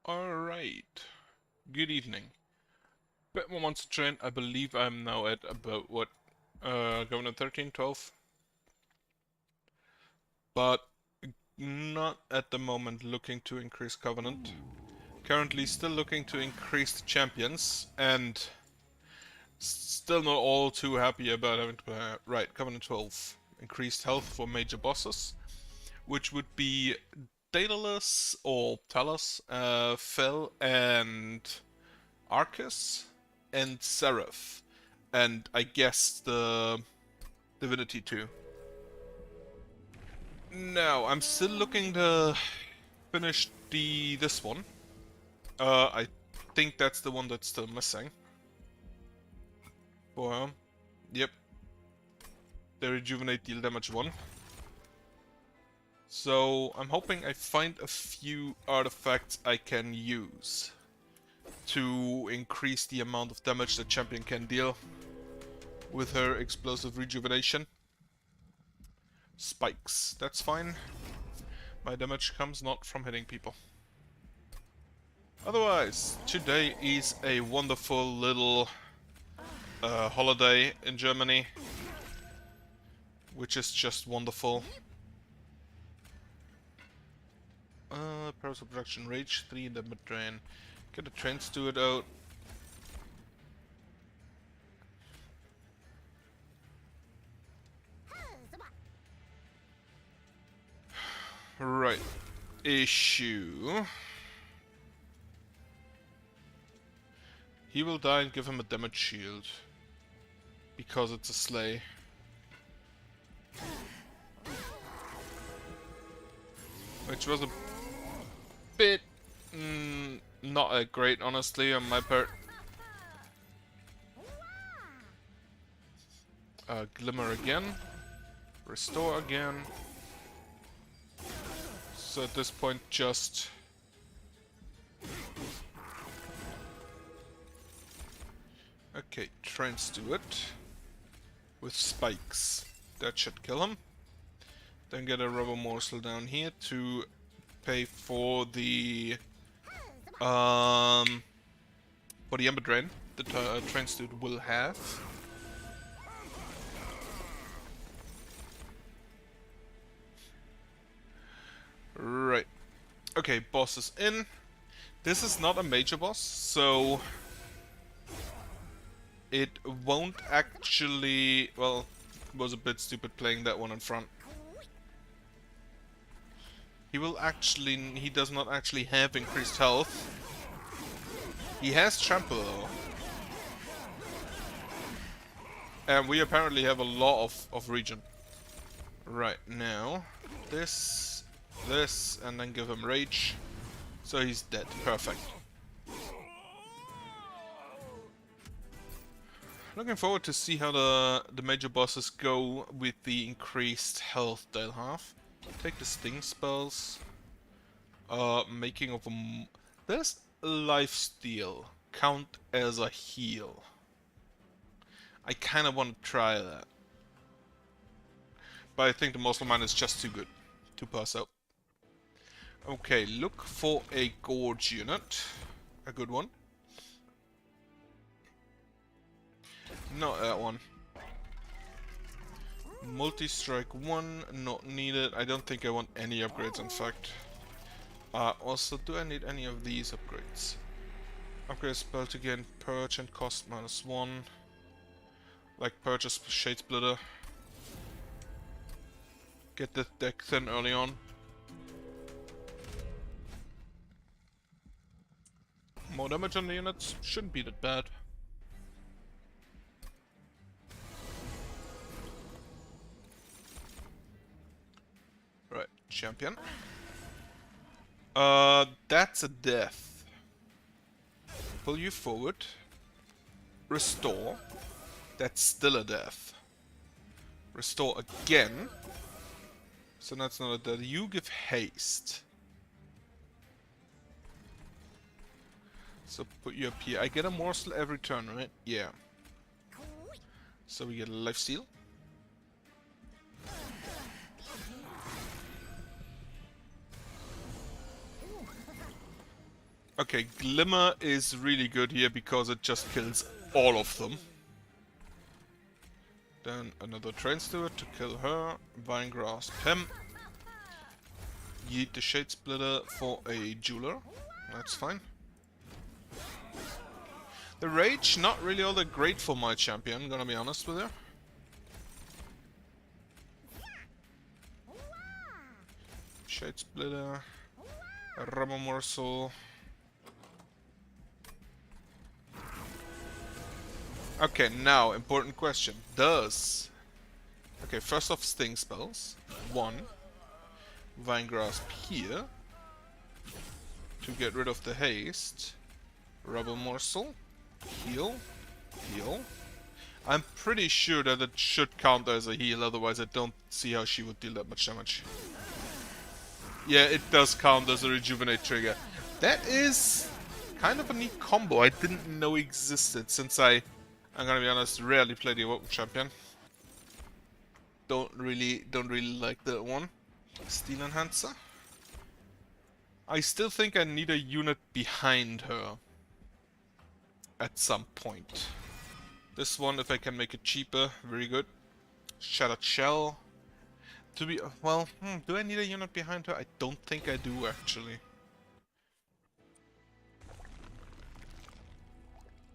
Alright. Good evening. Bit more Monster Train. I believe I'm now at about what? Going to 13, 12? But not at the moment looking to increase Covenant. Currently still looking to increase the champions and still not all too happy about having to, right, Covenant 12. Increased health for major bosses, which would be Daedalus or Talos, Fel and Arcus and Seraph, and I guess the Divinity too. No, I'm still looking to finish this one. I think that's the one that's still missing. Well, yep, the Rejuvenate deal damage one. So I'm hoping I find a few artifacts I can use to increase the amount of damage the champion can deal with her explosive rejuvenation. Spikes, that's fine. My damage comes not from hitting people. Otherwise, today is a wonderful little holiday in Germany, which is just wonderful. Parasol production rage 3 in the mid drain. Get the train steward out. Right. Issue. He will die and give him a damage shield. Because it's a sleigh. Which was a bit not a great, honestly, on my part. Glimmer again. Restore again. So at this point, just okay, trance do it with spikes. That should kill him. Then get a rubber morsel down here to pay for the Ember Drain that trance dude will have. Right. Okay, boss is in. This is not a major boss, so it won't actually... Well, it was a bit stupid playing that one in front. He does not actually have increased health. He has trample though. And we apparently have a lot of regen. Right, now, this, and then give him rage. So he's dead. Perfect. Looking forward to see how the major bosses go with the increased health they'll have. Take the sting spells. Making of a... Does lifesteal count as a heal? I kinda want to try that. But I think the Morsel Mine is just too good to pass up. Okay, look for a Gorge unit. A good one. Not that one. Multi-strike 1, not needed. I don't think I want any upgrades, in fact. Also, do I need any of these upgrades? Upgrade spell to gain Purge and cost -1. Like Purge's Shade Splitter. Get the deck thin early on. More damage on the units, shouldn't be that bad. Right, champion. That's a death. Pull you forward. Restore. That's still a death. Restore again. So that's not a death. You give haste. So put you up here. I get a morsel every turn, right? Yeah. So we get a lifesteal. Okay, Glimmer is really good here because it just kills all of them. Then another Train Steward to kill her. Vine Grasp him. Yeet the Shade Splitter for a Jeweler. That's fine. The Rage, not really all that great for my champion, gonna be honest with you. Shade Splitter. Rubber Morsel. Okay, now, important question. Does... Okay, first off, Sting spells. 1. Vine Grasp here. To get rid of the haste. Rubber Morsel. Heal. Heal. I'm pretty sure that it should count as a heal, otherwise I don't see how she would deal that much damage. Yeah, it does count as a rejuvenate trigger. That is kind of a neat combo I didn't know existed, since I'm gonna be honest, rarely play the Awoken champion. Don't really like that one. Steel Enhancer. I still think I need a unit behind her at some point. This one, if I can make it cheaper, very good. Shattered Shell. To be well, do I need a unit behind her? I don't think I do actually.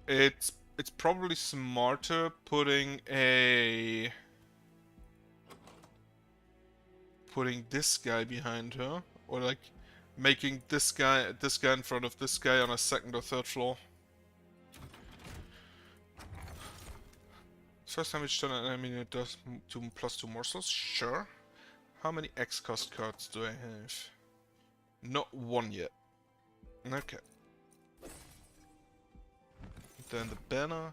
It's probably smarter putting this guy behind her, or like making this guy in front of this guy on a second or third floor. First damage done an enemy it does +2 morsels, sure. How many X cost cards do I have? Not one yet. Okay. Then the banner.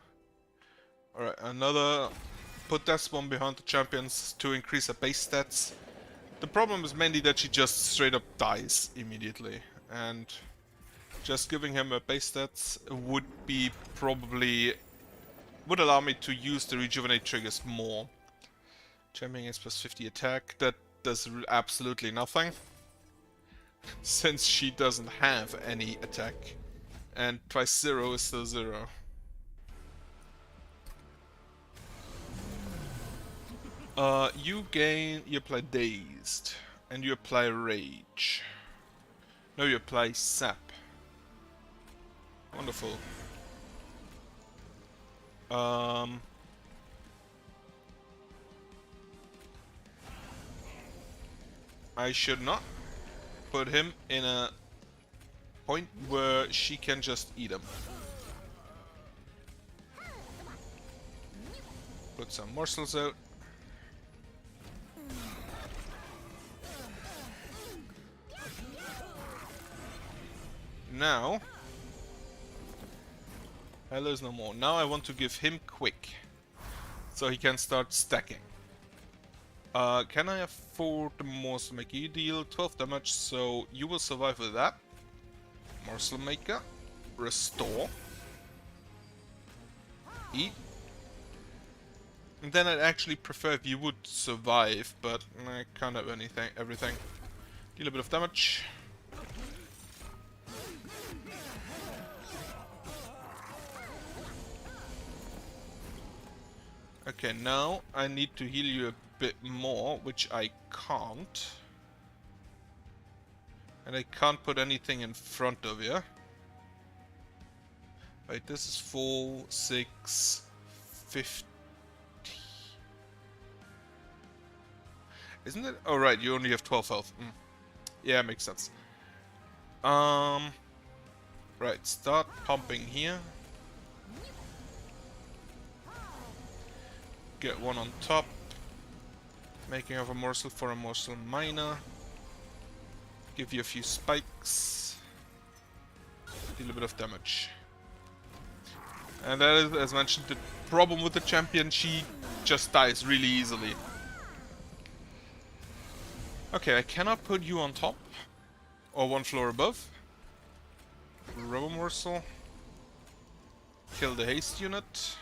Alright, another... Put this one behind the champions to increase her base stats. The problem is mainly that she just straight up dies immediately. And just giving him a base stats would be probably... would allow me to use the rejuvenate triggers more. Champion is +50 attack. That does absolutely nothing. Since she doesn't have any attack. And twice 0 is still 0. You apply Dazed, and you apply Rage. No, you apply Sap. Wonderful. I should not put him in a point where she can just eat him. Put some morsels out. Now, hello's no more. Now I want to give him quick, so he can start stacking. Can I afford the Morsel Maker? You deal 12 damage, so you will survive with that. Morsel Maker, restore, eat. And then I'd actually prefer if you would survive, but I can't have everything. Deal a bit of damage. Okay, now I need to heal you a bit more, which I can't. And I can't put anything in front of you. Right, this is 4, 6, 50. Isn't it? Oh right, you only have 12 health. Yeah, makes sense. Right, start pumping here. Get one on top. Making of a morsel for a morsel miner. Give you a few spikes. Deal a bit of damage. And that is, as mentioned, the problem with the champion. She just dies really easily. Okay, I cannot put you on top. Or one floor above. Rubber morsel. Kill the haste unit.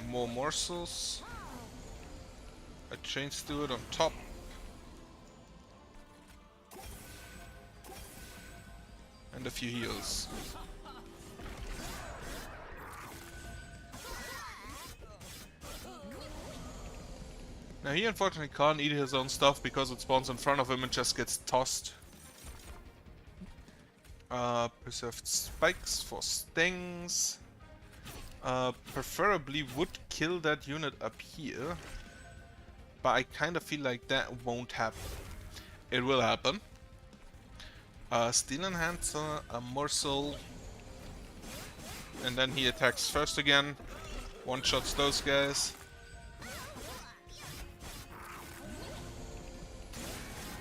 More morsels. A Train Steward on top. And a few heals. Now he unfortunately can't eat his own stuff because it spawns in front of him and just gets tossed. Preserved spikes for stings. Preferably would kill that unit up here. But I kind of feel like that won't happen. It will happen. Steel Enhancer, a morsel. And then he attacks first again. One-shots those guys.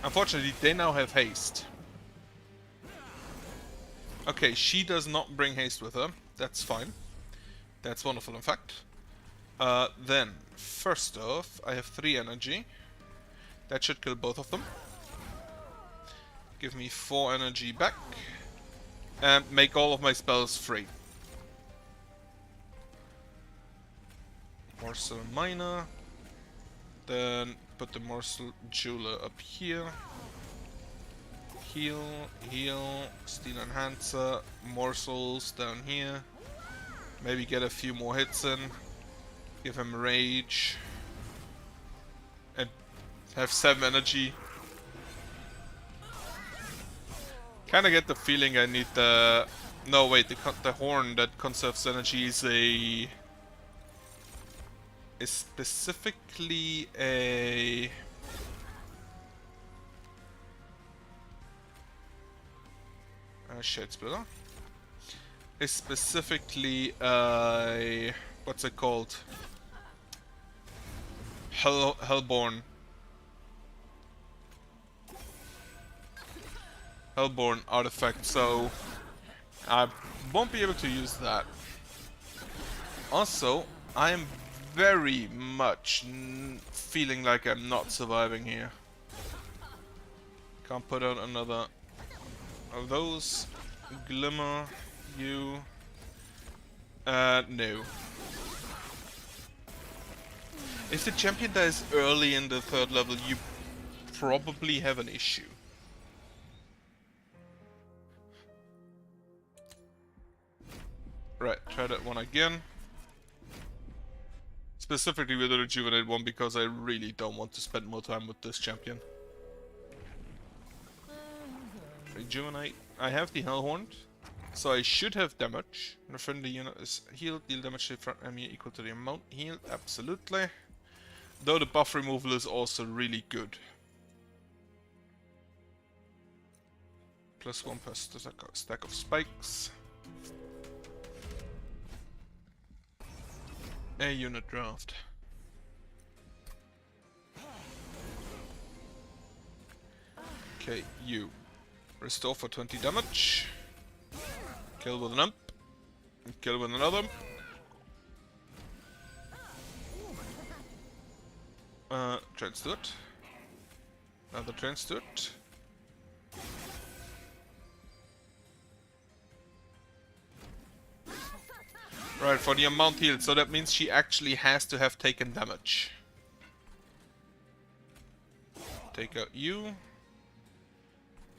Unfortunately, they now have haste. Okay, she does not bring haste with her. That's fine. That's wonderful, in fact. Then, first off, I have 3 energy. That should kill both of them. Give me 4 energy back. And make all of my spells free. Morsel Miner. Then put the Morsel Jeweler up here. Heal, heal, Steel Enhancer, Morsels down here. Maybe get a few more hits in. Give him Rage. And have 7 energy. Kinda get the feeling I need the... No, wait, the horn that conserves energy is a... is specifically a... Shade Splitter. Is specifically a... what's it called? Hellborn. Hellborn artifact, so I won't be able to use that. Also, I am very much feeling like I'm not surviving here. Can't put out another of those. Glimmer, you. No. If the champion dies early in the 3rd level, you probably have an issue. Right, try that one again. Specifically with the Rejuvenate one, because I really don't want to spend more time with this champion. Rejuvenate. I have the Hellhorn, so I should have damage. The friendly unit is healed. Deal damage to the front enemy equal to the amount healed. Absolutely. Though the buff removal is also really good. +1 per stack of spikes. A unit draft. Okay, you. Restore for 20 damage. Kill with an ump. Kill with another. Trans to it. Another trans to it. Right, for the amount healed, so that means she actually has to have taken damage. Take out you.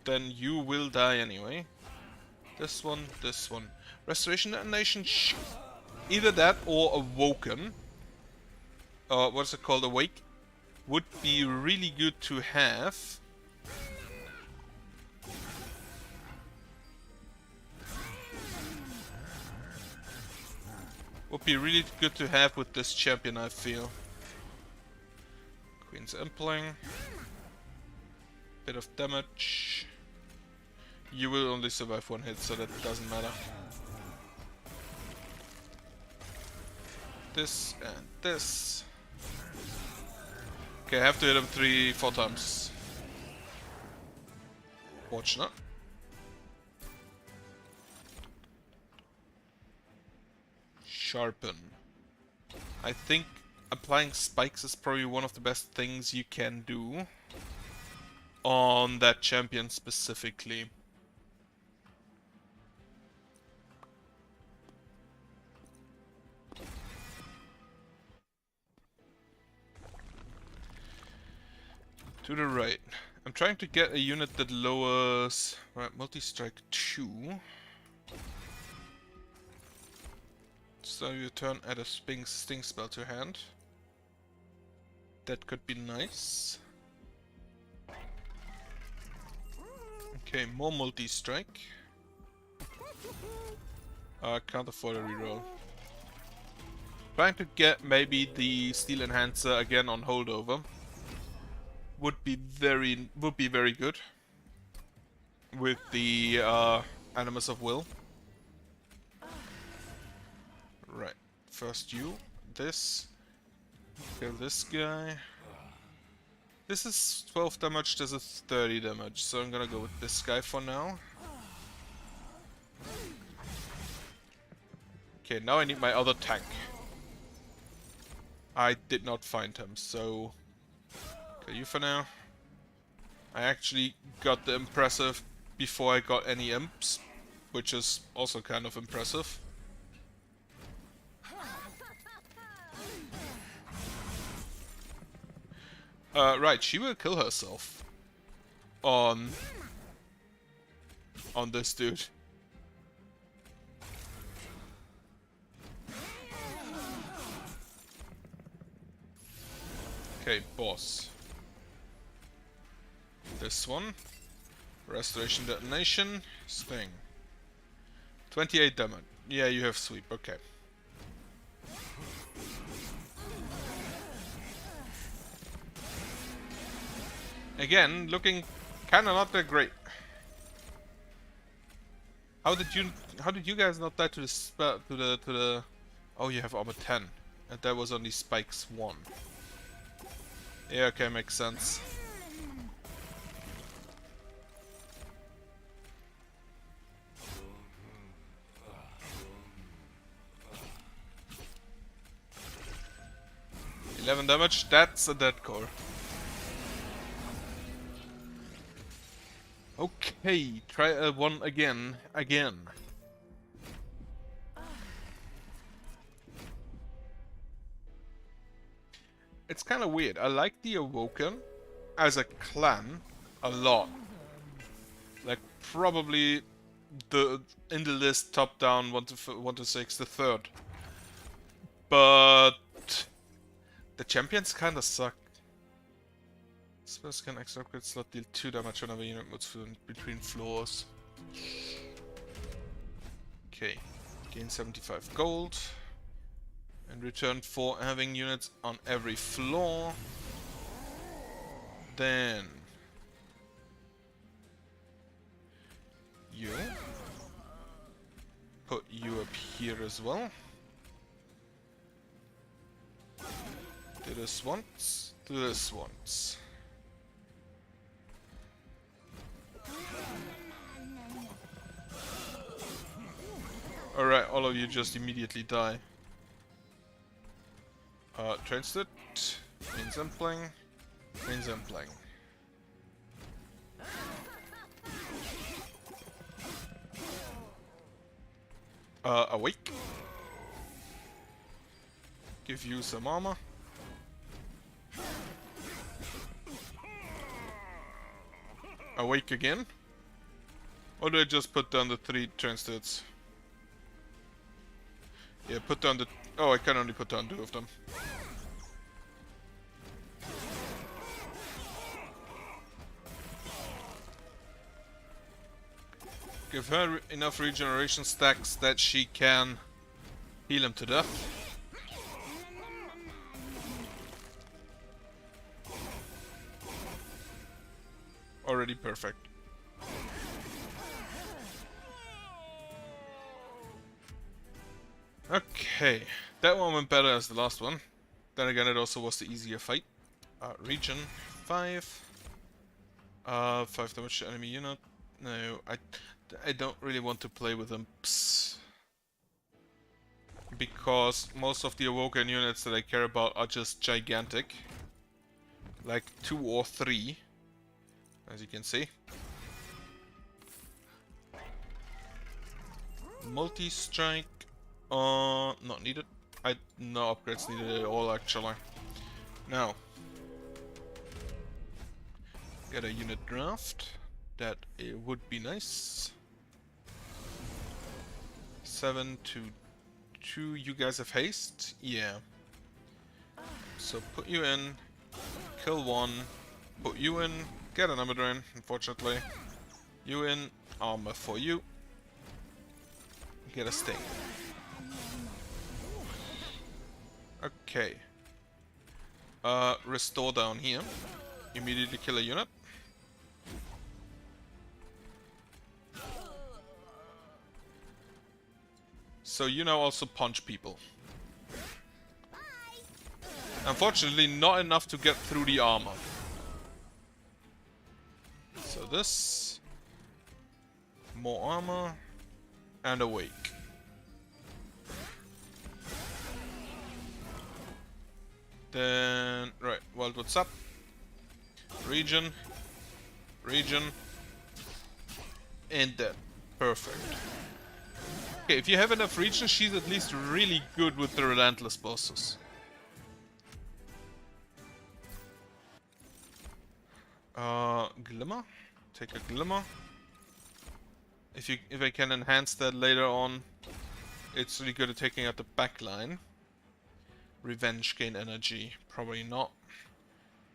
Then you will die anyway. This one, this one. Restoration Detonation, either that or Awoken. What's it called? Awake. Would be really good to have. Would be really good to have with this champion, I feel. Queen's Impling. Bit of damage. You will only survive 1 hit, so that doesn't matter. This and this. Okay, I have to hit him 3-4 times. Fortunate. Sharpen. I think applying spikes is probably one of the best things you can do on that champion specifically. To the right. I'm trying to get a unit that lowers... Right, multi-strike 2. So you turn add a sting spell to hand. That could be nice. Okay, more multi-strike. Can't afford a reroll. Trying to get maybe the Steel Enhancer again on holdover would be very good with the Animus of Will. Right, first you, this, kill this guy. This is 12 damage, this is 30 damage, so I'm gonna go with this guy for now. Okay, now I need my other tank. I did not find him, so kill you for now. I actually got the impressive before I got any imps, which is also kind of impressive. Right, she will kill herself on this dude. Okay, boss. This one. Restoration detonation. Sting. 28 damage. Yeah, you have sweep, okay. Again, looking kinda not that great. How did you guys not die to the oh, you have armor 10. And that was only spikes 1. Yeah, okay, makes sense. $11 damage, that's a dead core. Okay, try one again. It's kind of weird. I like the Awoken as a clan a lot. Like probably in the list top down 1 to 6, the third. But the champions kind of suck. Spells can extra upgrade slot deal 2 damage whenever unit moves between floors. Okay, gain 75 gold. In return for having units on every floor. Then you put you up here as well. Do this once, do this once. Alright, all of you just immediately die. Transit, main Zempling, main Zempling. Awake. Give you some armor. Awake again? Or do I just put down the 3 transits? Yeah, put down the... Oh, I can only put down 2 of them. Give her enough regeneration stacks that she can heal him to death. Already perfect. Okay, that one went better as the last one. Then again, it also was the easier fight. Region 5. 5 damage to enemy unit. No, I don't really want to play with imps. Because most of the Awoken units that I care about are just gigantic. Like 2 or 3. As you can see. Multi-strike. Not needed. No upgrades needed at all, actually. Now. Get a unit draft. That it would be nice. 7 to 2. You guys have haste? Yeah. So put you in. Kill one. Put you in. Get an armor drain, unfortunately. You in. Armor for you. Get a sting. Okay. Restore down here. Immediately kill a unit. So you now also punch people. Unfortunately, not enough to get through the armor. So this... more armor. And awake. Then... right, well, what's up? Region. Region. And that. Perfect. Okay, if you have enough region, she's at least really good with the relentless bosses. Glimmer? Take a glimmer. If I can enhance that later on, it's really good at taking out the back line. Revenge, gain energy. Probably not.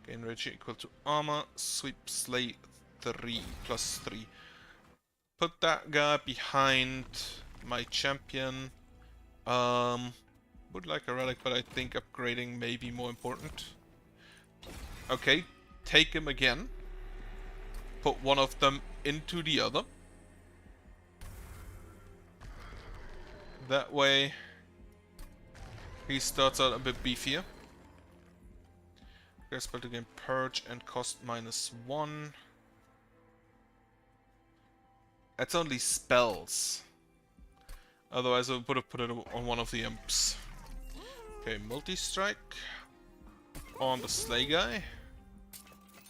Gain energy equal to armor. Sweep, slay 3 plus 3. Put that guy behind my champion. Would like a relic, but I think upgrading may be more important. Okay, take him again. Put one of them into the other. That way he starts out a bit beefier. Okay, spell to gain purge and cost -1. That's only spells. Otherwise I would have put it on one of the imps. Okay, multi-strike. On the slay guy.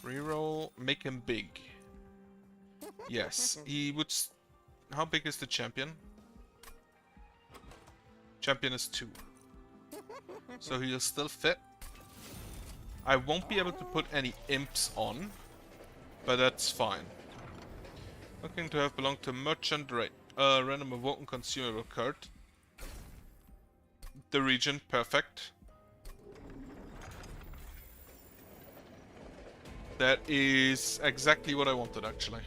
Reroll. Make him big. Yes, he would... How big is the champion? Champion is 2. So he'll still fit. I won't be able to put any imps on. But that's fine. Looking to have belonged to merchant rate. Random awoken consumable card. The region, perfect. That is exactly what I wanted, actually.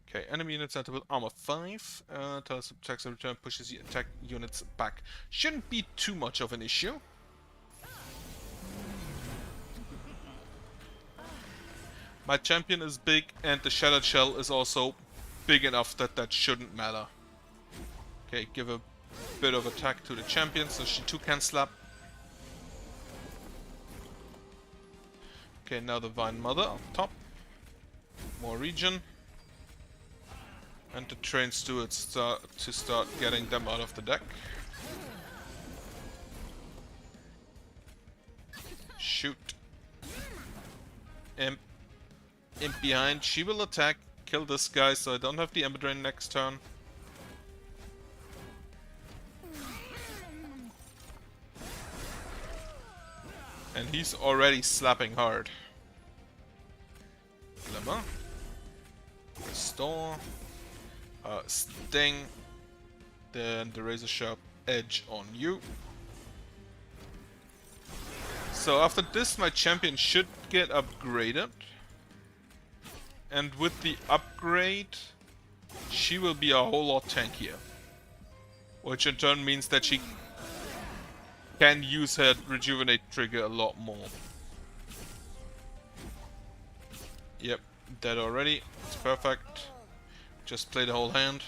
Okay, enemy units enter with armor 5. Tells attacks and return pushes the attack units back. Shouldn't be too much of an issue. My champion is big, and the Shattered Shell is also big enough that that shouldn't matter. Okay, give a bit of attack to the champion so she too can slap. Okay, now the Vine Mother on top. More region. And the train stewards to start getting them out of the deck. Shoot. Imp behind. She will attack. Kill this guy so I don't have the Ember Drain next turn. And he's already slapping hard. Glimmer. Restore. Sting. Then the Razor Sharp Edge on you. So after this my champion should get upgraded. And with the upgrade, she will be a whole lot tankier. Which in turn means that she can use her rejuvenate trigger a lot more. Yep, dead already. It's perfect. Just play the whole hand.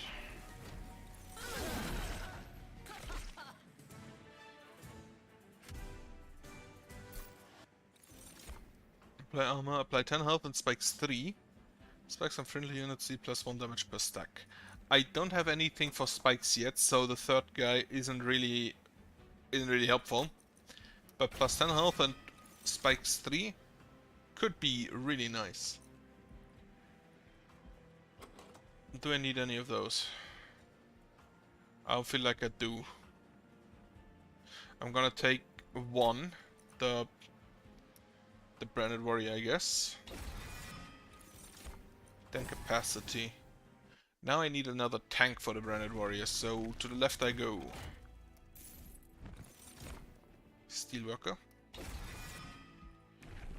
Apply armor, apply 10 health and spikes 3. Spikes on friendly units, see +1 damage per stack. I don't have anything for spikes yet, so the third guy isn't really helpful. But +10 health and spikes 3 could be really nice. Do I need any of those? I don't feel like I do. I'm gonna take one, the branded warrior, I guess. Then capacity. Now I need another tank for the Branded Warrior, so to the left I go. Steelworker.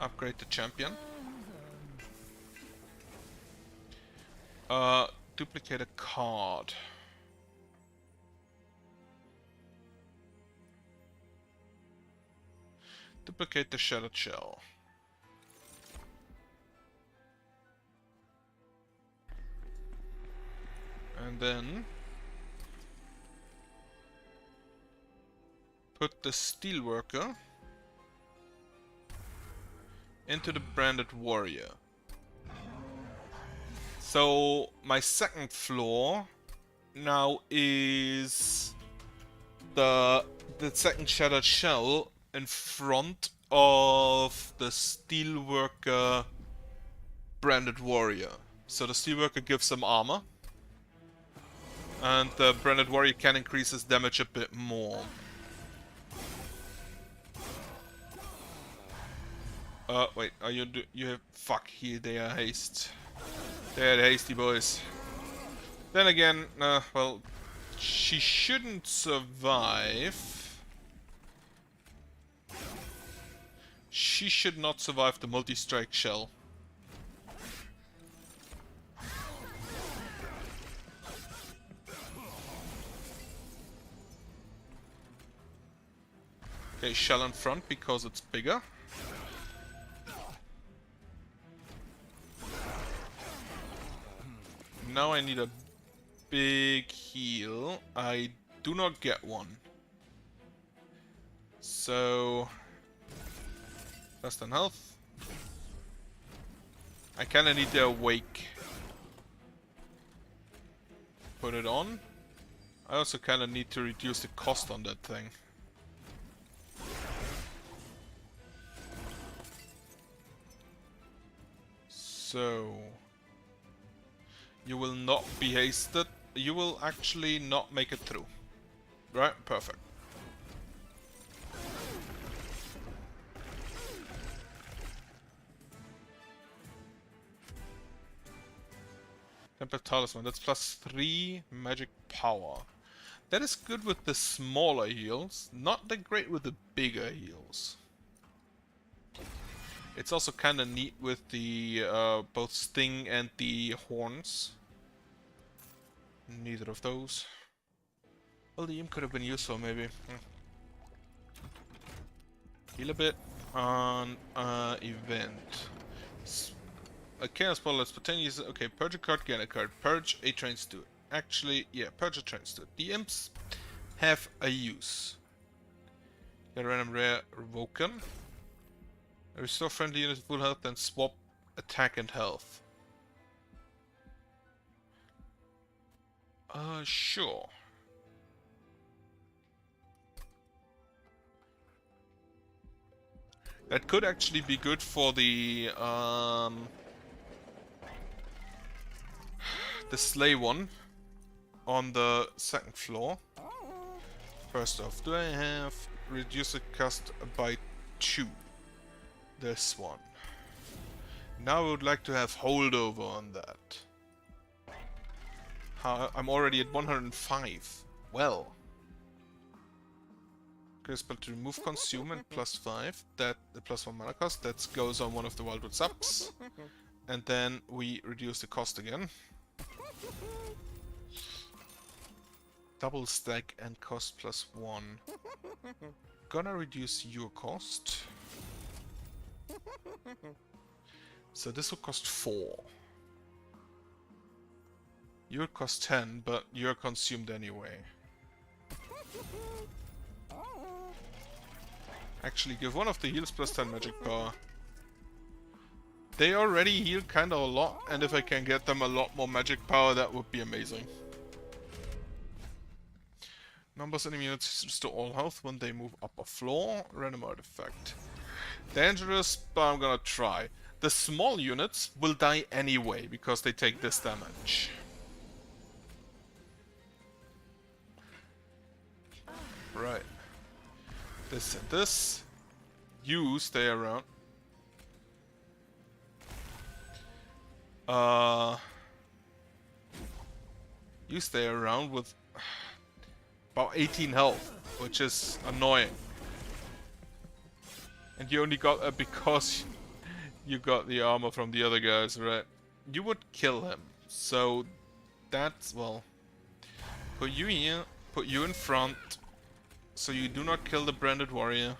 Upgrade the champion. Duplicate a card. Duplicate the Shattered Shell. And then put the Steelworker into the Branded Warrior. So my second floor now is the second Shattered Shell in front of the Steelworker Branded Warrior. So the Steelworker gives some armor. And the Branded Warrior can increase his damage a bit more. Wait, are you have fuck here? They are haste. They're the hasty boys. Then again, well, she shouldn't survive. She should not survive the multi-strike shell. Okay, shell in front because it's bigger. Now I need a big heal. I do not get one. So less than health. I kinda need the awake. Put it on. I also kinda need to reduce the cost on that thing. So you will not be hasted. You will actually not make it through. Right? Perfect. Temple Talisman. That's +3 magic power. That is good with the smaller heals. Not that great with the bigger heals. It's also kind of neat with the both Sting and the Horns. Neither of those. Well, the Imp could have been useful, maybe. Heal a bit on event. A Chaos Bottle, spontaneous. Okay, Purge a card, gain a card. Purge a train steward. Actually, yeah, Purge a train steward. The Imps have a use. Get a random rare awoken. Restore friendly units full health, then swap attack and health. Sure. That could actually be good for the Slay one on the second floor. First off, do I have reduce the cost by 2? This one. Now I would like to have holdover on that. I'm already at 105. Well. But to remove consume and +5, that the +1 mana cost, that goes on one of the Wildwood subs. And then we reduce the cost again. Double stack and cost +1. Gonna reduce your cost. So this will cost 4. You would cost 10, but you're consumed anyway. Actually, give one of the heals +10 magic power. They already heal kinda a lot, and if I can get them a lot more magic power, that would be amazing. Numbers enemy units restore all health when they move up a floor. Random artifact. Dangerous, but I'm gonna try. The small units will die anyway, because they take this damage. Right. This and this. You stay around. Uh, you stay around with about 18 health, which is annoying. And you only got that because you got the armor from the other guys, right? You would kill him. So that's, well, put you here, put you in front, so you do not kill the branded warrior.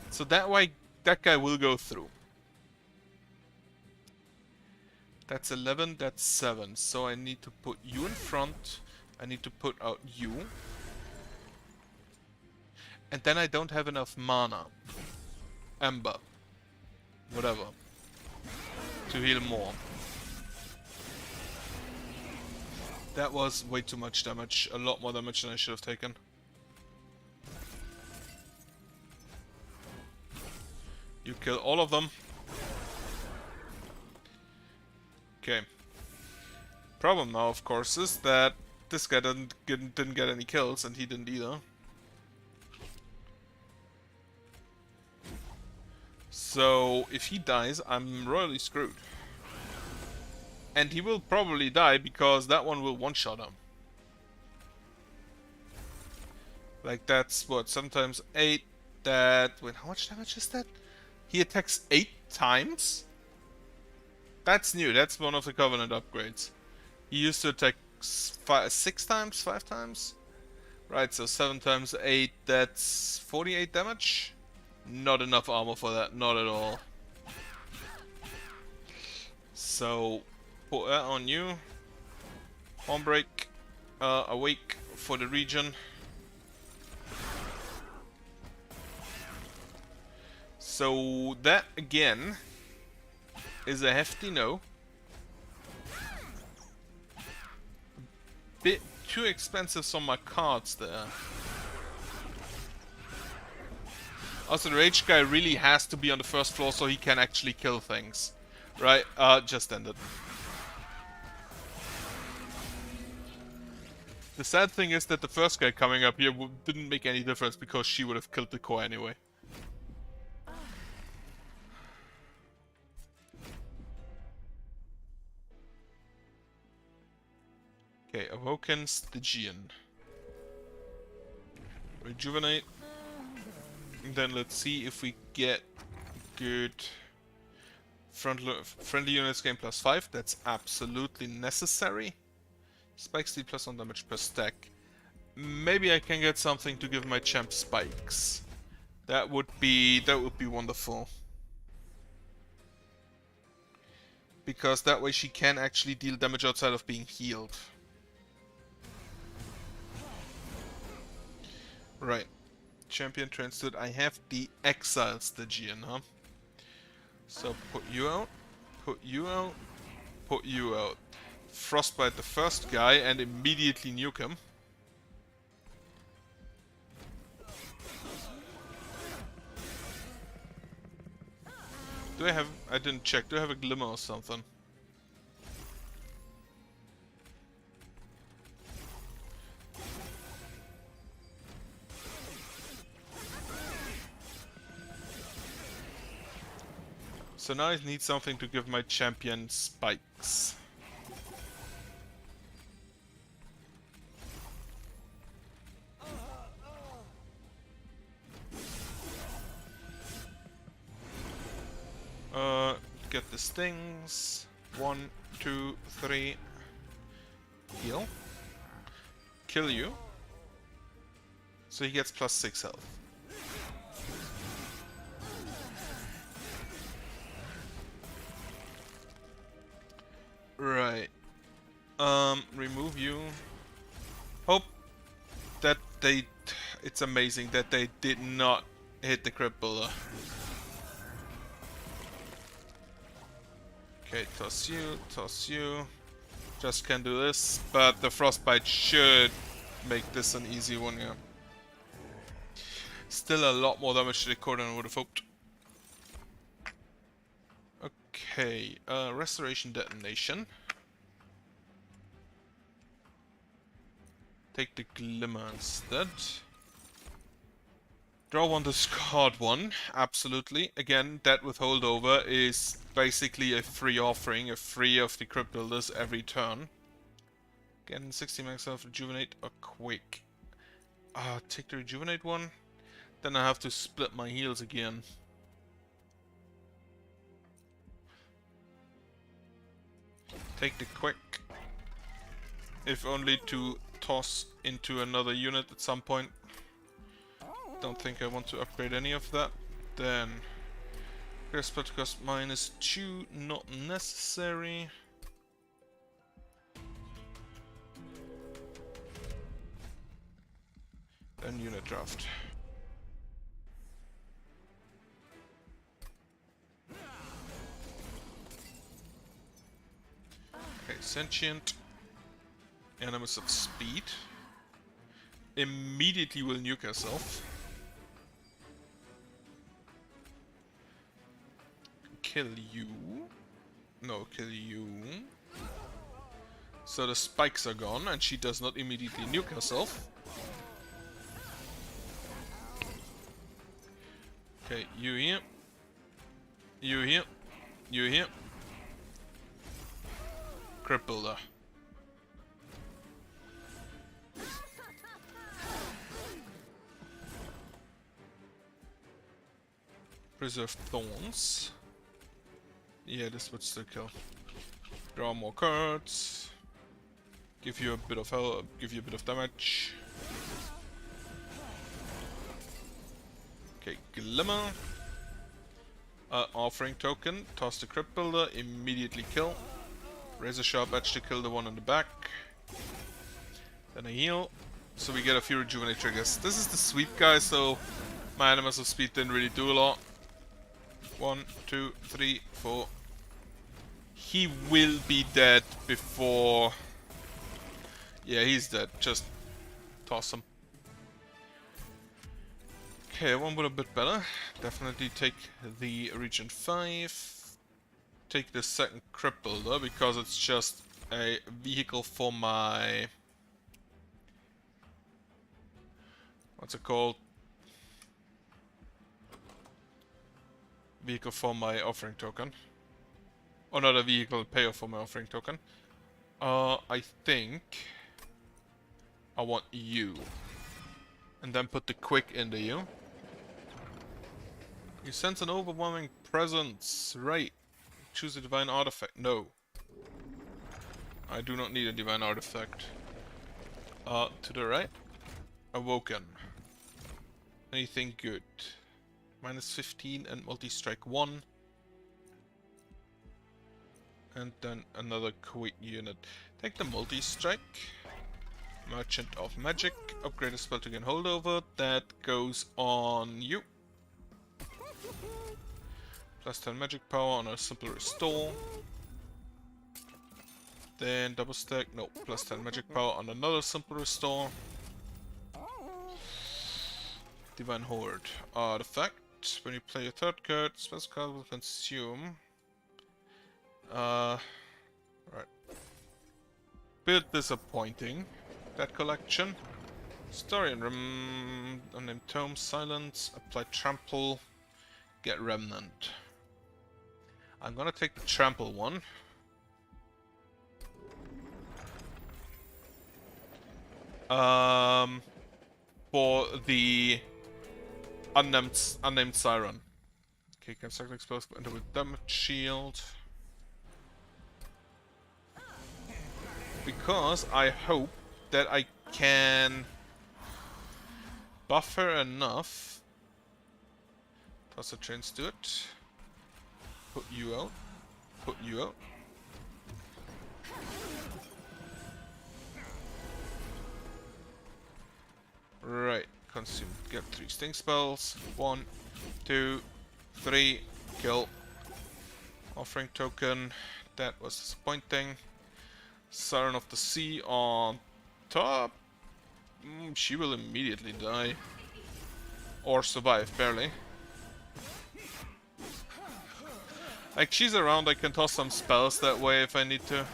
So that way, that guy will go through. That's 11, that's 7. So I need to put you in front. I need to put out you. And then I don't have enough mana. Ember. Whatever. To heal more. That was way too much damage. A lot more damage than I should have taken. You kill all of them. Okay. Problem now, of course, is that this guy didn't get any kills, and he didn't either. So, if he dies, I'm royally screwed. And he will probably die, because that one will one-shot him. Like, that's what, sometimes 8, that... Wait, how much damage is that? He attacks 8 times? That's new, that's one of the Covenant upgrades. He used to attack 6 times, 5 times? Right, so 7 times 8, that's 48 damage? Not enough armor for that, not at all. So, put that on you. Hornbreak, awake for the region. So, that again is a hefty no. Bit too expensive on my cards there. Also, the rage guy really has to be on the first floor so he can actually kill things. Right? Just ended. The sad thing is that the first guy coming up here didn't make any difference because she would have killed the core anyway. Okay, awoken Stygian. Rejuvenate. And then let's see if we get good friendly units gain +5. That's absolutely necessary. Spikes deal +1 damage per stack. Maybe I can get something to give my champ spikes. That would be wonderful. Because that way she can actually deal damage outside of being healed. Right. Champion transferred. I have the Exile Stygian, huh? So put you out, put you out, put you out. Frostbite the first guy and immediately nuke him. Do I have... I didn't check. Do I have a glimmer or something? So now I need something to give my champion spikes. Get the stings. 1, 2, 3. Heal. Kill you. So he gets +6 health. Right. Remove you. Hope that they... It's amazing that they did not hit the crippler. Okay, toss you, toss you. Just can do this, but the frostbite should make this an easy one, yeah. Still a lot more damage to the core than I would have hoped. Okay, restoration detonation. Take the glimmer instead. Draw one, discard one. Absolutely. Again, that with holdover is basically a free offering, a free of the Crypt Builders every turn. Again, 60 max health, rejuvenate or quick. Take the rejuvenate one. Then I have to split my heals again. Take the quick. If only to toss into another unit at some point. Don't think I want to upgrade any of that. Then spell cost -2, not necessary. Then unit draft. Okay, sentient. Animus of speed. Immediately will nuke herself. Kill you. No, kill you. So the spikes are gone and she does not immediately nuke herself. Okay, you here. You here. You here. Crypt Builder. Preserve Thorns. Yeah, this would still kill. Draw more cards. Give you a bit of health, give you a bit of damage. Okay, Glimmer. Offering token. Toss the Crypt Builder. Immediately kill. Razor Sharp Edge to kill the one on the back. Then a heal. So we get a few rejuvenate triggers. This is the sweep guy, so my Animus of Speed didn't really do a lot. 1, 2, 3, 4. He will be dead before... Yeah, he's dead. Just toss him. Okay, one would a bit better. Definitely take the Region 5. Take the second Crypt Builder because it's just a vehicle for my... What's it called? Vehicle for my offering token. Or not a vehicle, payoff for my offering token. I think I want you. And then put the quick into you. You sense an overwhelming presence. Right. Choose a divine artifact. No. I do not need a divine artifact. To the right. Awoken. Anything good? -15 and multi-strike 1. And then another quick unit. Take the multi-strike. Merchant of Magic. Upgrade a spell to gain holdover. That goes on you. +10 magic power on a simple restore. Then double stack. No, +10 magic power on another simple restore. Divine Horde. Artifact. When you play a third card, special card will consume. Right. Bit disappointing, that collection. Story and unnamed tome, silence, apply trample, get remnant. I'm gonna take the trample one. For the unnamed siren. Okay, can circle explosive enter with damage shield. Because I hope that I can buffer enough. Toss a trains to it. Put you out. Put you out. Right. Consume. Get 3 sting spells. 1, 2, 3. Kill. Offering token. That was disappointing. Siren of the Sea on top. She will immediately die. Or survive, barely. Like, she's around, I can toss some spells that way if I need to.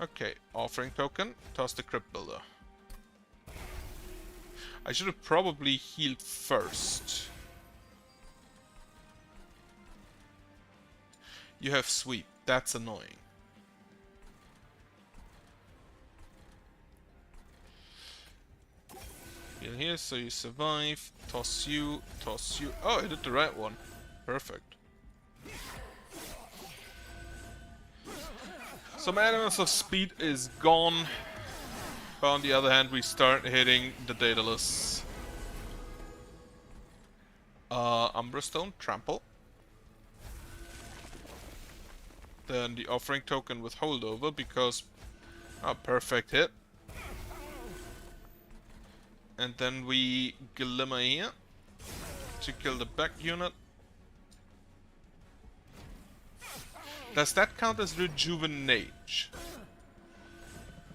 Okay, offering token, toss the crypt builder. I should have probably healed first. You have sweep, that's annoying. Heal here, so you survive. Toss you, toss you. Oh, I did the right one. Perfect. Some elements of speed is gone. But on the other hand, we start hitting the Daedalus. Umbra Stone, Trample. Then the offering token with holdover because... Oh, perfect hit. And then we Glimmer here to kill the back unit. Does that count as rejuvenate?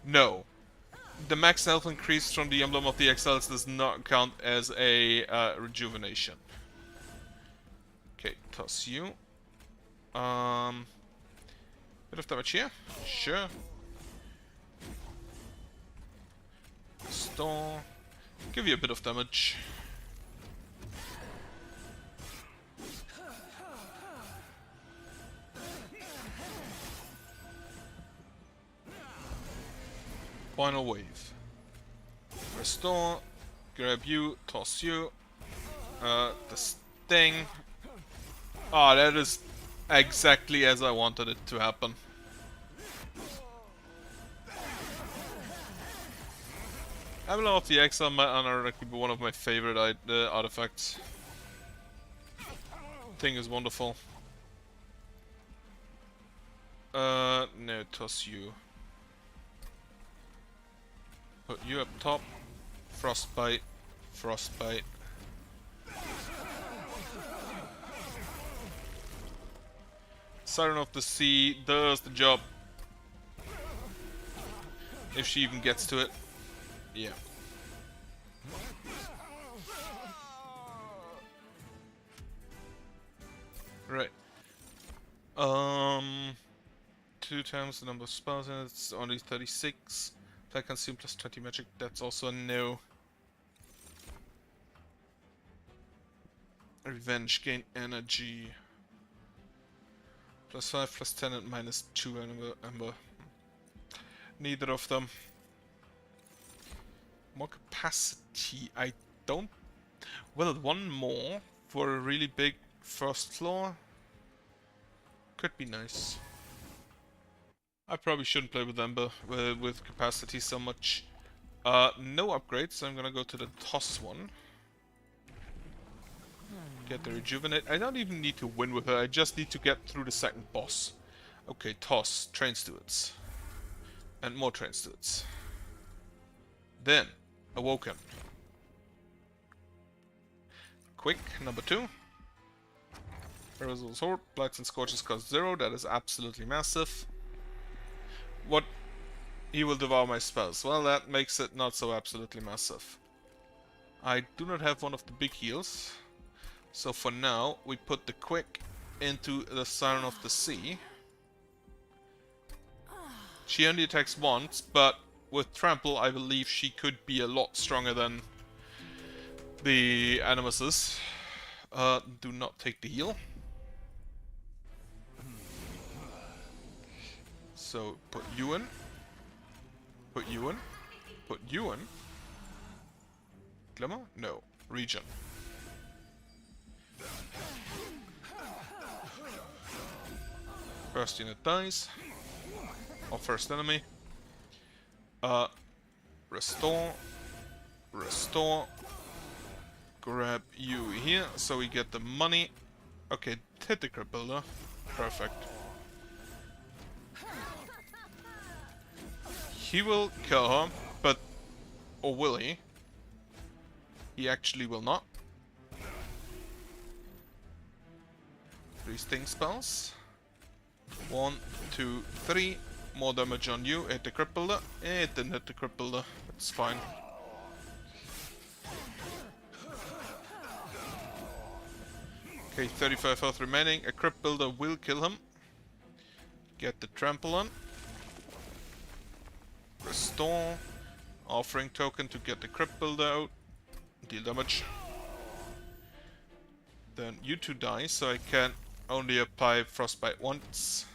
No. The max health increase from the Emblem of the Exiles does not count as a rejuvenation. Okay, toss you. Bit of damage here. Sure. Restore. Give you a bit of damage. Final wave. Restore. Grab you. Toss you. The sting. Ah, that is exactly as I wanted it to happen. Emblem of the Exile might unironically be one of my favorite artifacts. Thing is wonderful. No, toss you. Put you up top. Frostbite. Frostbite. Siren of the Sea does the job. If she even gets to it. Yeah. Right. 2 times the number of spells and it's only 36. Attack consume plus 20 magic, that's also a no. Revenge, gain energy. Plus 5, plus 10 and minus 2 ember. Neither of them. More capacity, I don't... Well, one more for a really big first floor could be nice. I probably shouldn't play with Ember with capacity so much. No upgrades, so I'm gonna go to the toss one. Get the rejuvenate. I don't even need to win with her, I just need to get through the second boss. Okay, toss, train stewards. And more train stewards. Then, awoken. Quick, number 2. Arizal Sword, Blights and Scorches cost 0, that is absolutely massive. What? He will devour my spells. Well, that makes it not so absolutely massive. I do not have one of the big heals. So for now, we put the quick into the Siren of the Sea. She only attacks once, but with Trample, I believe she could be a lot stronger than the Animuses. Do not take the heal. So, put you in. Put you in. Put you in. Glimmer? No. Region. First unit dies. Or first enemy. Restore. Restore. Grab you here, so we get the money. Okay, hit the crypt builder. Perfect. He will kill her, but... Or will he? He actually will not. 3 sting spells. 1, 2, 3. More damage on you. Hit the crypt builder. It didn't hit the crypt builder. It's fine. Okay, 35 health remaining. A crypt builder will kill him. Get the trample on. Restore. Offering token to get the crypt builder out. Deal damage. Then you two die, so I can only apply frostbite once.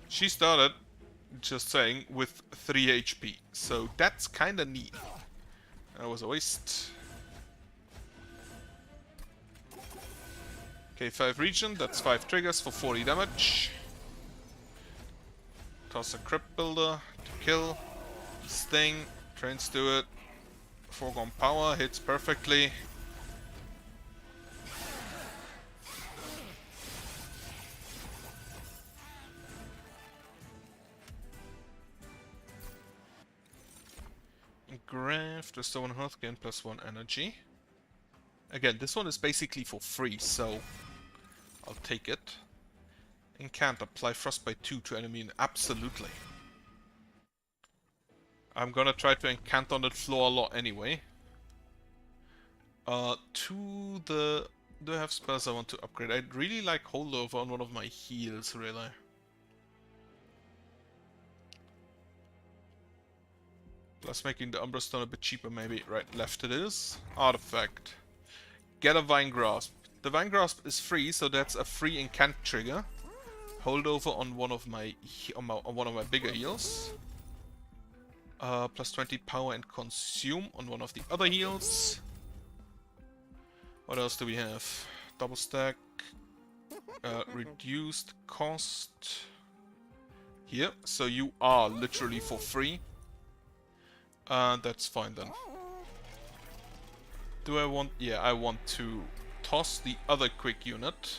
She started, just saying, with 3 HP, so that's kinda neat. That was a waste. Okay, 5 regen, that's 5 triggers for 40 damage. Toss a crypt builder to kill. Sting, trains to it. Foregone power, hits perfectly. Graft, restore 1 health, gain +1 energy. Again, this one is basically for free, so I'll take it. Incant, apply frostbite 2 to enemy. Absolutely. I'm gonna try to incant on that floor a lot anyway. Do I have spells I want to upgrade? I'd really like holdover on one of my heals, really. Plus making the Umbra Stone a bit cheaper, maybe. Right, left it is. Artifact. Get a Vine Grasp. The Vine Grasp is free, so that's a free incant trigger. Holdover on one of my bigger heals. Plus 20 power and consume on one of the other heals. What else do we have? Double stack. Reduced cost. Here, so you are literally for free. That's fine then. Do I want... Yeah, I want to toss the other quick unit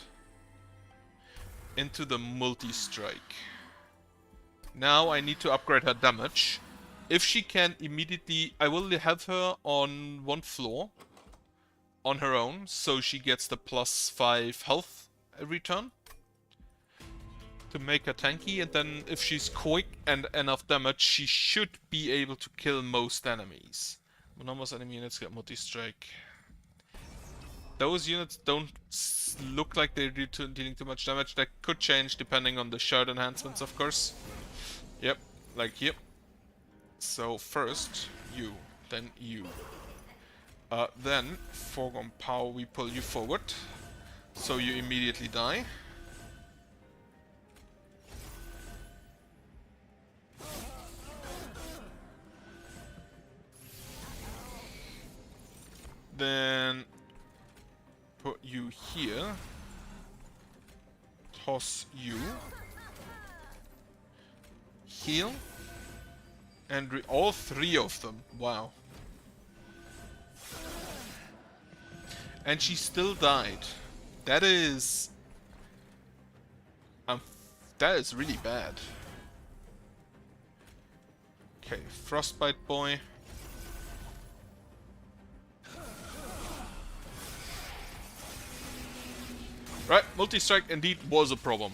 into the multi-strike. Now I need to upgrade her damage. If she can immediately... I will have her on 1 floor on her own, so she gets the +5 health every turn to make her tanky, and then if she's quick and enough damage, she should be able to kill most enemies. Monomos enemy units get multi-strike. Those units don't look like they're dealing too much damage. That could change depending on the shard enhancements, of course. Yep, like here. So first you, then you. Then, foregone power, we pull you forward, so you immediately die. Then put you here. Toss you. Heal. And all 3 of them. Wow. And she still died. That is really bad. Okay, Frostbite boy. Right, multi-strike indeed was a problem.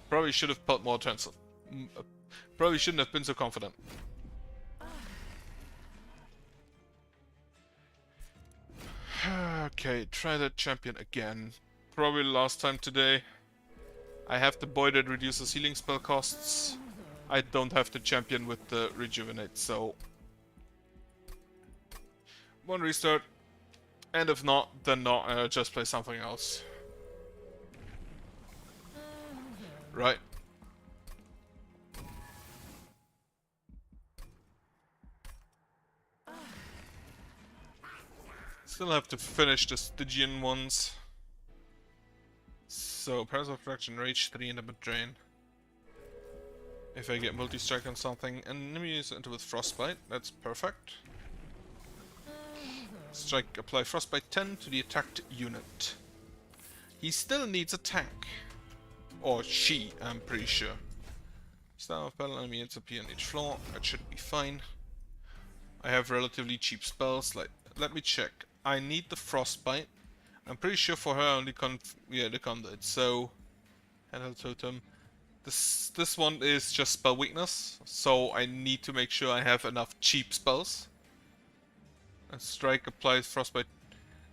Probably should have put more attention. Probably shouldn't have been so confident. Okay, try that champion again. Probably last time today. I have the boy that reduces healing spell costs. I don't have the champion with the rejuvenate, so... 1 restart. And if not, then not, and I'll just play something else. Right. Still have to finish the Stygian ones. So, Parasite of Fraction, Rage 3 and a bit Drain. If I get multi-strike on something, and let me use it with Frostbite, that's perfect. Strike, apply Frostbite 10 to the attacked unit. He still needs a tank. Or she, I'm pretty sure. Star of battle enemy hits appear on each floor, that should be fine. I have relatively cheap spells, like, let me check. I need the Frostbite. I'm pretty sure for her only the conduit, so... Handheld Totem. This one is just spell weakness, so I need to make sure I have enough cheap spells. And Strike applies Frostbite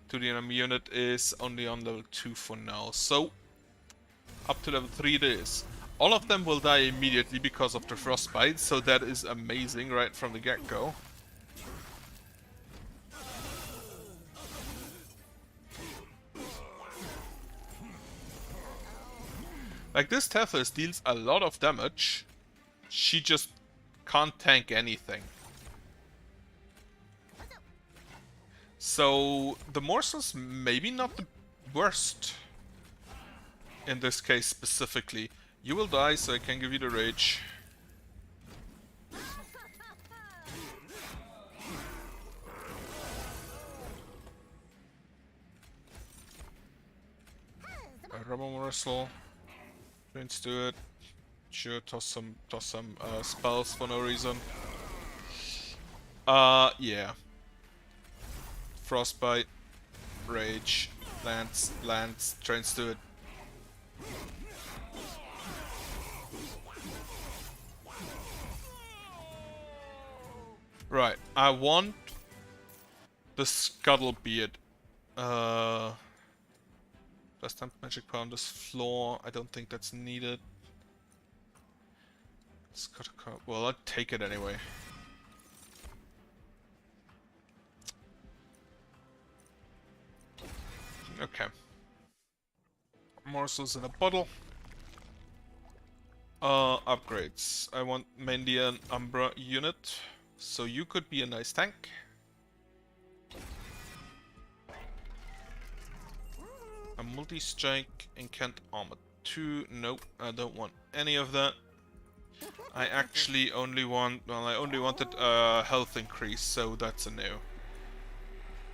to the enemy unit is only on level 2 for now, so... Up to level 3 it is. All of them will die immediately because of the frostbite, so that is amazing right from the get-go. Like, this Tethys deals a lot of damage. She just can't tank anything. So, the morsels maybe not the worst. In this case specifically. You will die, so I can give you the rage. A rubber morsel. Let's do it. Sure, toss some spells for no reason. Yeah. Frostbite, rage, lance, trains to it. Right, I want the Scuttlebeard. Plus 10 magic power on this floor. I don't think that's needed. Well, I'll take it anyway. Okay. Morsels in a bottle. Upgrades. I want mainly an Umbra unit. So you could be a nice tank. A multi-strike, incant armor 2. Nope, I don't want any of that. I actually only want... Well, I only wanted a health increase, so that's a no.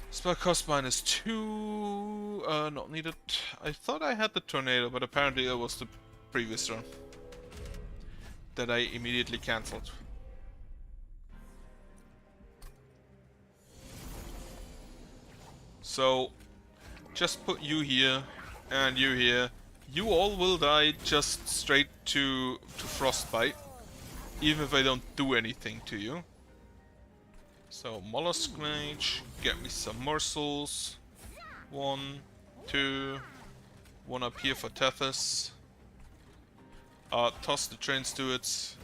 Spell cost -2. Not needed. I thought I had the tornado, but apparently it was the previous run that I immediately cancelled. So, just put you here and you here. You all will die just straight to frostbite, even if I don't do anything to you. So, mollusk mage, get me some morsels. 1, 2, 1 up here for Tethys. Toss the trains to it.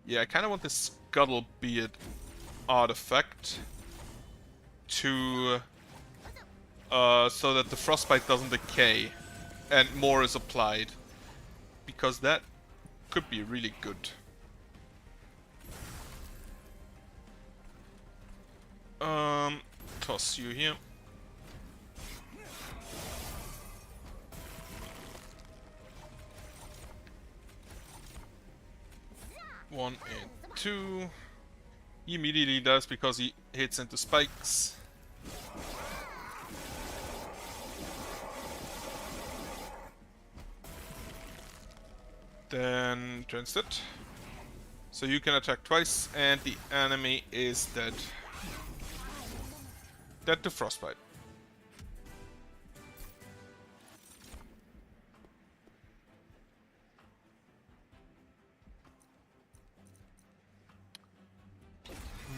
Yeah, I kind of want this Scuttlebeard artifact to so that the frostbite doesn't decay and more is applied, because that could be really good. Toss you here. One and 2. He immediately does because he hits into spikes. Then turns it. So you can attack twice and the enemy is dead. Dead to frostbite.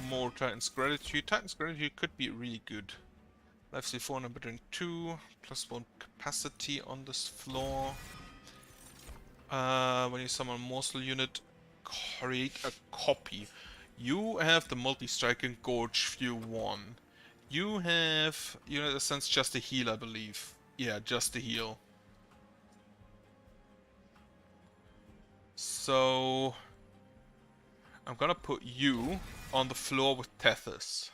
More Titan's Gratitude. Titan's Gratitude could be really good. Life C 402, +1 capacity on this floor. When you summon a morsel unit, create a copy. You have the multi-strike and gorge view 1. You have unit essence just a heal, I believe. Yeah, just a heal. So I'm gonna put you on the floor with Tethys.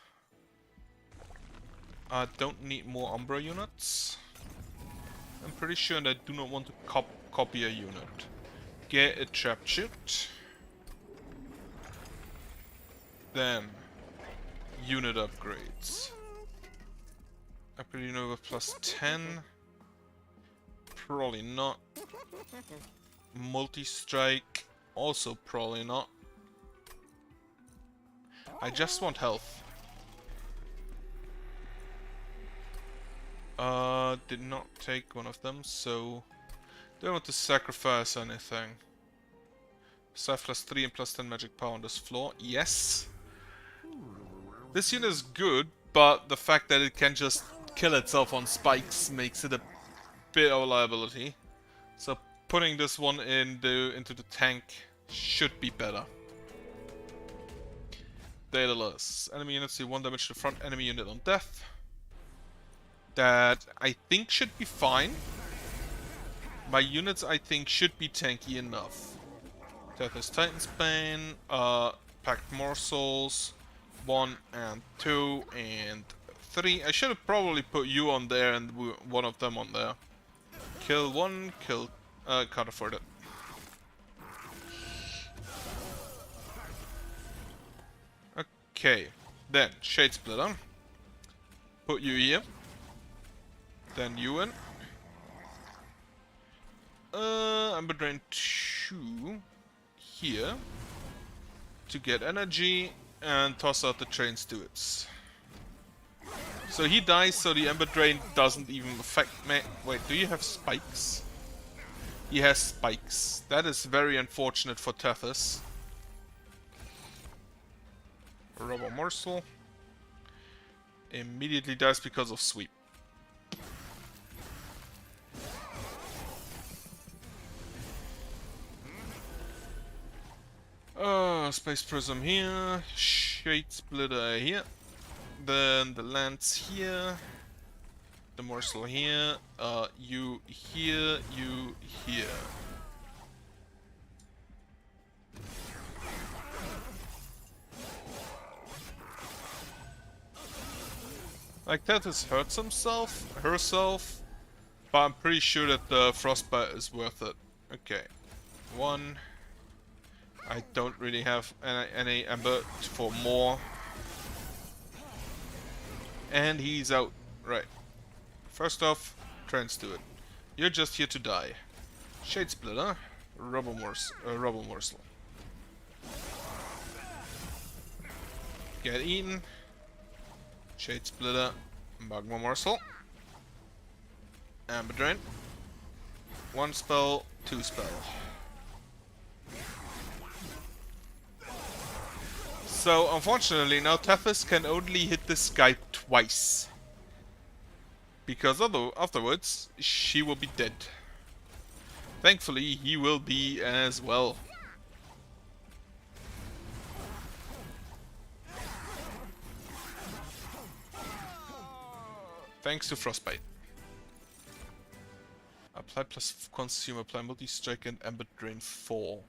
I don't need more Umbra units. I'm pretty sure that I do not want to copy a unit. Get a trap shoot. Then unit upgrades. Upgrade unit with +10. Probably not. Multi-strike. Also probably not. I just want health. Did not take one of them, so don't want to sacrifice anything. Scythe +3 and +10 magic power on this floor. Yes. This unit is good, but the fact that it can just kill itself on spikes makes it a bit of a liability. So putting this one into the tank should be better. Daedalus. Enemy units do 1 damage to front enemy unit on death. That I think should be fine. My units I think should be tanky enough. Death Titan's Bane, Packed Morsels, 1 and 2 and 3. I should have probably put you on there and one of them on there. Kill 1, kill... can't afford it. Okay, then Shade Splitter. Put you here. Then you in. Ember Drain 2 here to get energy and toss out the train stewards. So he dies, so the Ember Drain doesn't even affect me. Wait, do you have spikes? He has spikes. That is very unfortunate for Tethys. Robo Morsel immediately dies because of sweep. Space Prism here, Shade Splitter here, then the Lance here, the Morsel here, you here, you here. Like that has hurt herself, but I'm pretty sure that the Frostbite is worth it. Okay, 1. I don't really have any Ember for more. And he's out. Right. First off, Trans do it. You're just here to die. Shade Splitter, Robo Morsel. Get eaten. Shade Splitter, Magma Morsel. Ember Drain. 1 spell, 2 spell. So, unfortunately, now Tethys can only hit this guy twice. Because afterwards, she will be dead. Thankfully, he will be as well. Thanks to Frostbite. Apply plus consume, apply multi-strike and Ember Drain 4.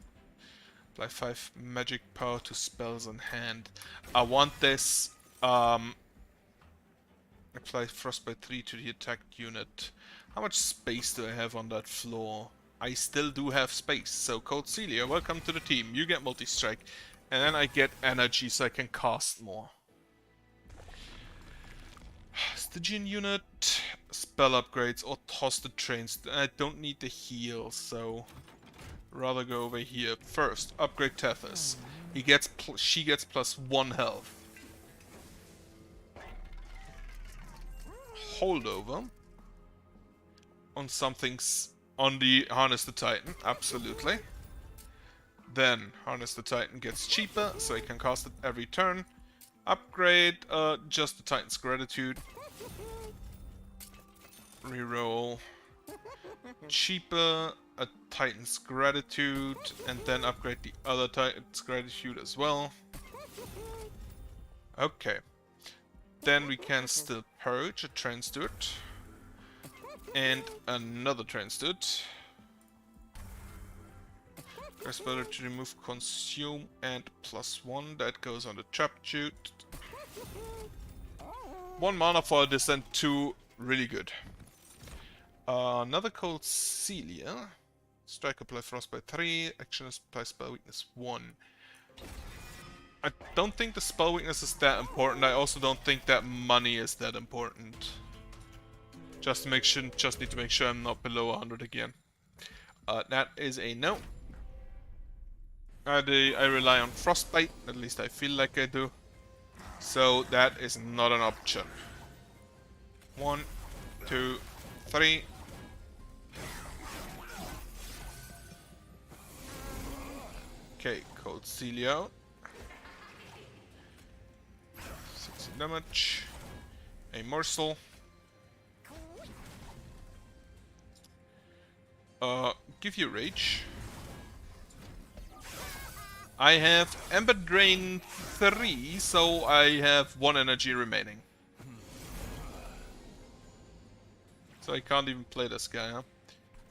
Apply 5 magic power to spells in hand. I want this. Apply Frostbite 3 to the attacked unit. How much space do I have on that floor? I still do have space. So Code Celia, welcome to the team. You get multi-strike. And then I get energy so I can cast more. Stygian unit, spell upgrades or toss the trains. I don't need the heal, so rather go over here. First, upgrade Tethys. She gets plus 1 health. Holdover on something's on the Harness the Titan, absolutely. Then Harness the Titan gets cheaper, so I can cast it every turn. Upgrade just the Titan's Gratitude. Reroll. Cheaper, a Titan's Gratitude, and then upgrade the other Titan's Gratitude as well. Okay. Then we can still purge a Transduit. And another Transduit. Press better to remove consume and +1. That goes on the Trap Chute. 1 mana for a Descent 2. Really good. Another Cold Celia. Strike apply Frostbite 3. Action apply Spell Weakness 1. I don't think the Spell Weakness is that important. I also don't think that money is that important. Just need to make sure I'm not below 100 again. That is a no. I rely on Frostbite, at least I feel like I do. So that is not an option. 1, 2, 3. Okay, Cold Celia out. 60 damage. A Morsel. Give you Rage. I have Ember Drain 3, so I have 1 energy remaining. So I can't even play this guy, huh?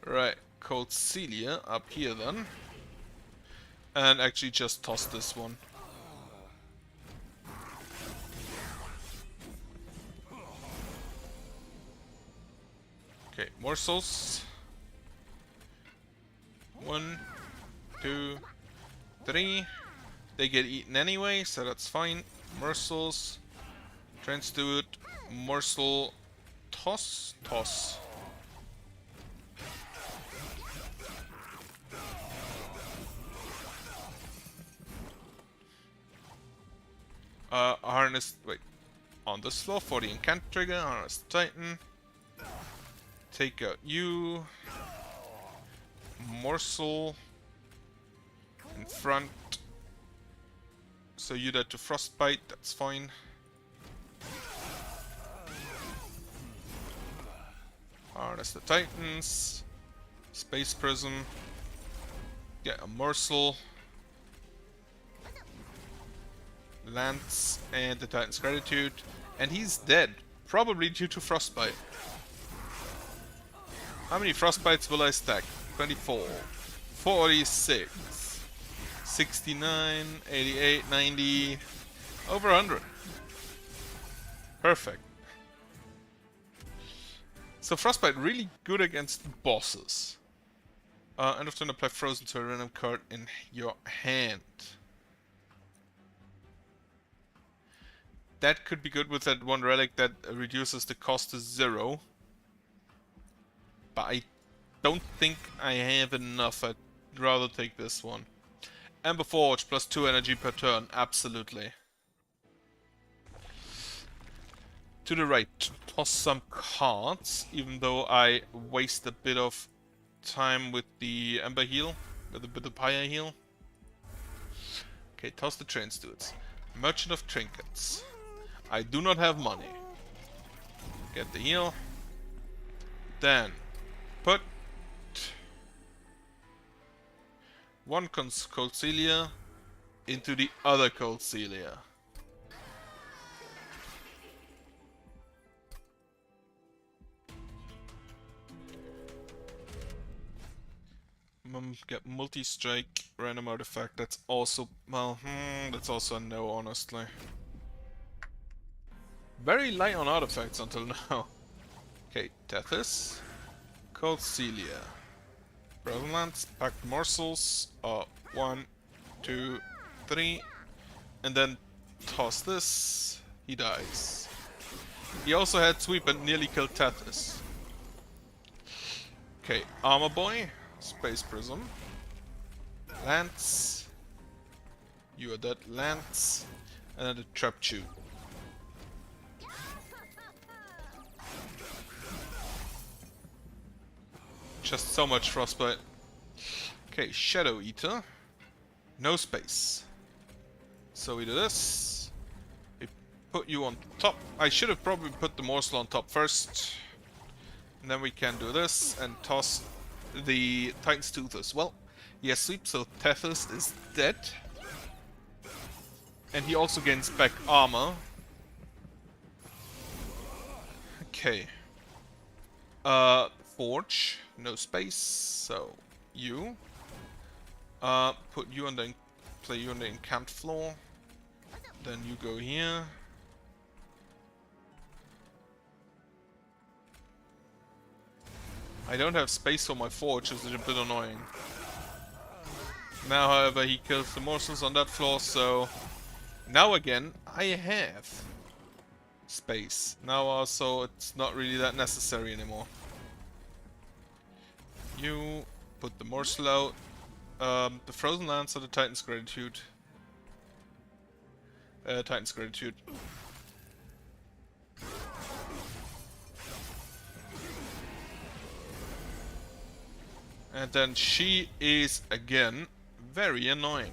Right, Cold Celia up here then. And actually just toss this one. Okay, morsels. 1, 2, 3. They get eaten anyway, so that's fine. Morsels. Transdude. Morsel. Toss. Toss. Harness. Wait. On this floor for the incant trigger. Harness Titan. Take out you. Morsel. In front. So you dead to Frostbite. That's fine. Harness the Titans. Space Prism. Get a Morsel. Lance and the Titan's Gratitude. And he's dead. Probably due to Frostbite. How many Frostbites will I stack? 24. 46. 69. 88. 90. Over 100. Perfect. So Frostbite really good against bosses. End of turn, apply Frozen to a random card in your hand. That could be good with that one relic that reduces the cost to 0. But I don't think I have enough. I'd rather take this one. Ember Forge plus 2 energy per turn. Absolutely. To the right. Toss some cards. Even though I waste a bit of time with the Ember heal. With a bit of higher heal. Okay, toss the Transdudes. Merchant of Trinkets. I do not have money. Get the heal. Then put one Cold Celia into the other Cold Celia. Get multi-strike, random artifact. That's also, well, that's also a no, honestly. Very light on artifacts until now. Okay, Tethys. Cold Celia. Frozen Lance, packed morsels. 1, 2, 3. And then toss this. He dies. He also had sweep and nearly killed Tethys. Okay, Armor Boy. Space Prism. Lance. You are dead. Lance. And then the Trap Chew. Just so much Frostbite. Okay, Shadow Eater. No space. So we do this. We put you on top. I should have probably put the morsel on top first. And then we can do this and toss the Titan's Tooth as well. Yes, sweep, so Tethys is dead. And he also gains back armor. Okay. Forge. No space, so you. Put you on the... Play you on the encamped floor. Then you go here. I don't have space for my forge, which is a bit annoying. Now, however, he kills the morsels on that floor, so... Now again, I have space. Now also, it's not really that necessary anymore. You put the morsel out. The Frozen Lance or the Titan's Gratitude? Titan's Gratitude. And then she is again very annoying.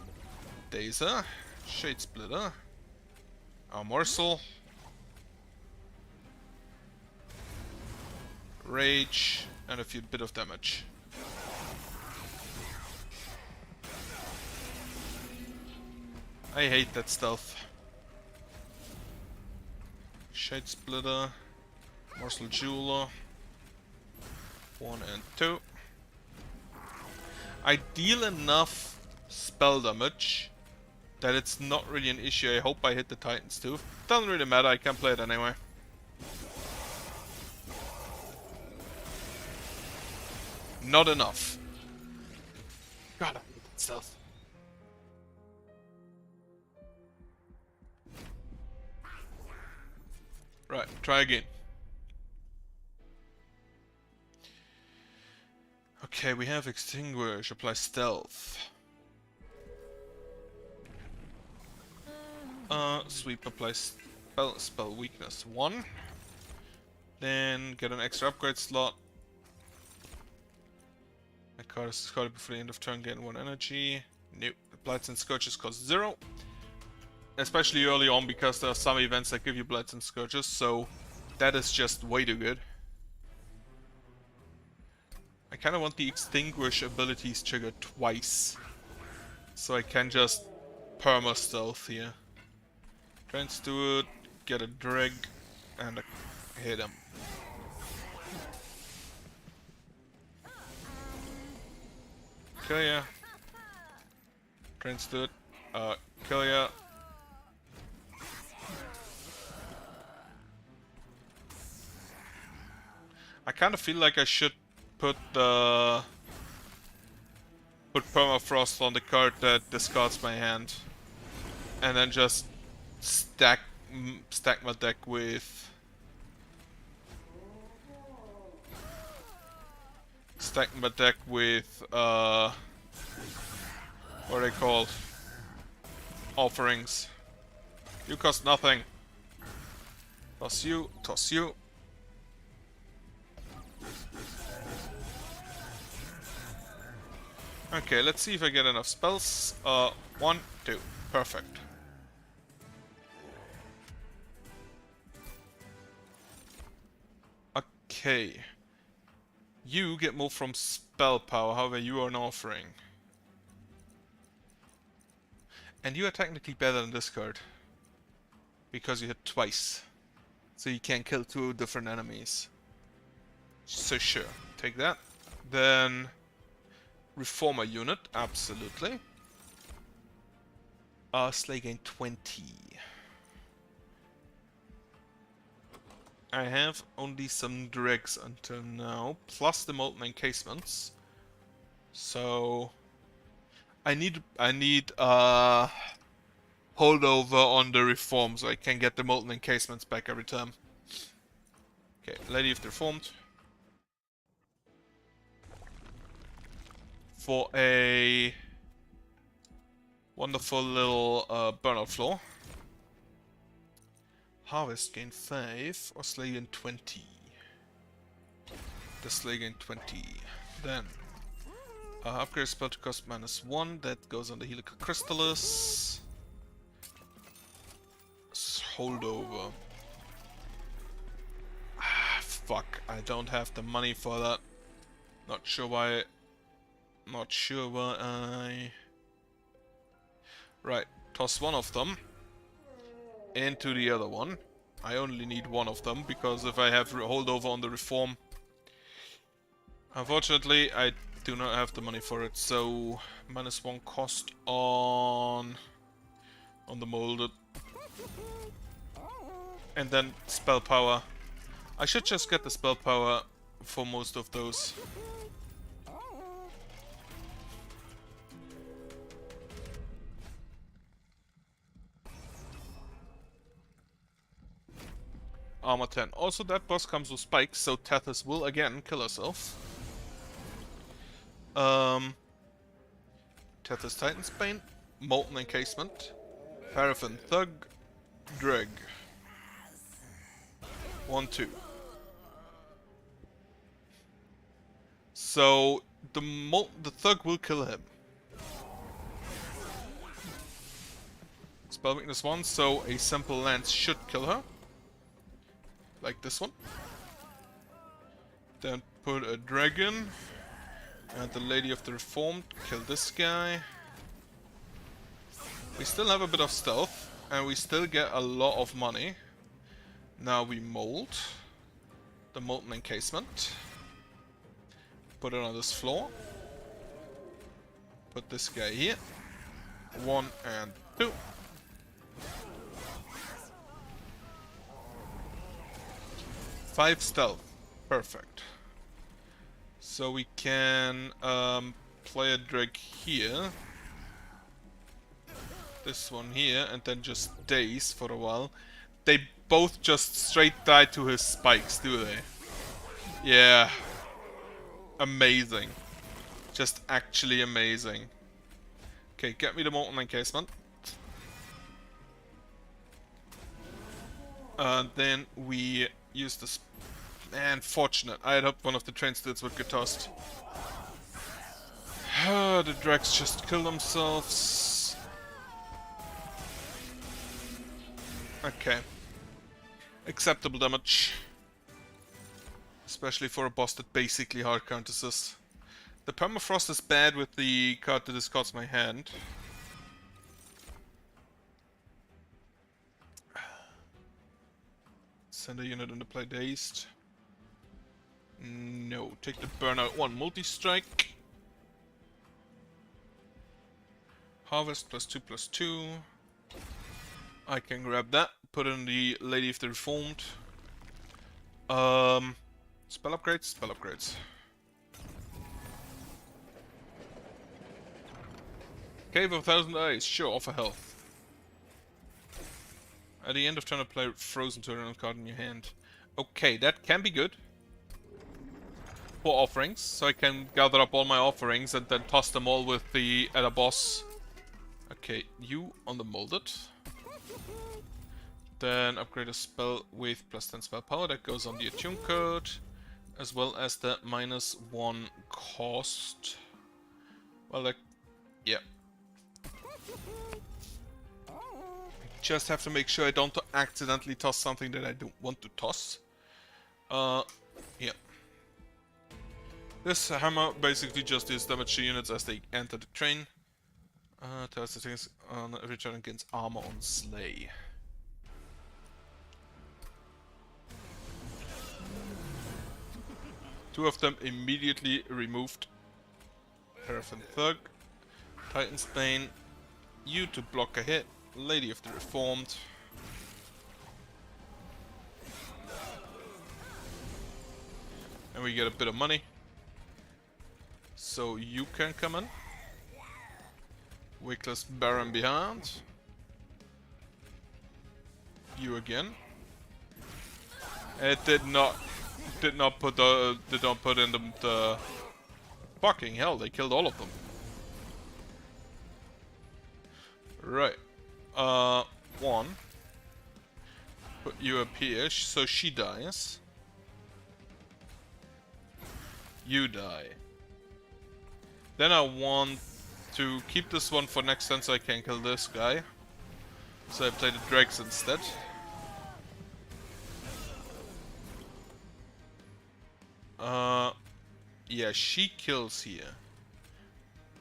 Dazer, Shade Splitter, a morsel, rage, and a few bit of damage. I hate that stealth. Shade Splitter. Morsel Jeweler. 1 and 2. I deal enough spell damage that it's not really an issue. I hope I hit the Titans too. Doesn't really matter, I can play it anyway. Not enough. God, I hate that stealth. Right, try again. Okay, we have Extinguish, apply Stealth. Sweep, apply spell weakness 1. Then get an extra upgrade slot. My card is discarded before the end of turn, gain 1 energy. Nope. Blights and Scourges cost 0. Especially early on, because there are some events that give you Blights and Scourges, so that is just way too good. I kinda want the Extinguish abilities triggered twice, so I can just perma-stealth here. Trans do it, get a drag, and hit him. Kill ya. Trans do it, kill ya. I kinda feel like I should put permafrost on the card that discards my hand, and then just stack my deck with what are they called? Offerings. You cost nothing. Toss you, toss you. Okay, let's see if I get enough spells. 1, 2. Perfect. Okay. You get more from spell power, however you are an offering. And you are technically better than this card. Because you hit twice. So you can kill 2 different enemies. So sure, take that. Then Reformer unit, absolutely. Slay gain 20. I have only some dregs until now, plus the molten encasements. So I need holdover on the reform so I can get the molten encasements back every time. Okay, Lady of the Reformed. For a wonderful little burnout floor. Harvest gain 5 or Slay gain 20. The Slay gain 20. Then upgrade spell to cost -1. That goes on the Helical Crystallis. Holdover. Ah, fuck. I don't have the money for that. Not sure why. Not sure why I... Right, toss one of them into the other one. I only need one of them, because if I have holdover on the reform... Unfortunately, I do not have the money for it, so -1 cost on the molded. And then spell power. I should just get the spell power for most of those. Armor 10. Also, that boss comes with spikes, so Tethys will again kill herself. Tethys Titan's Bane, Molten Encasement, Paraffin Thug, Dreg. 1, 2. So the Thug will kill him. Spell weakness 1, so a simple lance should kill her. Like this one. Then put a dragon. And the Lady of the Reformed. Kill this guy. We still have a bit of stealth, and we still get a lot of money. Now we mold the molten encasement. Put it on this floor. Put this guy here. 1 and 2. Five stealth. Perfect. So we can play a drag here. This one here, and then just daze for a while. They both just straight die to his spikes, do they? Yeah. Amazing. Just actually amazing. Okay, get me the molten encasement. Then we use this. Man, fortunate. I had hoped one of the train steeds would get tossed. The drags just kill themselves. Okay. Acceptable damage. Especially for a boss that basically hard counters us. The permafrost is bad with the card that discards my hand. Send a unit into play dazed. No, take the burnout 1 multi-strike. Harvest +2/+2. I can grab that, put in the Lady of the Reformed. Spell upgrades, spell upgrades. Cave of 1,000 Eyes, sure, offer health. At the end of turn, play Frozen Tournament card in your hand. Okay, that can be good. 4 offerings, so I can gather up all my offerings and then toss them all with the other boss. Okay, you on the molded. Then upgrade a spell with +10 spell power that goes on the attune code, as well as the -1 cost. Well, like, yeah. Just have to make sure I don't accidentally toss something that I don't want to toss. Yeah. This hammer basically just deals damage to units as they enter the train. Tells the things on every turn against armor on Slay. Two of them immediately removed. Paraffin Thug. Titan's Bane. You to block a hit. Lady of the Reformed. And we get a bit of money. So you can come in. Wickless Baron behind. You again. It did not put in the fucking hell, they killed all of them. Right. 1. Put you up here, so she dies. You die. Then I want to keep this one for next turn so I can kill this guy. So I play the dregs instead. Yeah, she kills here.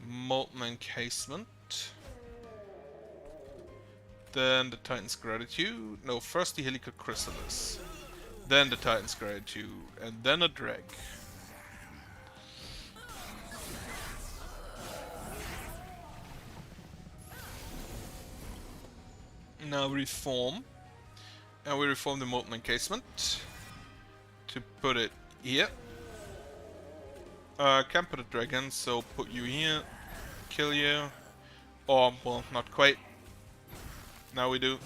Molten Encasement. Then the Titan's Gratitude. No, first the Helical Chrysalis. Then the Titan's Gratitude. And then a drag. Now reform. And we reform the Molten Encasement. To put it here. Can't put a dragon, so put you here. Kill you. Or, well, not quite. Now we do.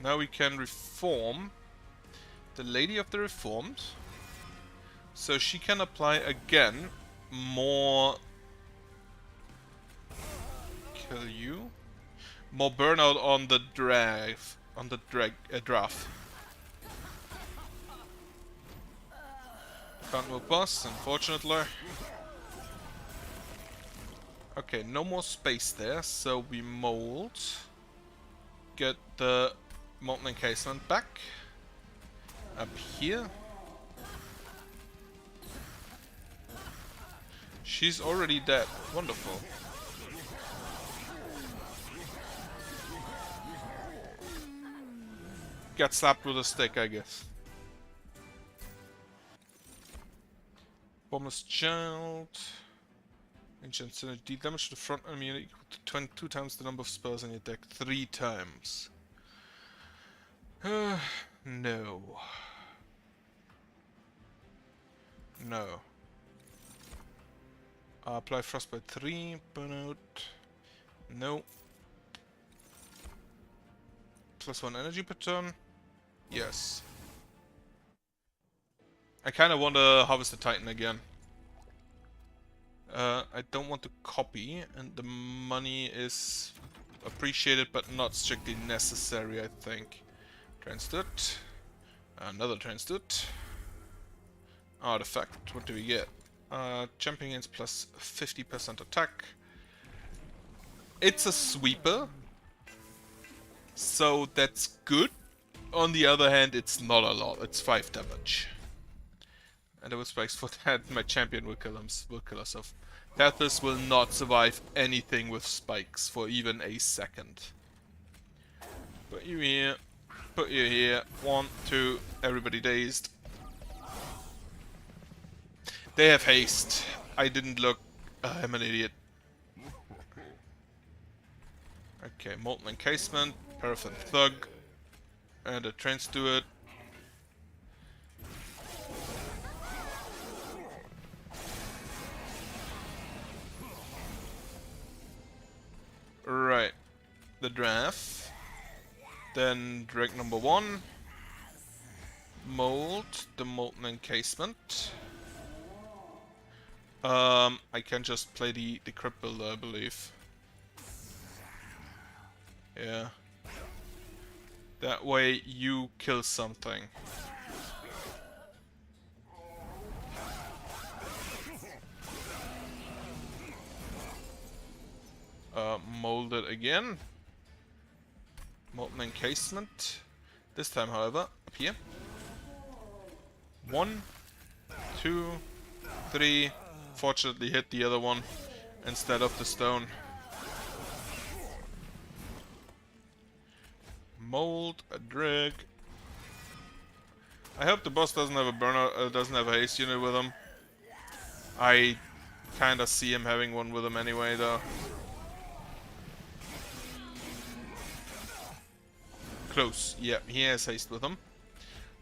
Now we can reform the Lady of the Reformed. So she can apply again more... Kill you. More burnout on the draft. Can't move boss, unfortunately. Okay, no more space there, so we mold. Get the molten encasement back. Up here. She's already dead. Wonderful. Got slapped with a stick, I guess. Bombless Child. Ancient Synergy. Damage to the front enemy equal to 22 times the number of spells in your deck. 3 times. No. No. Apply Frostbite 3. Burnout. No. +1 energy per turn. Yes. I kind of want to harvest the Titan again. I don't want to copy, and the money is appreciated but not strictly necessary, I think. Transdut. Another Transdut. Artifact. What do we get? Jumping against plus 50% attack. It's a sweeper, so that's good. On the other hand, it's not a lot. It's 5 damage. And I will spikes for that. My champion will kill us off. Tethys will not survive anything with spikes for even a second. Put you here. Put you here. 1, 2. Everybody dazed. They have haste. I didn't look. I'm an idiot. Okay, Molten Encasement. Paraffin Thug. And a Transduit. Right. The draft. Then drag number 1. Mold. The Molten Encasement. I can just play the Crypt Builder, I believe. Yeah. That way you kill something. Mold it again. Molten Encasement. This time, however, up here. 1, 2, 3. Fortunately hit the other one instead of the stone. Mold, a drag. I hope the boss doesn't have a burnout, doesn't have a haste unit with him. I kinda see him having one with him anyway, though. Close. Yeah, he has haste with him.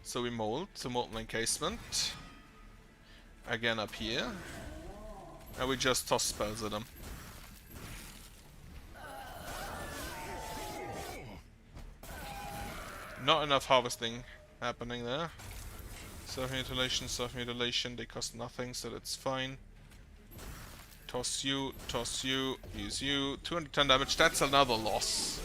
So we mold the Molten Encasement. Again up here. And we just toss spells at him. Not enough harvesting happening there. Self-mutilation, they cost nothing, so that's fine. Toss you, use you. 210 damage, that's another loss.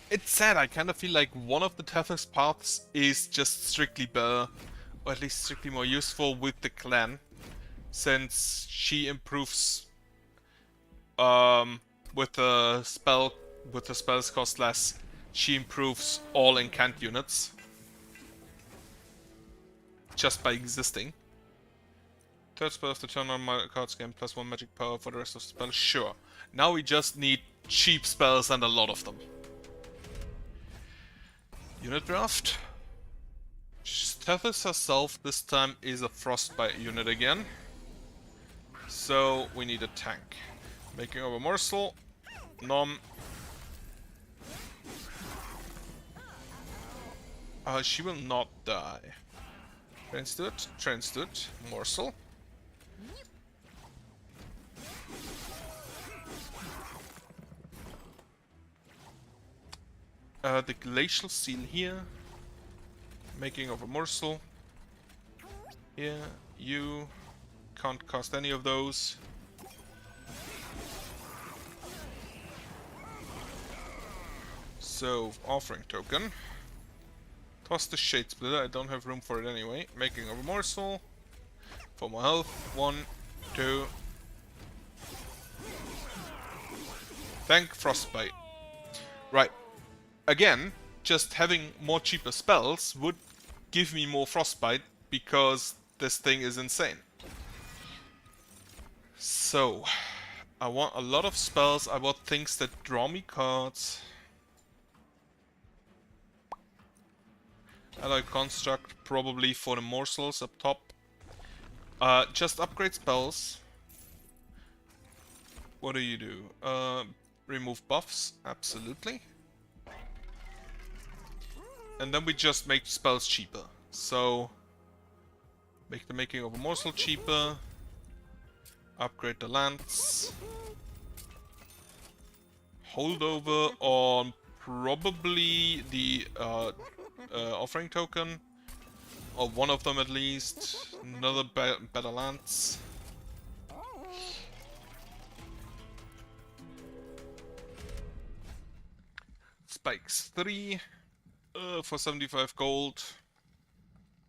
It's sad, I kind of feel like one of the toughest paths is just strictly better, or at least strictly more useful with the clan, since she improves with the spells cost less, she improves all incant units just by existing. Third spell of the turn on my cards gain +1 magic power for the rest of the spell. Sure. Now we just need cheap spells and a lot of them. Unit draft. Tethys herself this time is a Frostbite unit again. So we need a tank. Making over morsel. Nom. She will not die. Transdut, morsel. The Glacial Seal here. Making of a morsel. Here, you can't cast any of those. So, offering token. Toss the Shade Splitter, I don't have room for it anyway. Making of a morsel. For my health. 1, 2. Thank Frostbite. Right. Again, just having more cheaper spells would give me more Frostbite because this thing is insane. So, I want a lot of spells. I want things that draw me cards. Alloy Construct, probably for the morsels up top. Just upgrade spells. What do you do? Remove buffs, absolutely. And then we just make spells cheaper. So, make the making of a morsel cheaper. Upgrade the lance. Hold over on probably the offering token. Or one of them at least. Another better lance. Spikes 3 for 75 gold.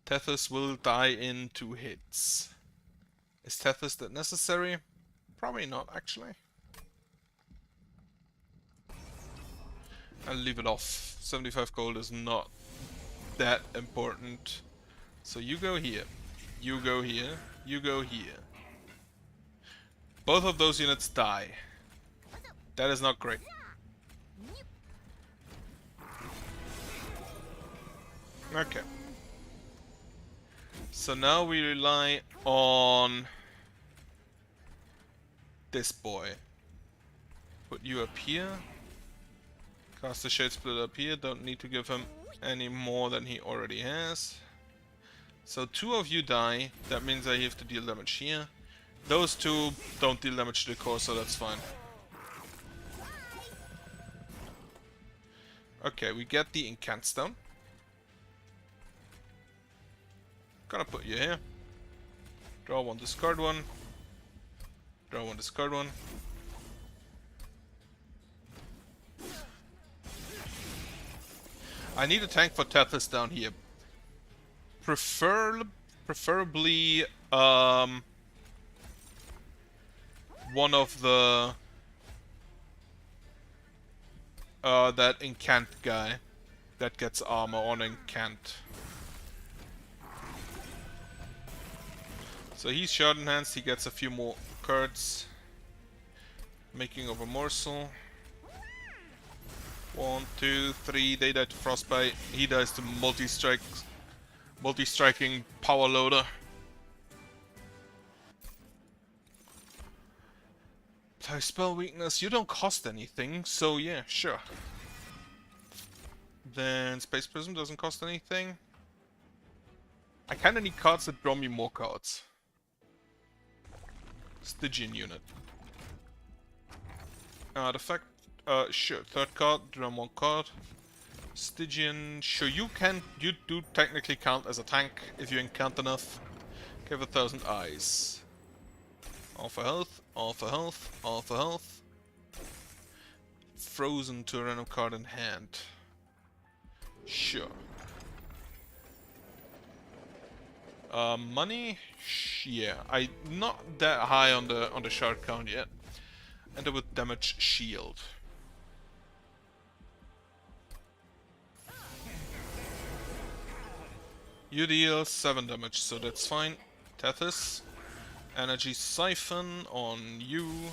Tethys will die in 2 hits. Is Tethys that necessary? Probably not, actually. I'll leave it off. 75 gold is not that important. So you go here. You go here. You go here. Both of those units die. That is not great. Okay. So now we rely on this boy. Put you up here. Cast the Shade Split up here. Don't need to give him any more than he already has. So 2 of you die. That means I have to deal damage here. Those 2 don't deal damage to the core, so that's fine. Okay, we get the Incant Stone. Gonna put you here. Draw 1, discard 1. Draw 1, discard 1. I need a tank for Tethys down here. Preferably, one of the that incant guy that gets armor on incant. So he's shard enhanced, he gets a few more cards. Making of a morsel. 1, 2, 3, they die to frostbite. He dies to multi-striking power loader. Apply spell weakness. You don't cost anything, so yeah, sure. Then Space Prism doesn't cost anything. I kinda need cards that draw me more cards. Stygian unit. Artifact. Sure. 3rd card, draw 1 card. Stygian. Sure, you do technically count as a tank if you incant enough. Give 1,000 eyes. All for health, all for health, all for health. Frozen to a random card in hand. Sure. Money? Yeah, I'm not that high on the shard count yet. Enter with damage shield. You deal 7 damage, so that's fine. Tethys. Energy Siphon on you.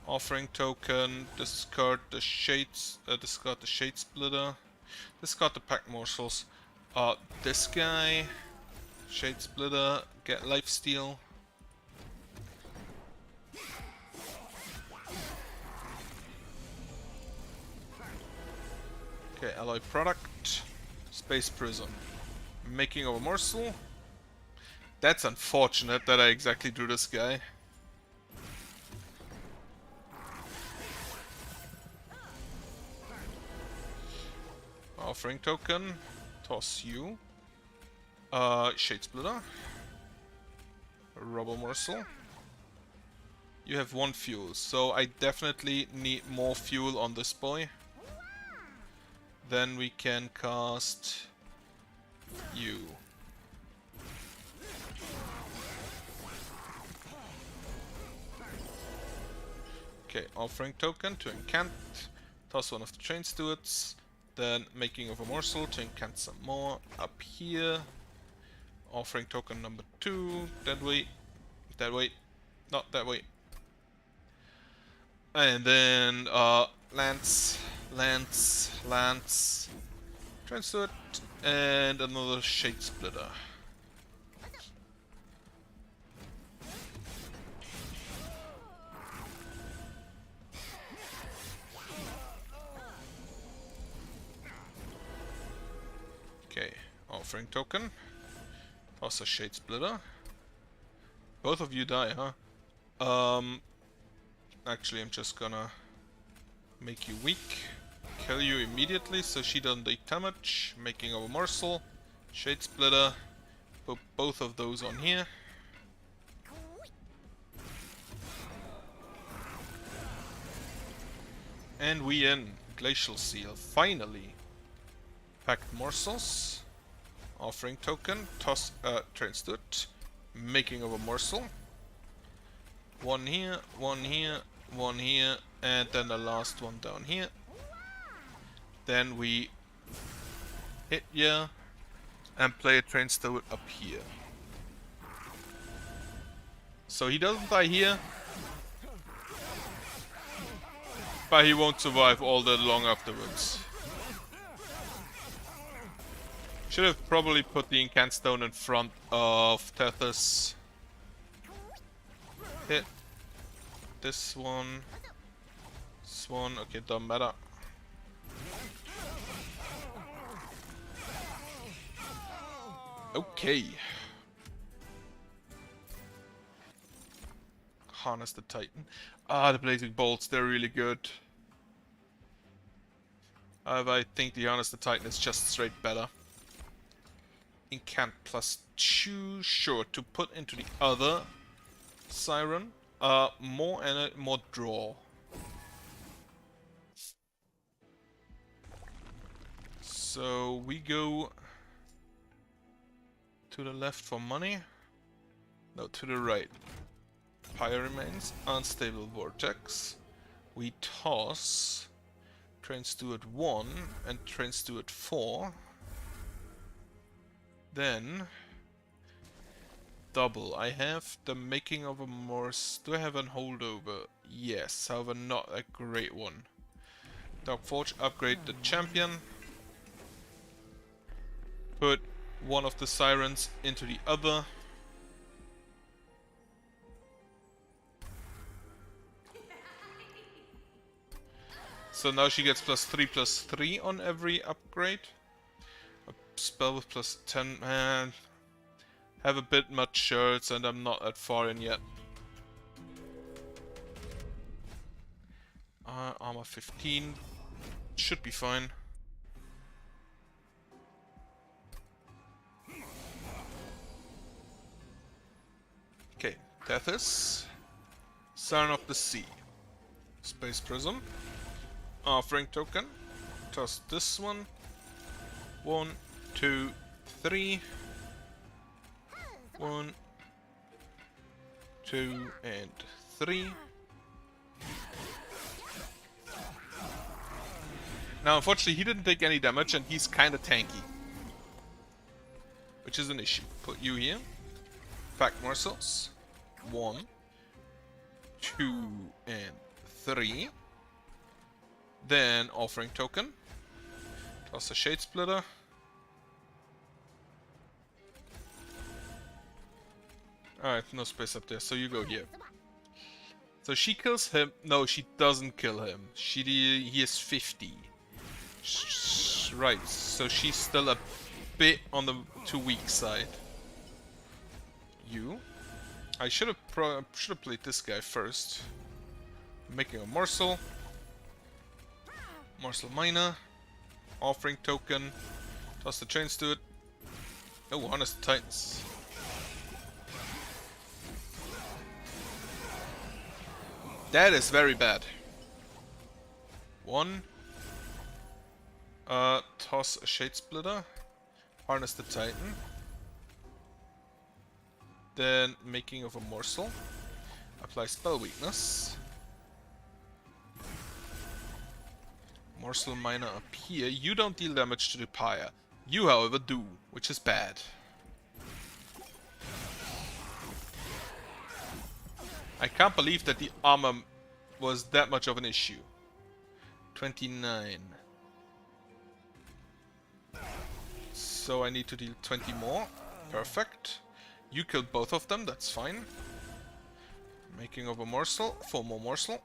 Offering token. Discard the shades. Discard the Shade Splitter. Discard the Pack Morsels. This guy. Shade Splitter. Get Lifesteal. Okay, alloy product. Space Prism. Making of a morsel. That's unfortunate that I exactly drew this guy. Offering token. Toss you. Shade Splitter. Rubber morsel. You have 1 fuel, so I definitely need more fuel on this boy. Then we can cast you. Okay, offering token to incant. Toss one of the train stewards. Then making of a morsel to incant some more. Up here. Offering token number 2. That way. That way. Not that way. And then Lance. Train steward. And another shade splitter. Okay, offering token. Toss a shade splitter. Both of you die, huh? Actually, I'm just gonna make you weak. Kill you immediately so she doesn't take damage. Making of a morsel. Shade splitter. Put both of those on here. And we in. Glacial Seal. Finally. Packed morsels. Offering token. Toss train steward. Making of a morsel. One here, one here, one here, and then the last one down here. Then we hit ya and play a train steward up here. So he doesn't die here, but he won't survive all that long afterwards. Should have probably put the incant stone in front of Tethys. Hit this one. This one. Okay, doesn't matter. Okay. Harness the Titan. Ah, the blazing bolts, they're really good. I think the Harness the Titan is just straight better. Incant +2, sure, to put into the other Siren. More draw. So we go to the left for money. No, to the right. Pyre remains. Unstable vortex. We toss Train Steward 1 and Train Steward 4. Then double. I have the making of a Morse. Do I have a holdover? Yes, however not a great one. Dark Forge, upgrade the champion. Put one of the sirens into the other. So now she gets +3/+3 on every upgrade. A spell with +10, man. Have a bit much shirts and I'm not that far in yet. Armor 15. Should be fine. Okay, Tethys. Siren of the Sea. Space Prism. Offering token. Toss this one. 1, 2, 3. 1, 2, and 3. Now, unfortunately, he didn't take any damage, and he's kind of tanky, which is an issue. Put you here. Pack morsels. 1, 2, and 3. Then offering token. Toss a shade splitter. Alright, no space up there, so you go here. So she kills him. No, she doesn't kill him. He is 50. Right, so she's still a bit on the too weak side. You. I should have played this guy first. Making a morsel. Morsel miner. Offering token. Toss the trains to it. Oh, harness the Titans. That is very bad. 1. Toss a shade splitter. Harness the Titan. Then making of a morsel. Apply spell weakness. Morsel Miner up here. You don't deal damage to the pyre. You, however, do, which is bad. I can't believe that the armor was that much of an issue. 29. So I need to deal 20 more. Perfect. You killed both of them, that's fine. Making of a morsel. 4 more morsel.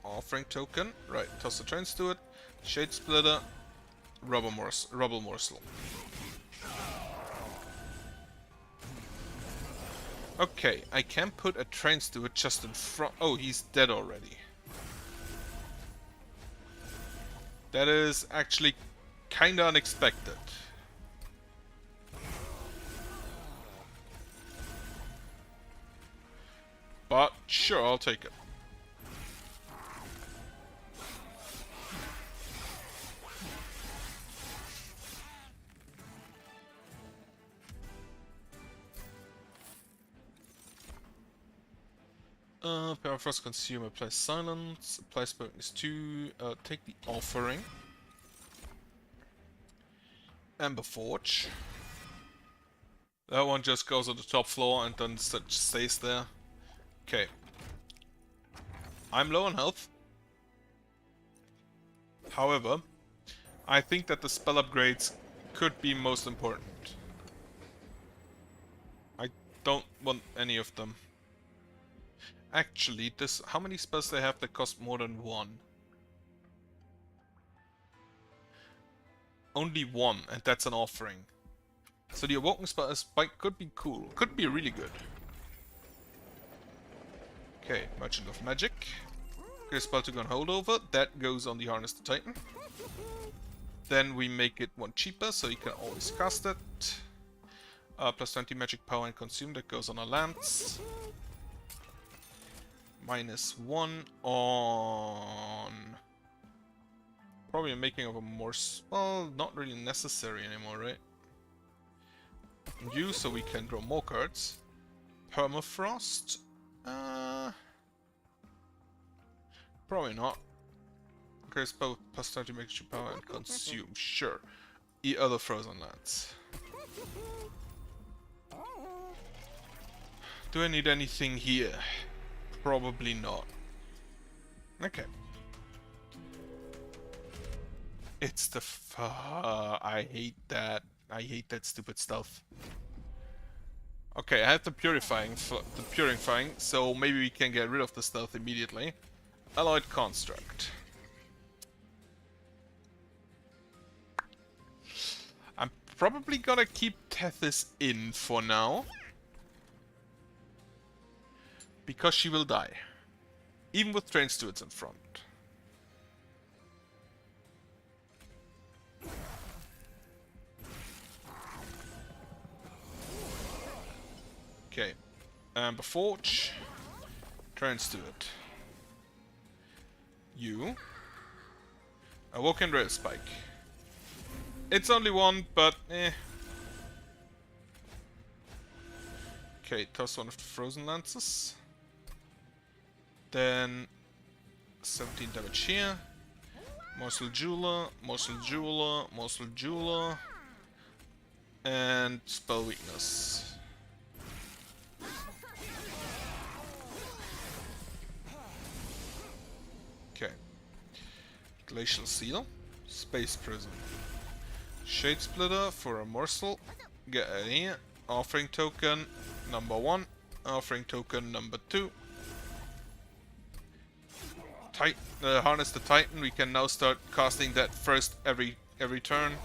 Offering token. Right, toss the trains to it. Shade splitter. Rubble morsel. Okay, I can put a train steward just in front. Oh, he's dead already. That is actually kinda unexpected. But sure, I'll take it. Permafrost consume, apply silence, apply spookness 2, take the offering. Ember Forge. That one just goes on the top floor and then stays there. Okay. I'm low on health. However, I think that the spell upgrades could be most important. I don't want any of them. Actually, how many spells they have that cost more than 1? Only 1, and that's an offering. So the awoken spike could be cool. Could be really good. Okay, Merchant of Magic. Okay, spell to gun holdover. That goes on the Harness the Titan. Then we make it 1 cheaper, so you can always cast it. Plus 20 magic power and consume. That goes on a lance. -1 on... Probably a making of a more... Well, not really necessary anymore, right? You, so we can draw more cards. Permafrost? Probably not. Okay, spell plus 30 magic power and consume. Sure. The other frozen lands. Do I need anything here? Probably not. Okay. It's the I hate that. I hate that stupid stuff. Okay, I have the purifying, so maybe we can get rid of the stealth immediately. Alloyed construct. I'm probably gonna keep Tethys in for now. Because she will die. Even with train stewards in front. Okay. Amber Forge. Train steward. You. Awoken Rail Spike. It's only 1, but eh. Okay, toss one of the frozen lances. Then 17 damage here. Morsel Jeweler, Morsel Jeweler, Morsel Jeweler. And spell weakness. Okay. Glacial Seal. Space Prison. Shade Splitter for a morsel. Get in here. Offering token number 1. Offering token number 2. Harness the Titan. We can now start casting that first every turn.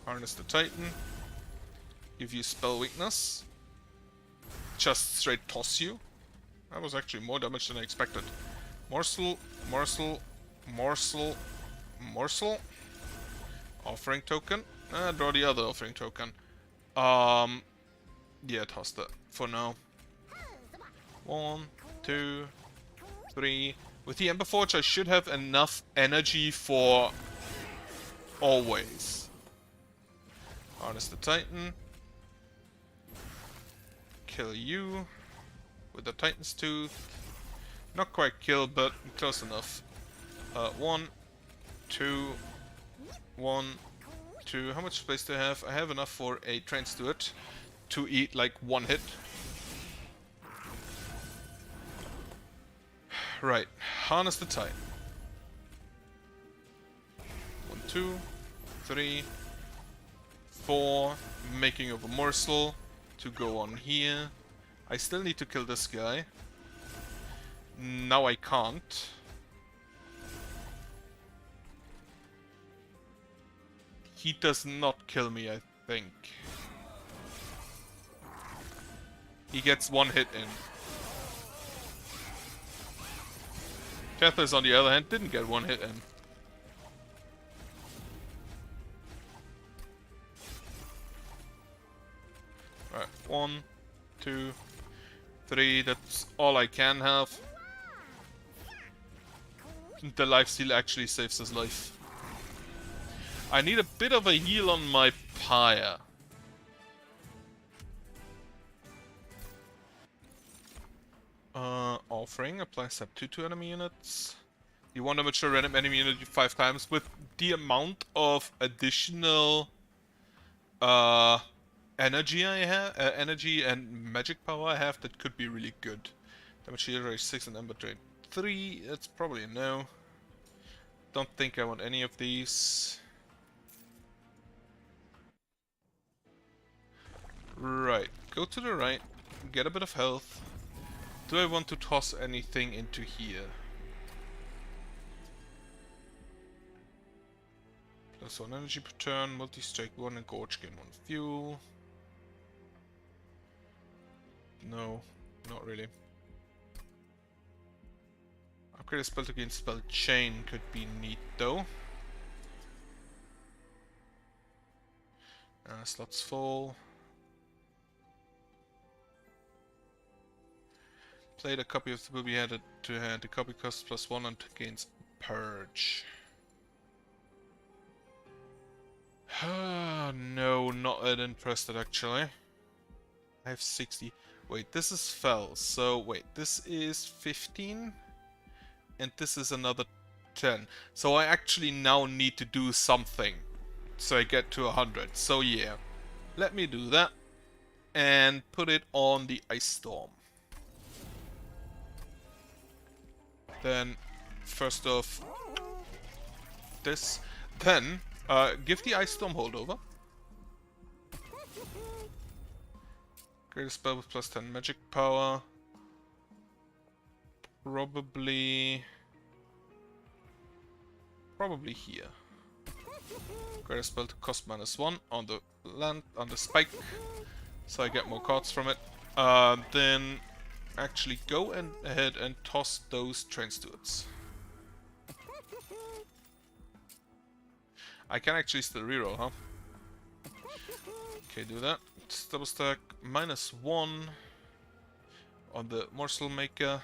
Harness the Titan. Give you spell weakness. Just straight toss you. That was actually more damage than I expected. Morsel, morsel, morsel, morsel. Offering token. Draw the other offering token. Yeah, toss that for now. 1, 2, 3. With the Ember Forge, I should have enough energy for always. Harness the Titan. Kill you with the Titan's Tooth. Not quite kill, but close enough. 1, 2, 1, 2. How much space do I have? I have enough for a Train Steward to eat like one hit. Right, harness the Titan. 1, 2, 3, 4. Making of a morsel to go on here. I still need to kill this guy. Now I can't. He does not kill me, I think. He gets one hit in. Kethers, on the other hand, didn't get one hit in. Alright, 1, 2, 3, that's all I can have. The lifesteal actually saves his life. I need a bit of a heal on my pyre. Offering applies step 2 to enemy units. You want to mature random enemy unit 5 times with the amount of additional energy I have, energy and magic power I have. That could be really good. Damage heal rate 6 and Ember Drain 3. That's probably a no. Don't think I want any of these. Right, go to the right, get a bit of health. Do I want to toss anything into here? Plus 1 energy per turn, multi-strike 1 and gorge gain 1 fuel. No, not really. Upgrade a spell to gain spell chain could be neat though. Slots full. Played a copy of the will be added to hand. The copy costs +1 and gains purge. No, not that interested actually. I have 60. Wait, this is fell. So wait, this is 15 and this is another 10. So I actually now need to do something so I get to 100. So yeah, let me do that and put it on the Ice Storm. Then, first off, this. Then, give the Ice Storm holdover. Create a spell with +10 magic power. Probably here. Create a spell to cost -1 on the land, on the spike, so I get more cards from it. Then actually go ahead and toss those Train Stewards. I can actually still reroll, huh? Okay, do that. Double stack -1 on the Morsel Maker.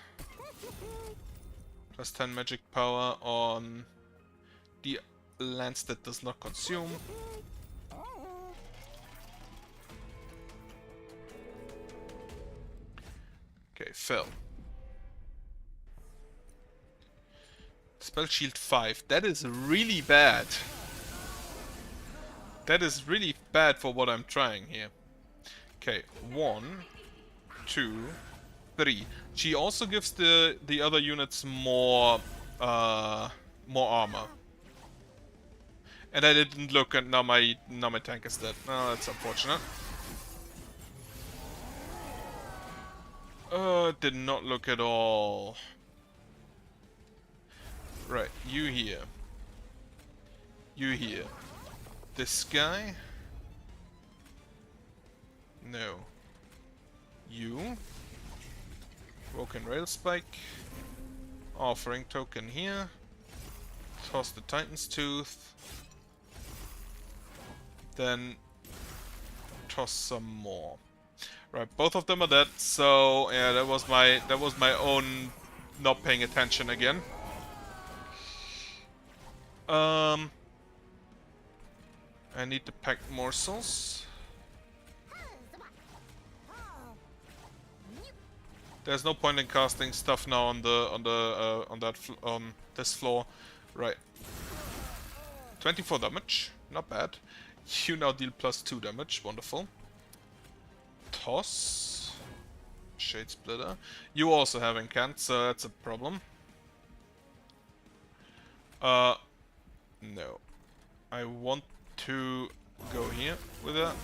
+10 magic power on the lands that does not consume. Okay, fell. Spell shield 5. That is really bad. That is really bad for what I'm trying here. Okay, 1, 2, 3. She also gives the other units more armor. And I didn't look, and now my tank is dead. Oh, that's unfortunate. Did not look at all. Right, you here. You here. This guy? No. You? Broken Rail Spike. Offering token here. Toss the Titan's Tooth. Then toss some more. Right, both of them are dead, so yeah, that was my own not paying attention again. I need to pack morsels. There's no point in casting stuff now on this floor. Right. 24 damage. Not bad. You now deal +2 damage. Wonderful. Toss. Shade Splitter. You also have Incant, so that's a problem. No. I want to go here with that.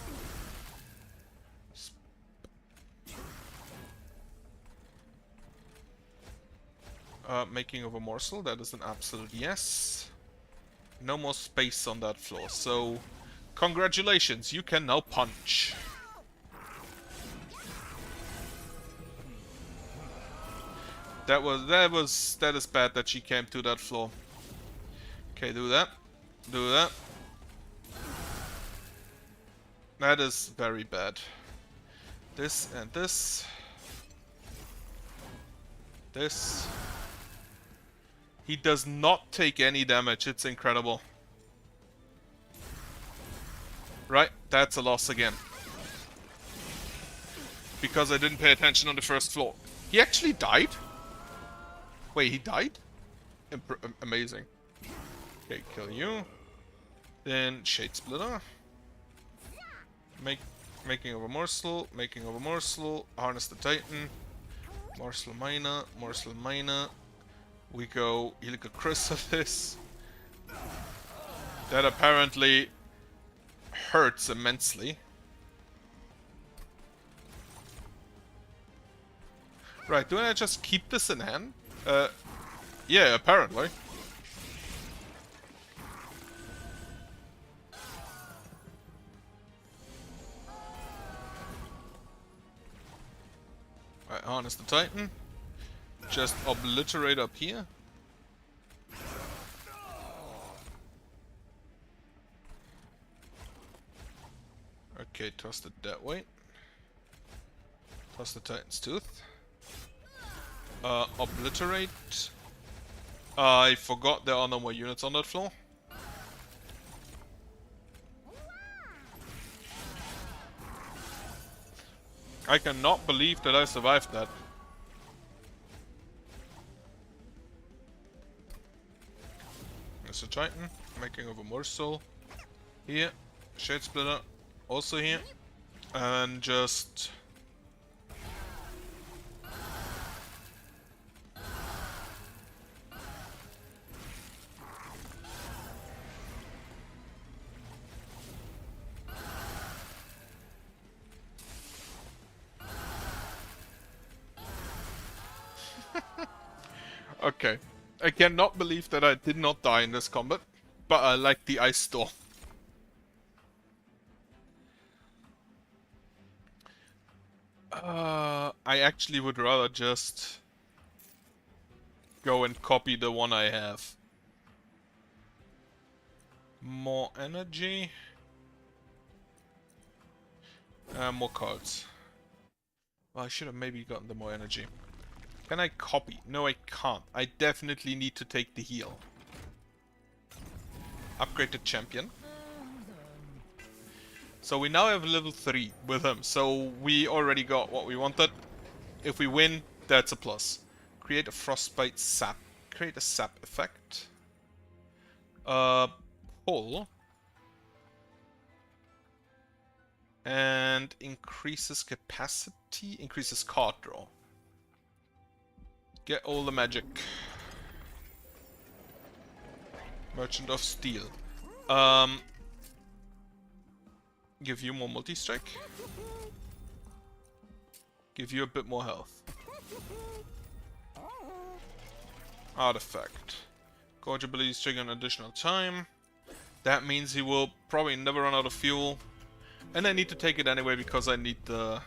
Making of a morsel, that is an absolute yes. No more space on that floor, so congratulations, you can now punch. That is bad that she came to that floor. Okay, do that. Do that. That is very bad. This and this. This. He does not take any damage, it's incredible. Right, that's a loss again. Because I didn't pay attention on the first floor. He actually died? Wait, he died? Amazing. Okay, kill you. Then Shade Splitter. Making of a morsel, making of a morsel, harness the Titan. Morsel Miner, Morsel Miner. We go Helical Chrysalis. That apparently hurts immensely. Right, do I just keep this in hand? Yeah, apparently. Right, harness the Titan. Just obliterate up here. Okay, toss it that way. Toss the Titan's Tooth. Obliterate. I forgot there are no more units on that floor. I cannot believe that I survived that. There's a Titan, making of a morsel. Here, Shade Splitter, also here. And just... Okay. I cannot believe that I did not die in this combat, but I like the Ice Storm. I actually would rather just go and copy the one I have. More energy. More cards. Well, I should have maybe gotten the more energy. Can I copy? No, I can't. I definitely need to take the heal. Upgrade the champion. So we now have level 3 with him. So we already got what we wanted. If we win, that's a plus. Create a frostbite sap. Create a sap effect. Pull. And increases capacity. Increases card draw. Get all the magic. Merchant of Steel. Give you more multi-strike. Give you a bit more health. Artifact. Gorge abilities trigger an additional time. That means he will probably never run out of fuel. And I need to take it anyway because I need the...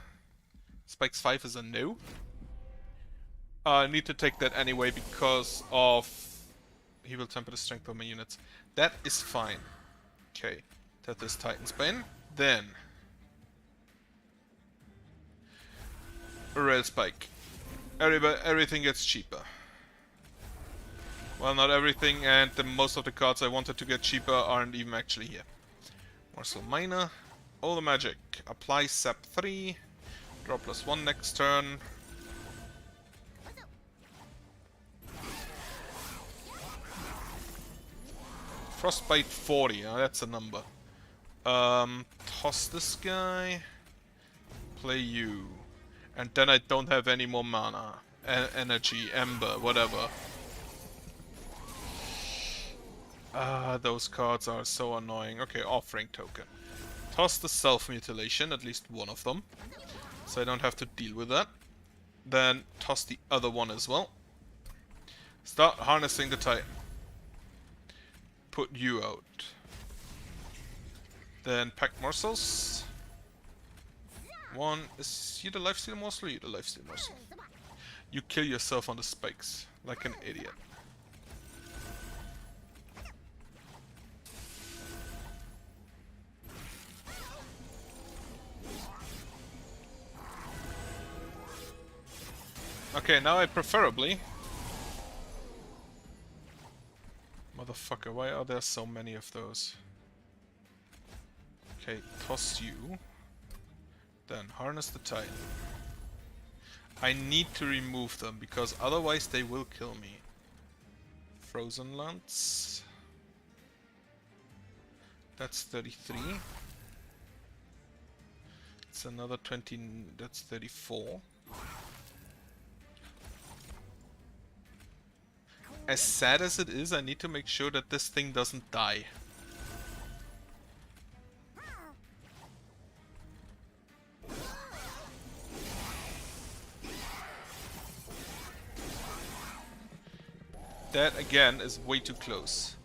Spikes 5 is a no. I need to take that anyway because of... He will temper the strength of my units. That is fine. Okay. That is Titan's Bane. Then... Rail Spike. Everything gets cheaper. Well, not everything, and most of the cards I wanted to get cheaper aren't even actually here. Morsel Miner. All the magic. Apply Sap 3. Draw +1 next turn. Frostbite 40, now that's a number. Toss this guy. Play you. And then I don't have any more mana. Energy, ember, whatever. Those cards are so annoying. Okay, offering token. Toss the self-mutilation, at least one of them. So I don't have to deal with that. Then toss the other one as well. Start harnessing the Titan. Put you out. Then pack morsels. One. Is you the lifesteal morsel or you the lifesteal morsel? You kill yourself on the spikes. Like an idiot. Okay, now I preferably... Motherfucker, why are there so many of those? Okay, toss you. Then harness the Titan. I need to remove them, because otherwise they will kill me. Frozen Lance. That's 33. It's another 20, that's 34. As sad as it is, I need to make sure that this thing doesn't die. That again is way too close.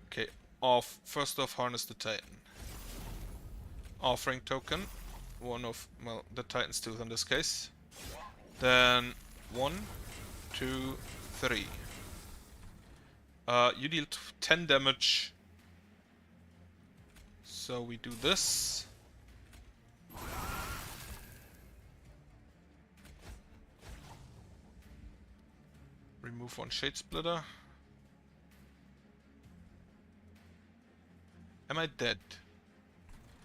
Okay, first off, harness the Titan. Offering token. One of, well, the Titan's tooth in this case. Then 1, 2, 3. You deal 10 damage. So we do this. Remove one Shade Splitter. Am I dead?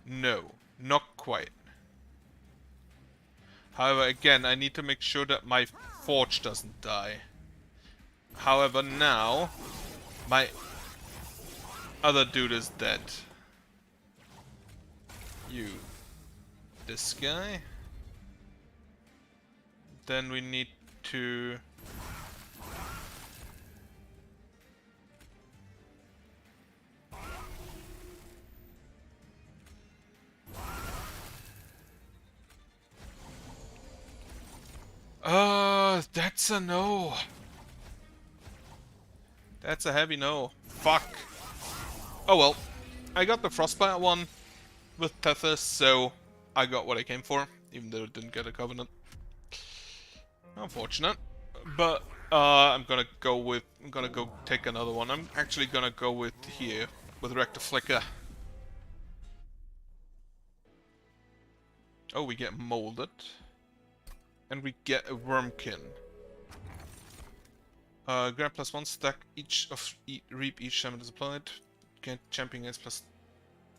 No, not quite. However, again, I need to make sure that my forge doesn't die. However, now my other dude is dead. You. This guy. Then we need to... that's a no. That's a heavy no. Fuck. Oh well. I got the Frostbite one with Tethys, so I got what I came for, even though it didn't get a Covenant. Unfortunate. But I'm gonna go take another one. I'm actually gonna go with here, with Rector Flicker. Oh, we get molded. And we get a Wormkin. Grab +1 stack each of reap each time it is applied. Get champion gains plus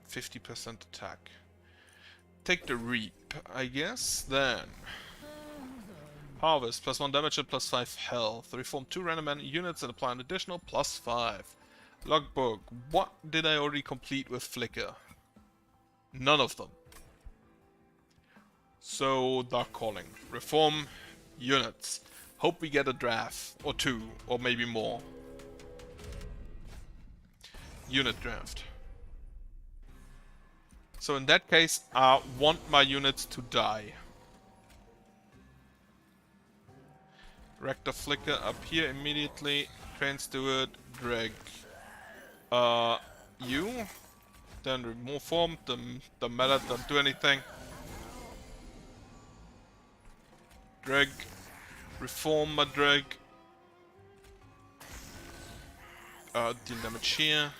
50% attack. Take the reap, I guess. Then harvest +1 damage and +5 health. Reform 2 random units and apply an additional +5. Logbook. What did I already complete with Flicker? None of them. So, Dark Calling. Reform units. Hope we get a draft. Or 2. Or maybe more. Unit draft. So in that case, I want my units to die. Rector Flicker up here immediately. Crane Steward. Drag. You. Then remove form. The mallet don't do anything. Drag. Reform my drag. Deal damage here.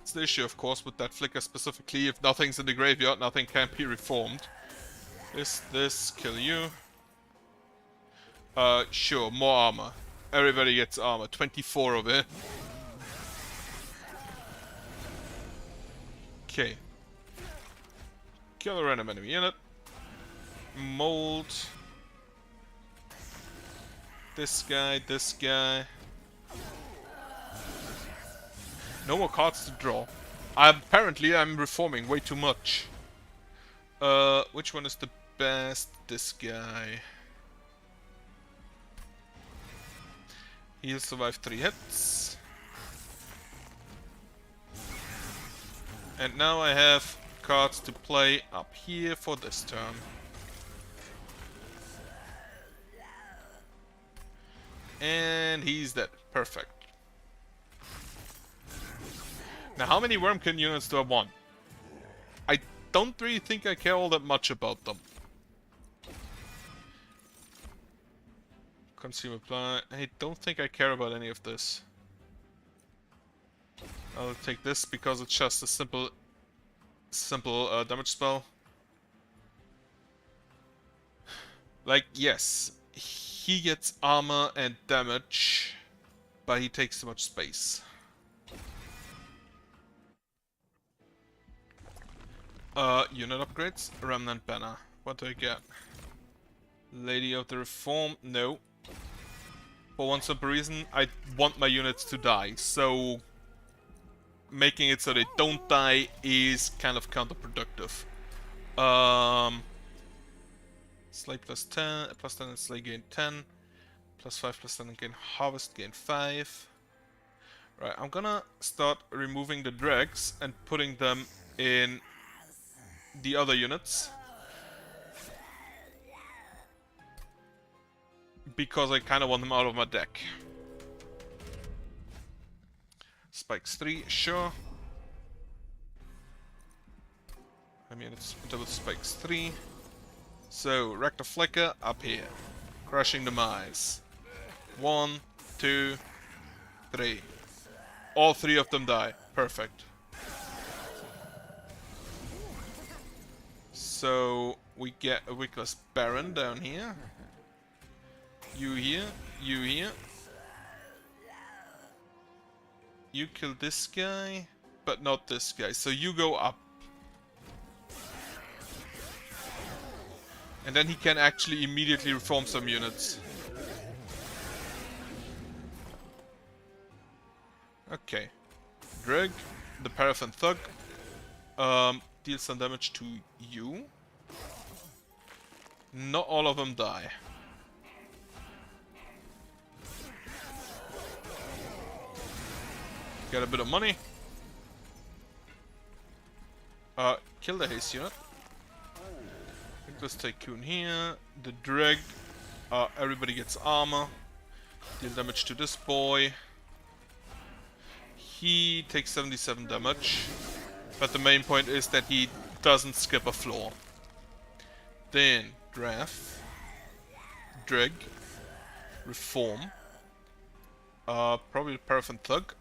It's the issue, of course, with that Flicker specifically. If nothing's in the graveyard, nothing can be reformed. This, kill you. Sure, more armor. Everybody gets armor. 24 of it. Okay. Kill a random enemy unit. Mold. This guy, this guy. No more cards to draw. Apparently I'm reforming way too much. Which one is the best? This guy. He'll survive 3 hits. And now I have cards to play up here for this turn. And he's dead. Perfect. Now how many Wormkin units do I want? I don't really think I care all that much about them. Consume apply. I don't think I care about any of this. I'll take this because it's just a simple damage spell. Like, yes, he gets armor and damage, but he takes too much space. Unit upgrades, Remnant Banner. What do I get? Lady of the Reform, no. For one simple reason, I want my units to die, so making it so they don't die is kind of counterproductive. Slay plus 10, plus 10 and Slay gain 10, plus 5 plus 10 and gain Harvest gain 5. Right, I'm gonna start removing the dregs and putting them in the other units. Because I kind of want them out of my deck. Spikes 3, sure. I mean, it's double spikes 3. So, Rector Flicker up here. Crushing Demise. 1, 2, 3. All 3 of them die. Perfect. So, we get a Wickless Baron down here. You here, you here. You kill this guy, but not this guy. So you go up. And then he can actually immediately reform some units. Okay. Dreg, the Paraffin Thug, deals some damage to you. Not all of them die. Get a bit of money. Kill the haste unit. Let's Tycoon here. The Dreg. Everybody gets armor. Deal damage to this boy. He takes 77 damage. But the main point is that he doesn't skip a floor. Then Draft. Dreg. Reform. Probably the Paraffin Thug.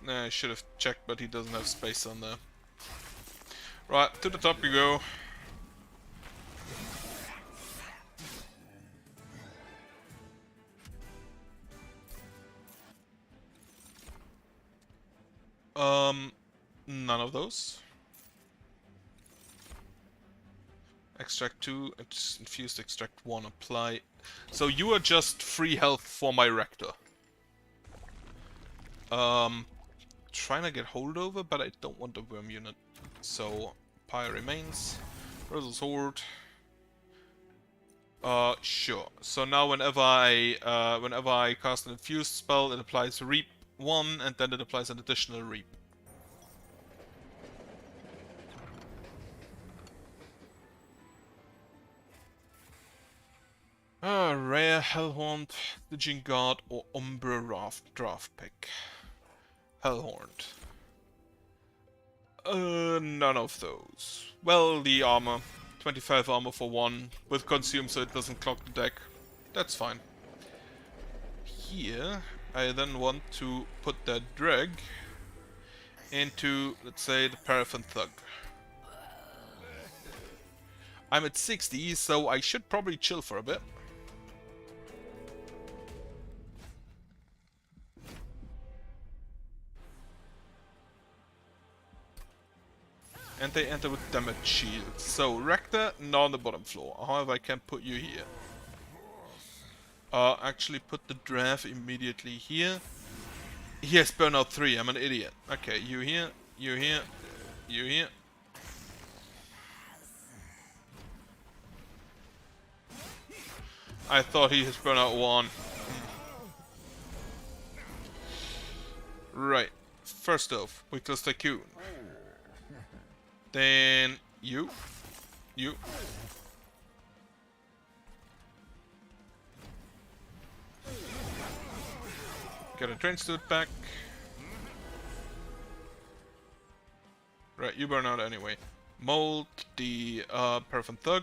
I should have checked, but he doesn't have space on there. Right, to the top you go. None of those. Extract 2, infused extract 1, apply. So you are just free health for my Rector. Trying to get holdover, but I don't want the worm unit. So Pyre remains. Rosal Sword. Sure. So now whenever I cast an infused spell, it applies Reap 1, and then it applies an additional Reap. Rare Hellhorn, Stygian Guard, or Umbra draft pick. Hellhorn. None of those. Well, the armor. 25 armor for 1, with consume so it doesn't clog the deck. That's fine. Here, I then want to put that Dreg into, let's say, the Paraffin Thug. I'm at 60, so I should probably chill for a bit. And they enter with damage shield. So, Rector, not on the bottom floor. However, I can put you here. Actually put the draft immediately here. He has burnout 3, I'm an idiot. Okay, you here, you here, you here. I thought he has burnout 1. Right. First off, Wickler's Tycoon. Then you. You. Get a train suit back. Right, you burn out anyway. Mold the Perfect Thug.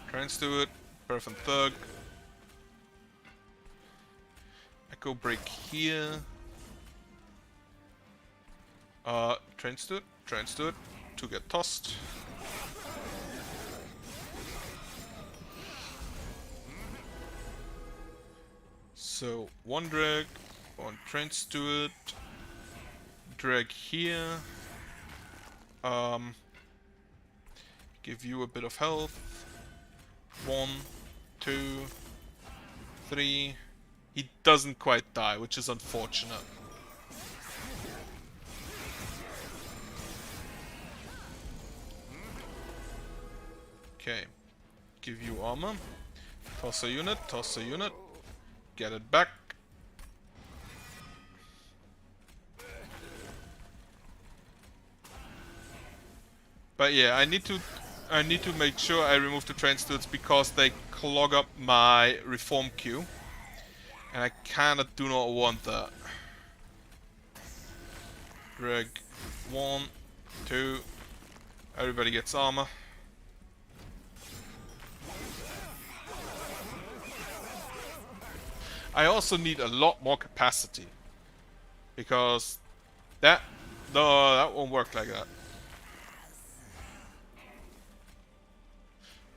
Train Steward, Perfect Thug. Echo Break here. Train Steward, to get tossed. So, one drag, one train steward, drag here, give you a bit of health, 1, 2, 3, he doesn't quite die, which is unfortunate. Okay, give you armor, toss a unit, get it back. But yeah, I need to make sure I remove the train stewards because they clog up my reform queue. And I kinda do not want that. Drag 1, 2, everybody gets armor. I also need a lot more capacity. Because that won't work like that.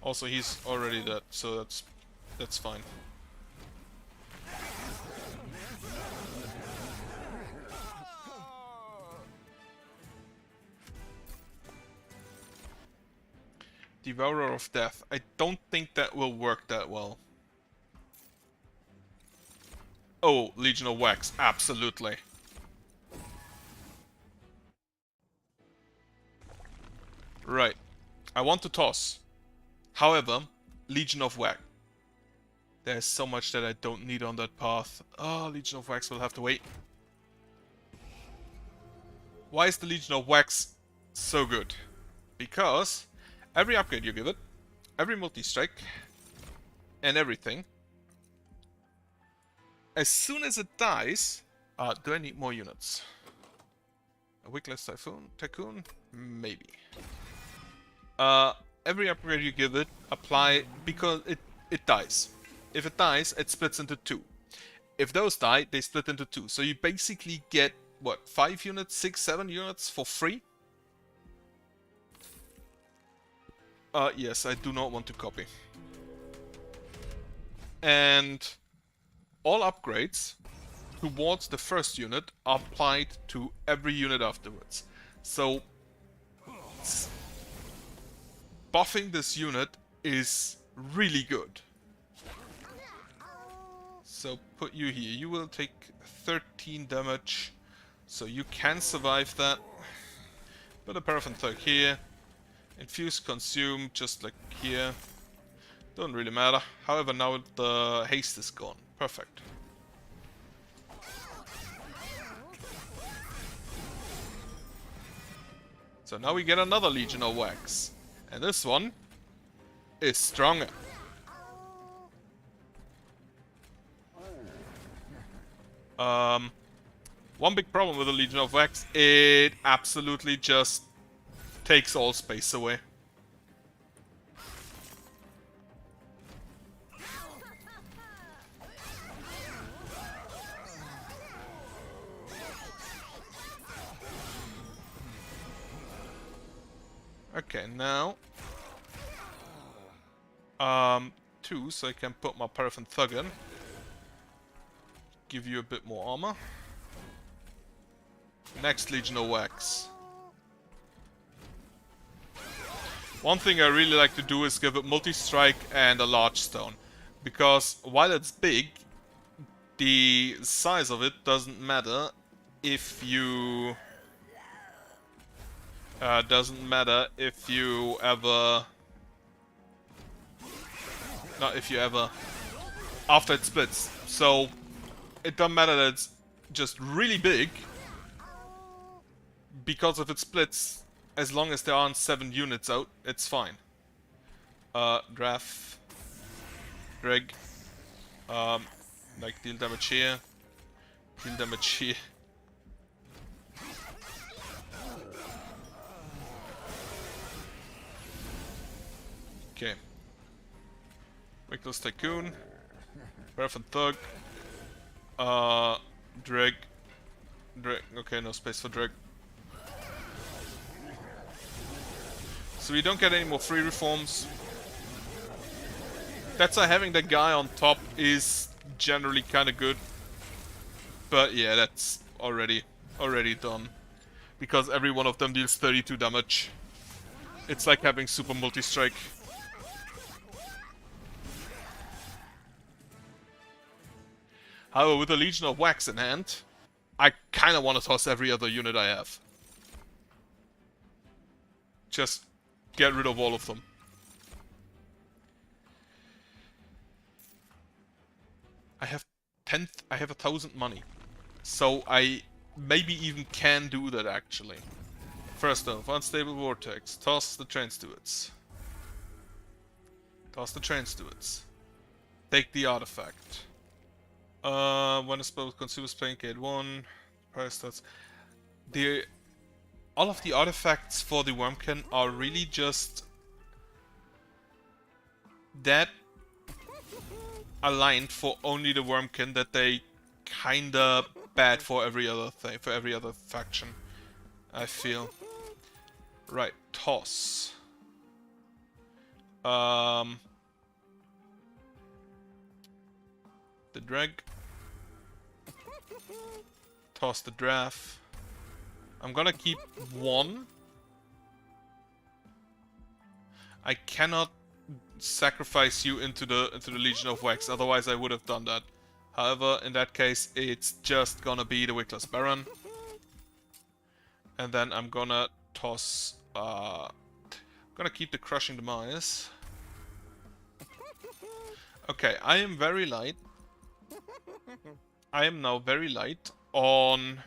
Also, he's already dead, so that's fine. Devourer of Death. I don't think that will work that well. Oh, Legion of Wax, absolutely. Right. I want to toss. However, Legion of Wax. There's so much that I don't need on that path. Oh, Legion of Wax will have to wait. Why is the Legion of Wax so good? Because every upgrade you give it, every multi-strike, and everything, as soon as it dies... do I need more units? A Wickless Tycoon? Maybe. Every upgrade you give it, apply... because it dies. If it dies, it splits into 2. If those die, they split into 2. So you basically get, what, 5 units, 6, 7 units for free? Yes, I do not want to copy. And all upgrades towards the first unit are applied to every unit afterwards. So buffing this unit is really good. So put you here. You will take 13 damage, so you can survive that. Put a Paraffin Thug here. Infuse, consume, just like here. Don't really matter. However, now the haste is gone. Perfect. So now we get another Legion of Wax. And this one is stronger. One big problem with the Legion of Wax, it absolutely just takes all space away. Okay, now 2, so I can put my Paraffin Thug in. Give you a bit more armor. Next Legion of Wax. One thing I really like to do is give it multi-strike and a large stone. Because while it's big, the size of it doesn't matter if you... doesn't matter if you ever... Not if you ever... After it splits. So, it doesn't matter that it's just really big. Because if it splits, as long as there aren't 7 units out, it's fine. Draft. Drag. Like deal damage here. Deal damage here. Okay. Reckless Tycoon. Breath and Thug. Drag. Drag. Okay, no space for drag. So we don't get any more free reforms. That's why having that guy on top is generally kind of good. But yeah, that's already done. Because every one of them deals 32 damage. It's like having super multi-strike. However, with a Legion of Wax in hand, I kind of want to toss every other unit I have. Just get rid of all of them. I have 1,000 money. So I maybe even can do that actually. First off, Unstable Vortex. Toss the train stewards. Toss the train stewards. Take the artifact. When a spell consumes playing gate 1, price stats. All of the artifacts for the Wormkin are really just that aligned for only the Wormkin that they kinda bad for every other thing, for every other faction, I feel. Right, toss. The drag. Toss the draft. I'm gonna keep one. I cannot sacrifice you into the Legion of Wax, otherwise I would have done that. However, in that case, it's just gonna be the Wickless Baron. And then I'm gonna toss... gonna keep the Crushing Demise. Okay, I am very light. I am now very light on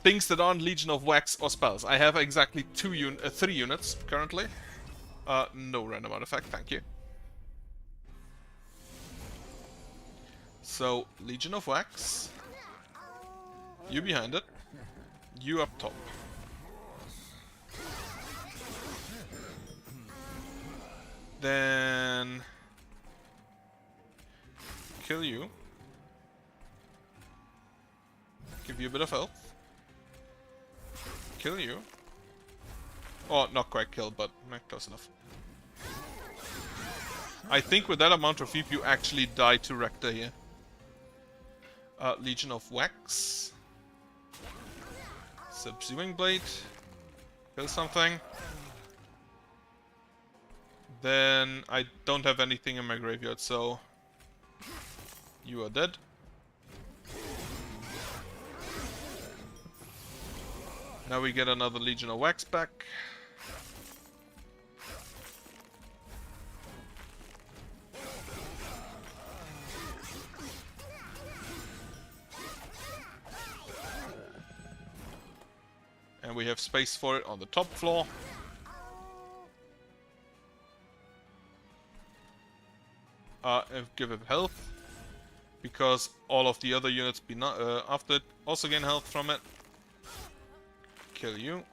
things that aren't Legion of Wax or spells. I have exactly 3 units currently. No random artifact, thank you. So, Legion of Wax. You behind it. You up top. Then... kill you. Give you a bit of health. Kill you. Oh, not quite kill, but close enough. I think with that amount of heap you actually die to Rector here. Legion of Wax. Subsuming Blade. Kill something. Then I don't have anything in my graveyard, so you are dead. Now we get another Legion of Wax back. And we have space for it on the top floor. Give it health. Because all of the other units after it also gain health from it. Kill you.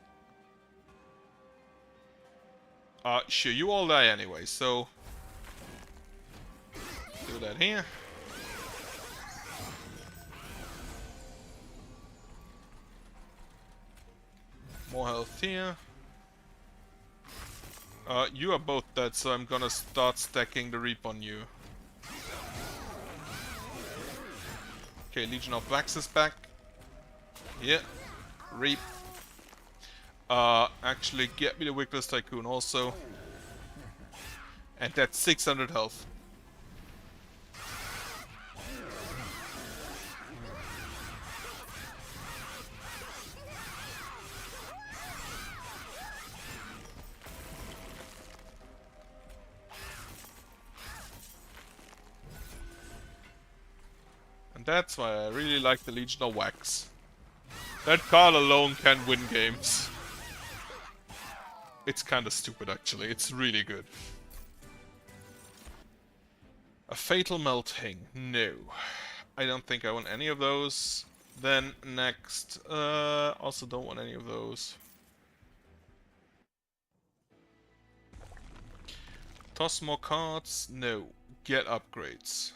Sure, you all die anyway, so... do that here. More health here. You are both dead, so I'm gonna start stacking the Reap on you. Okay, Legion of Wax is back. Yeah. Reap. Actually get me the Wickless Tycoon also. And that's 600 health. And that's why I really like the Legion of Wax. That card alone can win games. It's kinda stupid actually, it's really good. A Fatal Melting, no. I don't think I want any of those. Then next, also don't want any of those. Toss more cards, no. Get upgrades.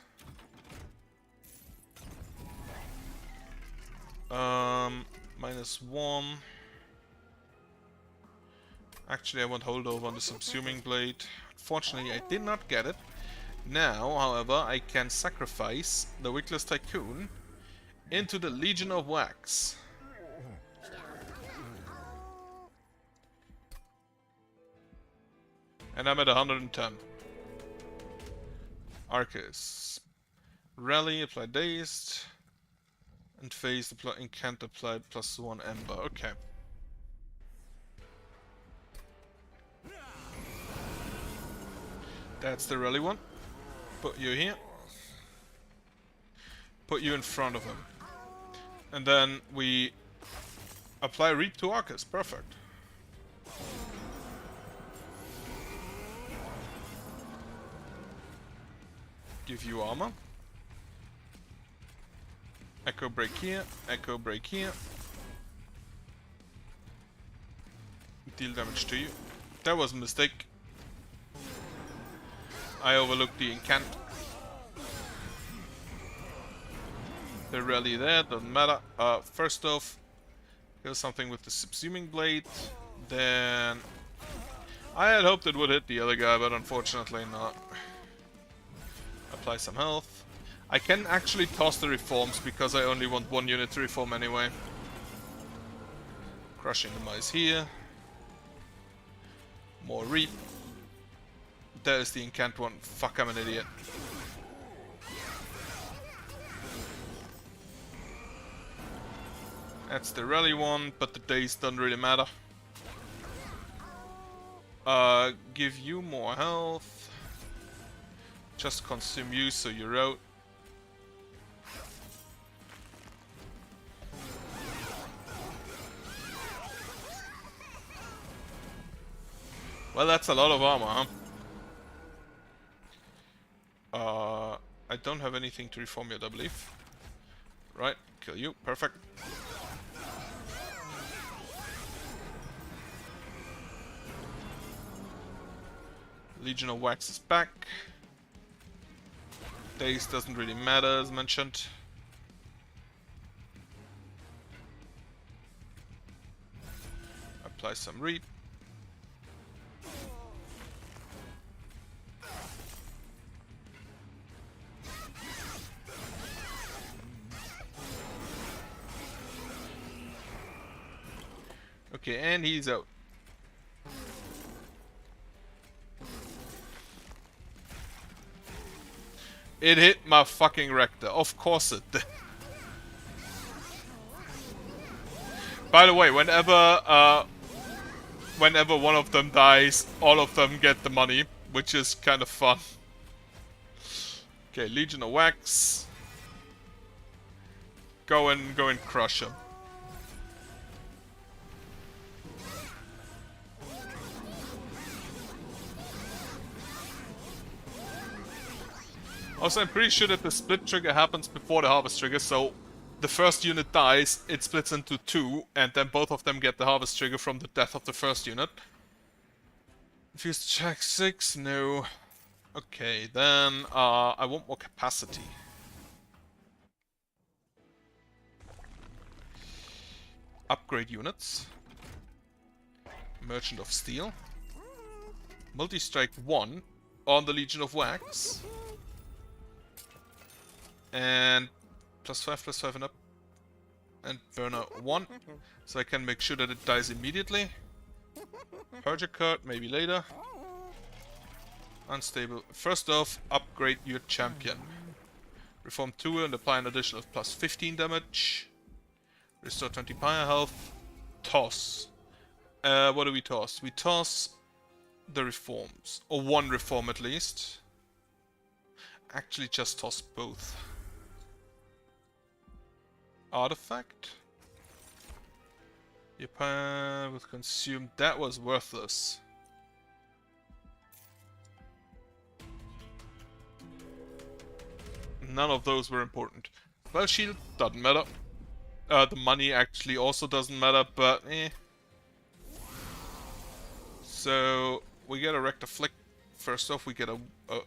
-1. Actually, I want holdover on the Subsuming Blade. Unfortunately, I did not get it. Now, however, I can sacrifice the Wickless Tycoon into the Legion of Wax. And I'm at 110. Arcus. Rally, apply Dazed. And Phase, apply Incant, apply +1 Ember. Okay. That's the rally one. Put you here. Put you in front of him. And then we apply Reap to Arcus. Perfect. Give you armor. Echo Break here. Echo Break here. Deal damage to you. That was a mistake. I overlooked the incant. The rally there, doesn't matter. First off, here's something with the Subsuming Blade. Then I had hoped it would hit the other guy, but unfortunately not. Apply some health. I can actually toss the reforms because I only want 1 unit to reform anyway. Crushing the mice here. More Reap. There's the incant one. Fuck, I'm an idiot. That's the rally one, but the days doesn't really matter. Give you more health. Just consume you so you're out. Well, that's a lot of armor, huh? I don't have anything to reform yet, I believe. Right, kill you, perfect. Legion of Wax is back. Daze doesn't really matter, as mentioned. Apply some Reap. Okay, and he's out. It hit my fucking Rector. Of course it did. By the way, whenever one of them dies, all of them get the money, which is kind of fun. Okay, Legion of Wax. Go and crush him. Also, I'm pretty sure that the split trigger happens before the harvest trigger, so the first unit dies, it splits into 2, and then both of them get the harvest trigger from the death of the first unit. Infused check 6, no. Okay, then I want more capacity. Upgrade units. Merchant of Steel. Multi-strike 1 on the Legion of Wax. And +5 and up. And Werner 1. So I can make sure that it dies immediately. Purge a card, maybe later. Unstable. First off, upgrade your champion. Reform 2 and apply an additional plus 15 damage. Restore 20 fire health. Toss. What do we toss? We toss the reforms. Or one reform at least. Actually just toss both. Artifact. Yep, with consumed. That was worthless. None of those were important. Well, shield doesn't matter. The money actually also doesn't matter, but eh. So we get a Rector Flick. First off, we get a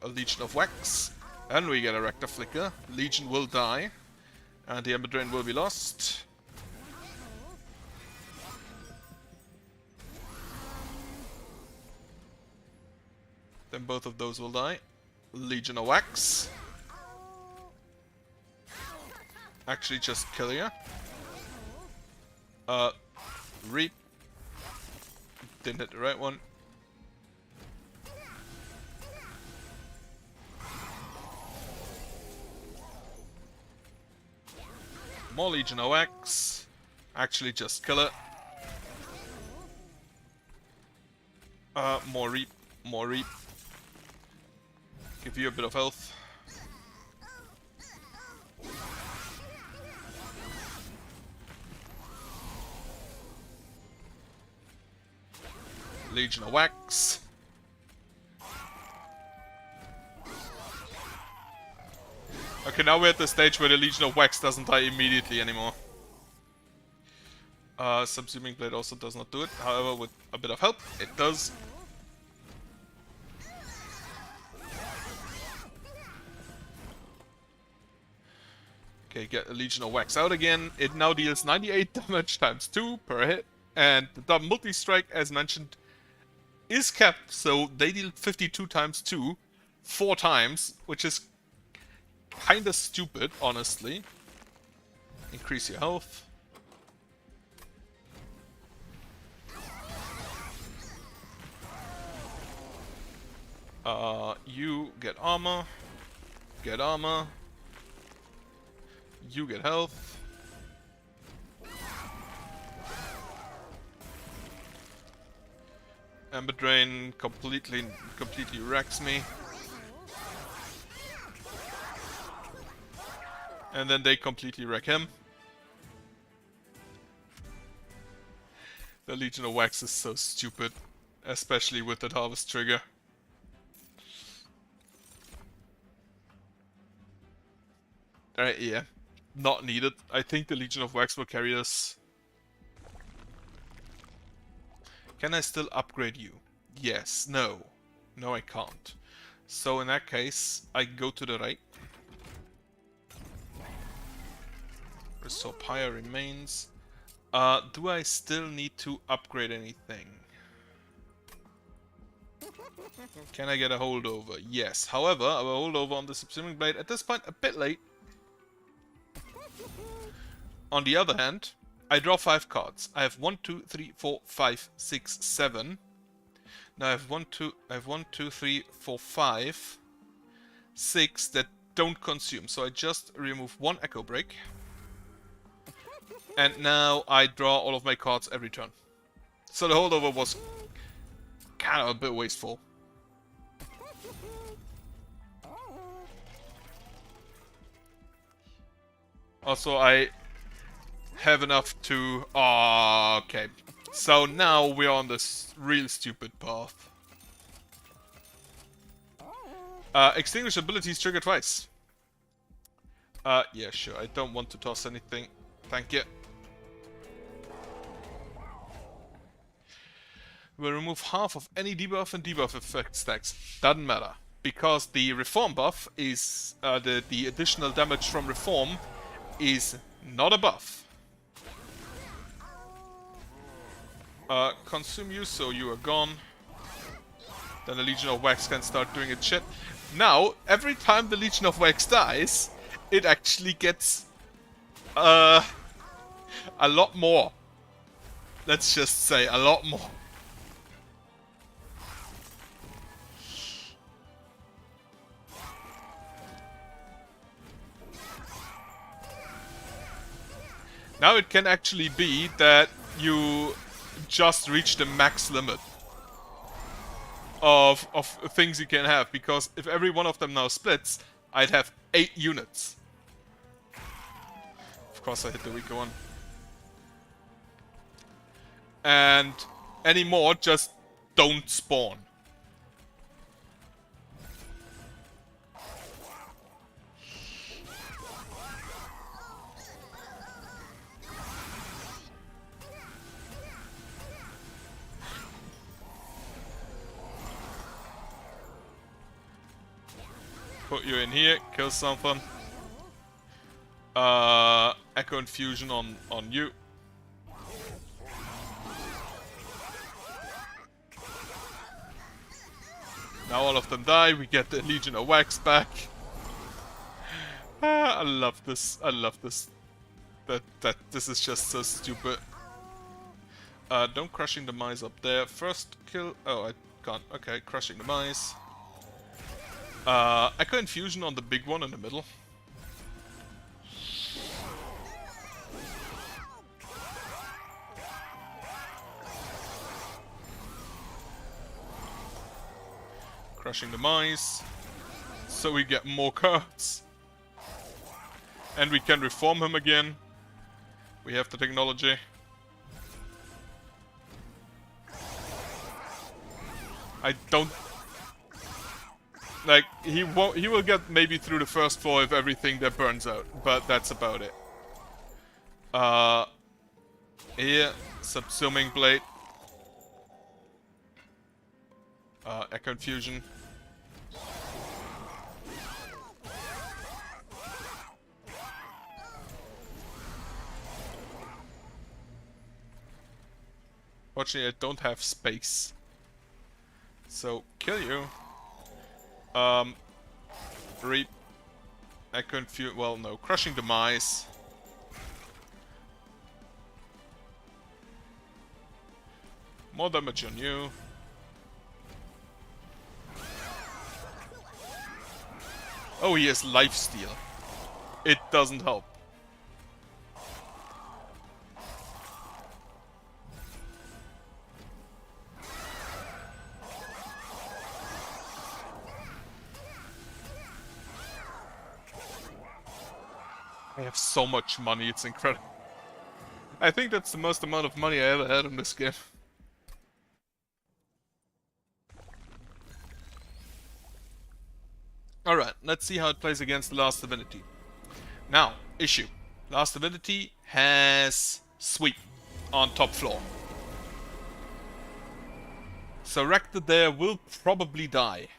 Legion of Wax, and we get a Rector Flicker. Legion will die, and the Ember Drain will be lost. Then both of those will die. Legion of Wax. Actually, just kill you. Reap. Didn't hit the right one. More Legion of Wax. Actually, just kill it. More reap. More reap. Give you a bit of health. Legion of Wax. Okay, now we're at the stage where the Legion of Wax doesn't die immediately anymore. Subsuming Blade also does not do it. However, with a bit of help, it does. Okay, get a Legion of Wax out again. It now deals 98 damage times 2 per hit. And the double multi-strike, as mentioned, is capped, so they deal 52 times 2, 4 times, which is kinda stupid, honestly. Increase your health. You get armor. Get armor. You get health. Ember Drain completely wrecks me. And then they completely wreck him. The Legion of Wax is so stupid, especially with that Harvest trigger. Yeah, not needed. I think the Legion of Wax will carry this. Can I still upgrade you? Yes. No. No, I can't. So in that case, I go to the right. Restore Pyre remains. Do I still need to upgrade anything? Can I get a holdover? Yes. However, I will holdover on the Subsuming Blade at this point a bit late. On the other hand, I draw 5 cards. I have 1, 2, 3, 4, 5, 6, 7. Now I have 1, 2, 3, 4, 5, 6 that don't consume. So I just remove 1 Echo Break. And now I draw all of my cards every turn. So the holdover was kind of a bit wasteful. Also, I have enough to... Oh, okay. So now we're on this real stupid path. Extinguish abilities trigger twice. Yeah, sure. I don't want to toss anything. Thank you. We'll remove half of any debuff and debuff effect stacks. Doesn't matter. Because the reform buff is... the additional damage from reform is not a buff. Consume you, so you are gone. Then the Legion of Wax can start doing its shit. Now, every time the Legion of Wax dies, it actually gets A lot more. Let's just say a lot more. Now it can actually be that you just reach the max limit of things you can have, because if every one of them now splits, I'd have 8 units. Of course I hit the weaker one. And any more just don't spawn. Put you in here, kill something. Echo Infusion on you. Now all of them die, we get the Legion of Wax back. I love this. I love this. This is just so stupid. Don't Crushing the Mice up there. First kill. Oh, I can't. Okay, Crushing the Mice. Echo Infusion on the big one in the middle. Crushing the Mice. So we get more cards. And we can reform him again. We have the technology. I don't... Like, he will get maybe through the first floor if everything there burns out. But that's about it. Here, Subsuming Blade. Echo Infusion. Fortunately, I don't have space. So, kill you. Reap. Echo Infusion. Well, no. Crushing the Mice. More damage on you. Oh, he has lifesteal. It doesn't help. I have so much money, it's incredible. I think that's the most amount of money I ever had in this game. Alright, let's see how it plays against the Last Divinity. Now, issue. Last Divinity has Sweep on top floor. So Rector there will probably die.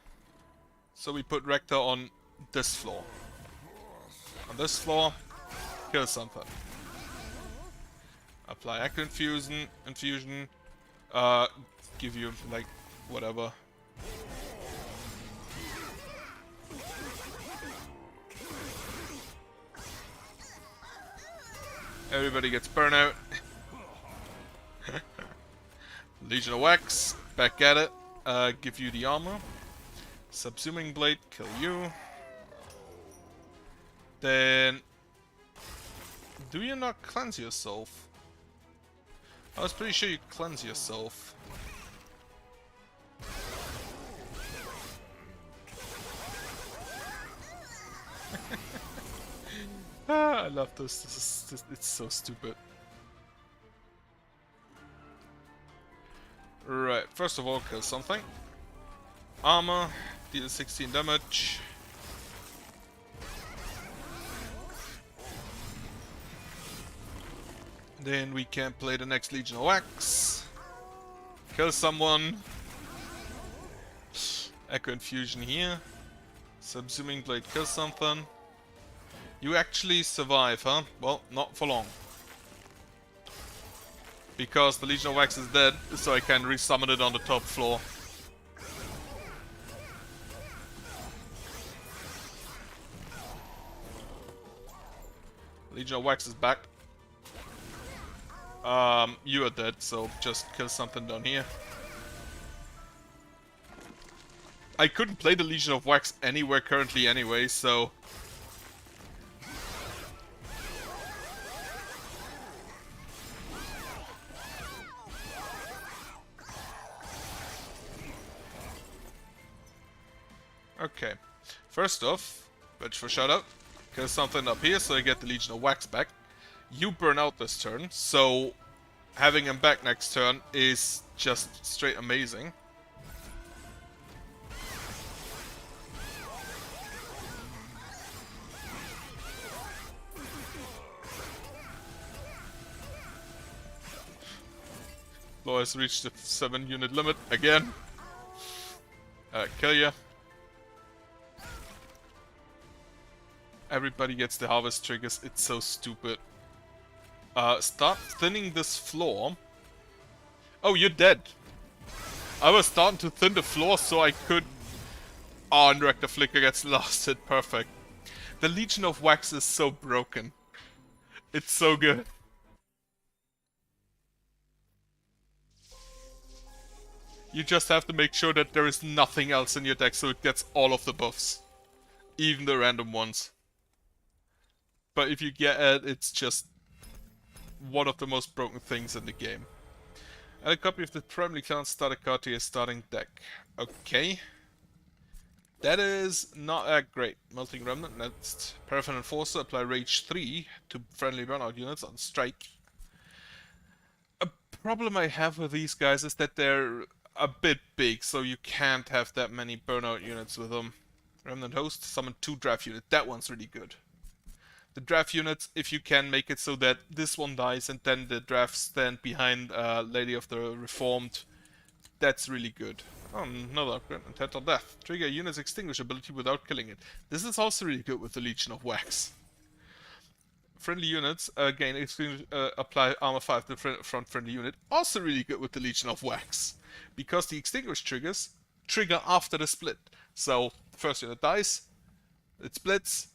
So we put Rector on this floor. On this floor, kill something. Apply Echo Infusion, give you, like, whatever. Everybody gets burnout. Legion of Wax, back at it. Give you the armor. Subsuming Blade, kill you. Then... do you not cleanse yourself? I was pretty sure you cleanse yourself. I love this. It's so stupid. Right, first of all, kill something. Armor, deal 16 damage. Then we can play the next Legion of Wax. Kill someone. Echo Infusion here. Subsuming Blade, kill something. You actually survive, huh? Well, not for long. Because the Legion of Wax is dead, so I can resummon it on the top floor. Legion of Wax is back. You are dead, so just kill something down here. I couldn't play the Legion of Wax anywhere currently anyway, so... Okay. First off, watch for shoutout. Kill something up here so I get the Legion of Wax back. You burn out this turn, so having him back next turn is just straight amazing. Law has reached the 7-unit limit again. Kill ya. Everybody gets the harvest triggers, it's so stupid. Start thinning this floor. Oh, you're dead. I was starting to thin the floor so I could... Oh, and Reactor Flicker gets lost hit, perfect. The Legion of Wax is so broken. It's so good. You just have to make sure that there is nothing else in your deck so it gets all of the buffs. Even the random ones. But if you get it, it's just one of the most broken things in the game. Add a copy of the Primary Clan starter card to your starting deck. Okay. That is not that great. Melting Remnant, next. Paraffin Enforcer, apply Rage 3 to friendly burnout units on strike. A problem I have with these guys is that they're a bit big, so you can't have that many burnout units with them. Remnant Host, summon 2 draft units. That one's really good. The draft units, if you can make it so that this one dies and then the drafts stand behind Lady of the Reformed, that's really good. Oh, another upgrade. Intent on Death. Trigger a unit's extinguish ability without killing it. This is also really good with the Legion of Wax. Friendly units, again, apply armor 5 to the front friendly unit. Also really good with the Legion of Wax. Because the extinguish triggers trigger after the split. So, first unit dies, it splits,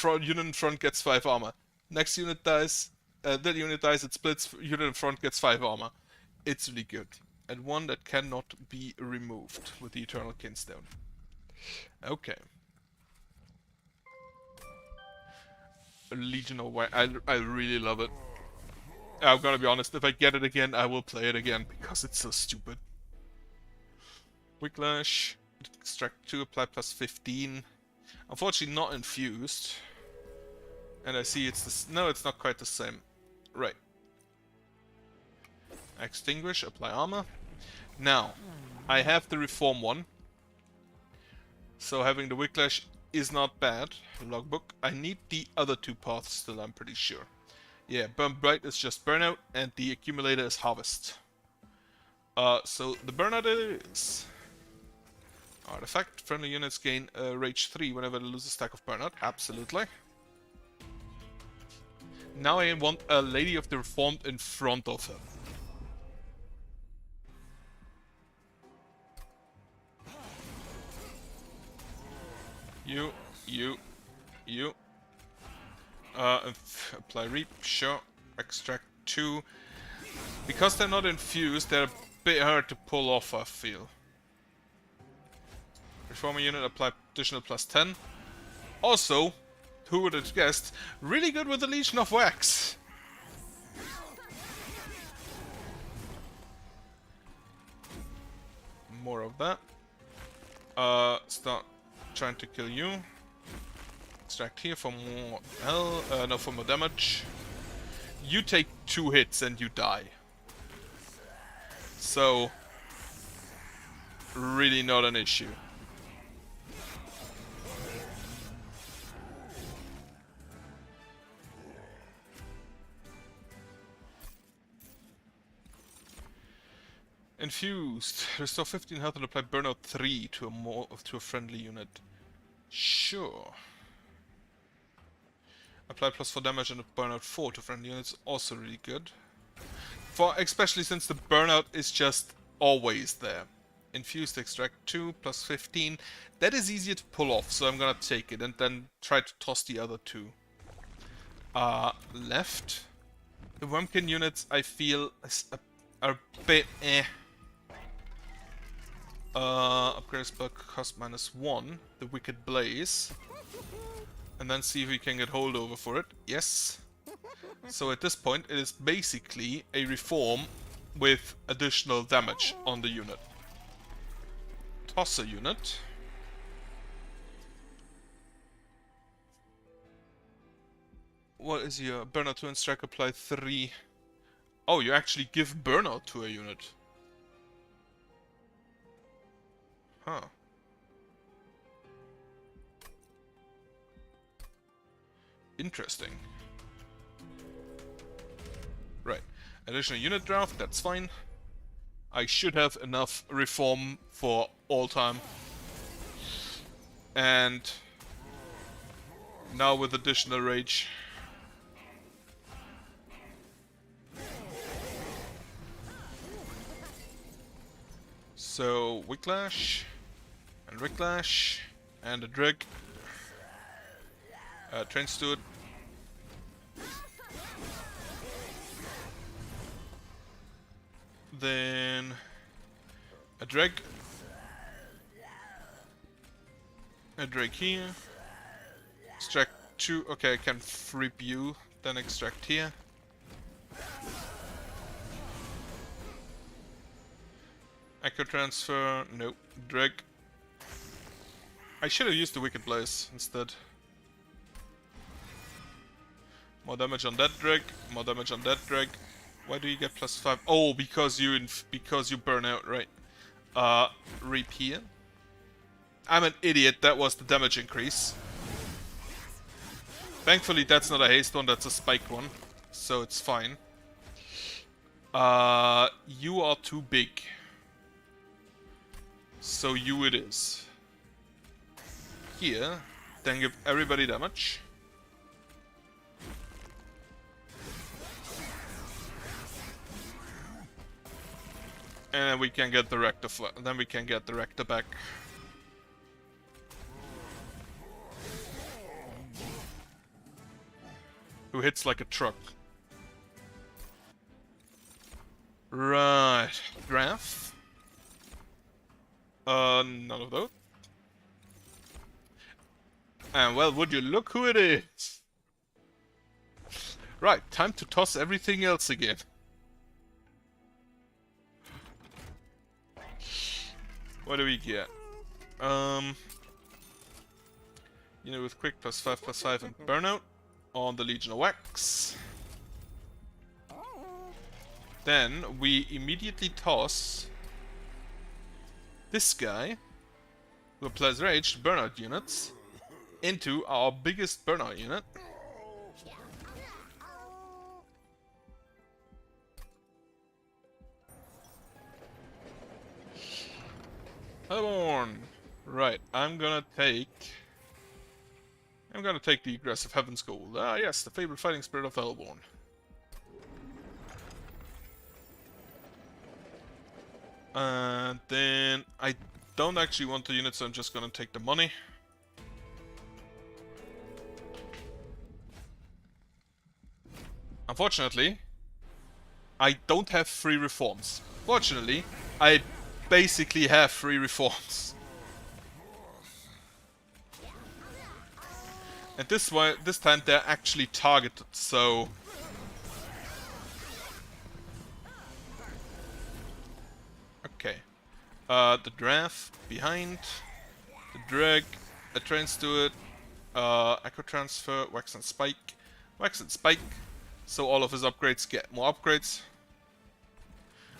unit in front gets 5 armor. Next unit dies, that unit dies, it splits, unit in front gets 5 armor. It's really good. And one that cannot be removed with the Eternal Kinstone. Okay. Legion of Wax, I really love it. I'm gonna be honest, if I get it again, I will play it again, because it's so stupid. Whiplash, extract 2, apply plus 15. Unfortunately not infused. And I see it's this. No, it's not quite the same. Right. Extinguish, apply armor. Now, I have the reform one. So having the Whiplash is not bad. Logbook. I need the other 2 paths still, I'm pretty sure. Yeah, Burn Bright is just burnout, and the accumulator is harvest. So the burnout is... Artifact. Friendly units gain Rage 3 whenever they lose a stack of burnout. Absolutely. Now I want a Lady of the Reformed in front of him. You. Apply Reap, sure. Extract 2. Because they're not infused, they're a bit hard to pull off, I feel. Reform a unit, apply additional plus 10. Also, who would have guessed, really good with the Legion of Wax. More of that. Start trying to kill you. Extract here for more no, for more damage. You take 2 hits and you die. So, really not an issue. Infused. Restore 15 health and apply burnout 3 to a friendly unit. Sure. Apply plus 4 damage and burnout 4 to friendly units. Also really good. Especially since the burnout is just always there. Infused extract 2 plus 15. That is easier to pull off, so I'm gonna take it and then try to toss the other 2. Left. The Wumpkin units I feel are a bit eh. Upgrade spell cost -1, the Wicked Blaze. And then see if we can get holdover for it. Yes. So at this point it is basically a reform with additional damage on the unit. Toss a unit. What is your burnout 2 and strike apply 3? Oh, you actually give burnout to a unit. Huh. Interesting. Right. Additional unit draft, that's fine. I should have enough reform for all time. And now with additional rage. So, Wicklash, and Wicklash, and a Dreg. Train Steward. Then a Dreg. A Dreg here. Extract 2. Okay, I can flip you. Then extract here. Echo transfer. Nope. Dreg. I should have used the Wicked Blaze instead. More damage on that Dreg. More damage on that Dreg. Why do you get +5? Oh, because you burn out, right? Reap here. I'm an idiot. That was the damage increase. Thankfully, that's not a haste one. That's a spike one, so it's fine. You are too big. So you it is. Here, then give everybody damage. And then we can get the Rector. Then we can get the Rector back. Who hits like a truck. Right, draft. None of those. And well, would you look who it is? Right, time to toss everything else again. What do we get? You know, with quick +5/+5 and burnout on the Legion of Wax. Then we immediately toss this guy, who applies rage to burnout units, into our biggest burnout unit. Hellborn! Right, I'm gonna take the aggressive Heaven's Gold. Ah yes, the fabled fighting spirit of Hellborn. And then I don't actually want the unit, so I'm just gonna take the money. Unfortunately, I don't have free reforms. Fortunately, I basically have free reforms. And this time they're actually targeted, so... Okay. The draft behind. The drag. A train steward. Echo transfer. Wax and spike. Wax and spike. So all of his upgrades get more upgrades.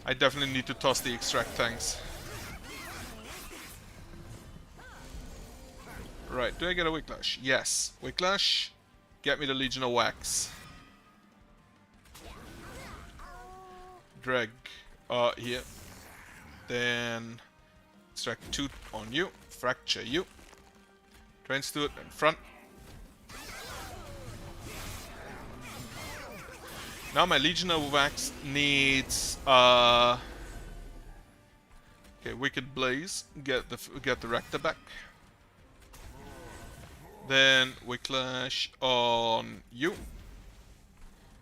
I definitely need to toss the extract tanks. Right, do I get a Wicklash? Yes. Wicklash, get me the Legion of Wax. Drag here. Then extract 2 on you. Fracture you. Train steward in front. Now my Legion of Wax needs okay, Wicked Blaze, get the Rector back. Then Wicklash on you.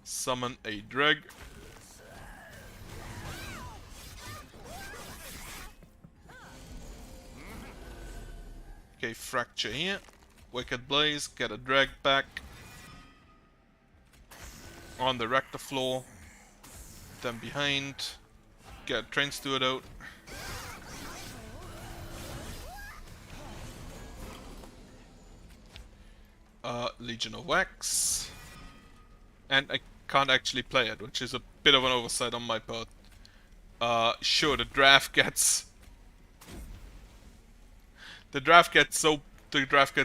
Summon a drag. Okay, fracture here. Wicked Blaze, get a drag back. On the reactor floor. Then behind. Get a train steward out. Legion of Wax. And I can't actually play it, which is a bit of an oversight on my part. Sure, the draft gets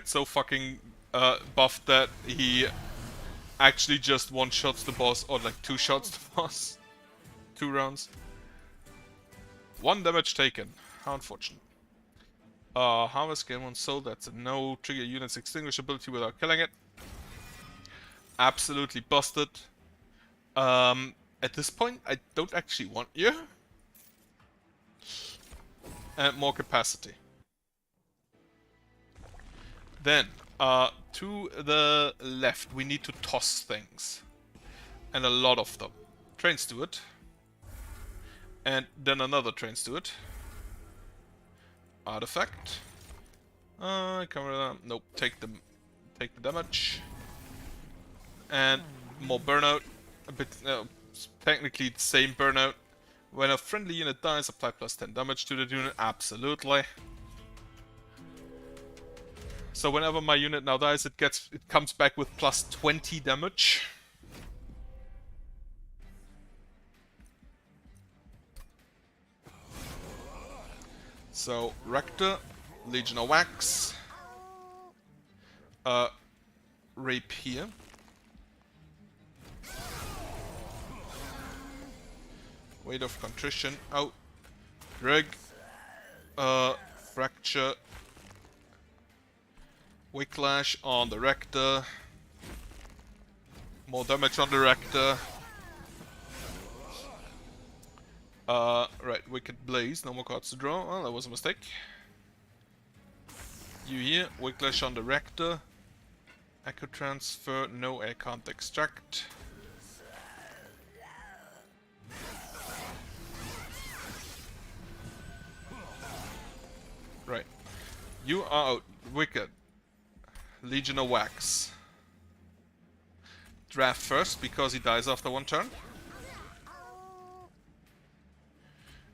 so fucking buffed that he actually just one-shots the boss, or like two-shots the boss. 2 rounds. 1 damage taken. How unfortunate. Harvest game on soul, that's a no. Trigger unit's extinguish ability without killing it. Absolutely busted. At this point, I don't actually want you. And more capacity. Then, to the left, we need to toss things. And a lot of them. Train steward. And then another train steward. Artifact. Camera. Nope. Take the damage. And more burnout. A bit. Technically the same burnout. When a friendly unit dies, apply plus 10 damage to the unit. Absolutely. So whenever my unit now dies, it comes back with plus 20 damage. So, Rector, Legion of Wax, Rapier, Weight of Contrition, out, Drag, Fracture, Wicklash on the Rector, more damage on the Rector. Right, Wicked Blaze, no more cards to draw. Well, that was a mistake. You here, Wicklash on the Rector. Echo Transfer, no, I can't extract. Right. You are out. Wicked. Legion of Wax. Draft first, because he dies after 1 turn.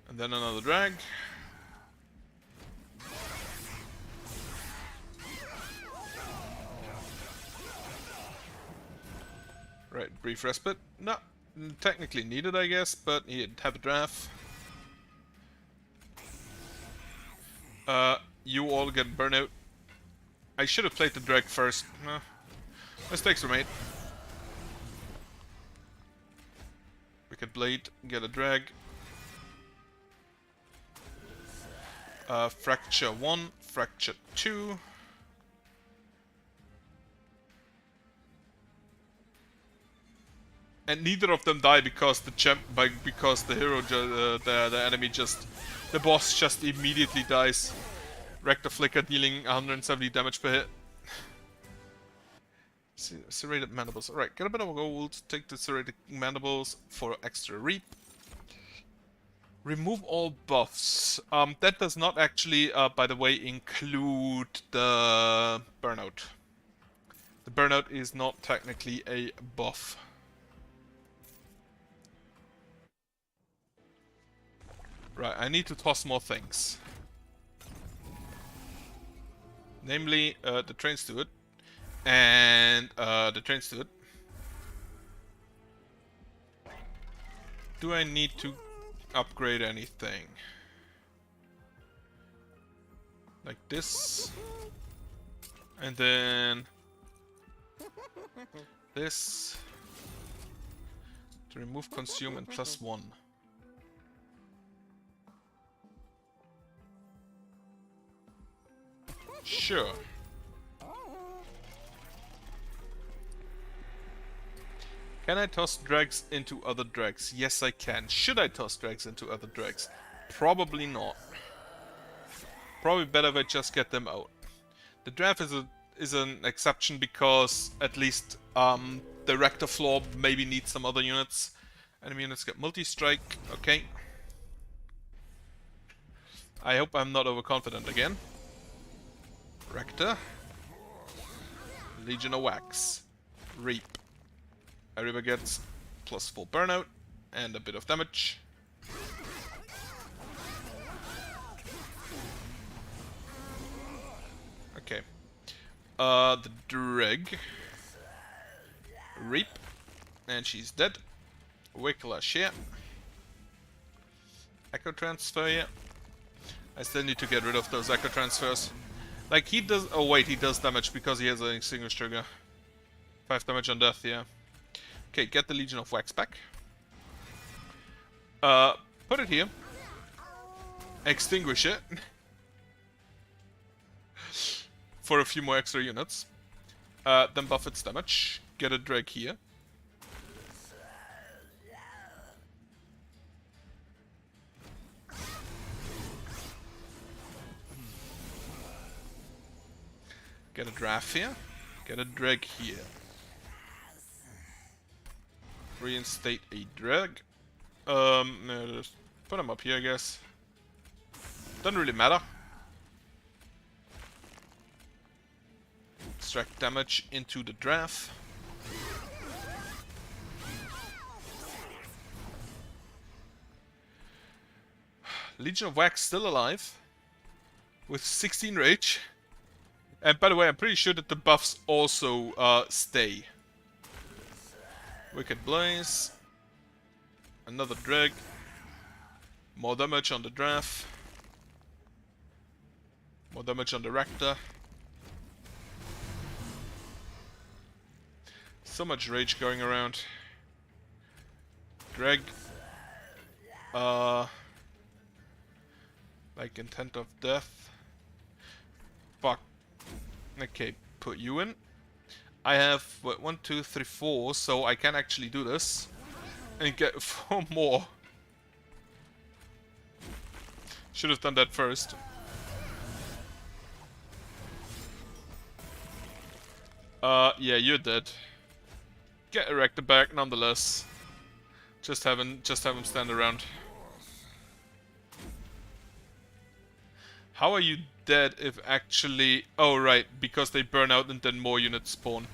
And then another drag. Right, brief respite. Not technically needed, I guess, but he had a draft. You all get burnout. I should have played the drag first. Mistakes were made. Wicked Blade, get a drag. Fracture 1, Fracture 2. And neither of them die because the hero, the enemy the boss just immediately dies. Rector Flicker dealing 170 damage per hit. Serrated Mandibles. Alright, get a bit of gold, take the Serrated Mandibles for extra reap. Remove all buffs. That does not actually, by the way, include the burnout. The burnout is not technically a buff. Right, I need to toss more things. Namely, the train steward. And the train steward. Do I need to upgrade anything? Like this. And then this. To remove, consume, and +1. Sure. Can I toss drags into other drags? Yes, I can. Should I toss drags into other drags? Probably not. Probably better if I just get them out. The draft is an exception because at least The reactor floor maybe needs some other units. Enemy units get multi-strike. Okay. I hope I'm not overconfident again. Reactor. Legion of Wax. Reap. Everybody gets +4 burnout and a bit of damage. Okay. The Dreg. Reap. And she's dead. Wicklash here. Echo transfer here. I still need to get rid of those echo transfers. Like he does. Oh wait, he does damage because he has a single trigger. 5 damage on death, yeah. Okay, get the Legion of Wax back. Put it here. Extinguish it. For a few more extra units. Then buff its damage. Get a Drag here. Get a Draft here. Get a Drag here. Reinstate a Drag. No, just put him up here, I guess. Doesn't really matter. Extract damage into the draft. Legion of Wax still alive. With 16 rage. And by the way, I'm pretty sure that the buffs also stay. Wicked Blaze. Another Drag. More damage on the draft. More damage on the Raptor. So much rage going around. Drag. Like Intent of Death. Fuck. Okay, put you in. I have, what, 1, 2, 3, 4, so I can actually do this. And get 4 more. Should have done that first. Yeah, you're dead. Get Erector back nonetheless. Just have him stand around. How are you dead if actually... Oh right, because they burn out and then more units spawn.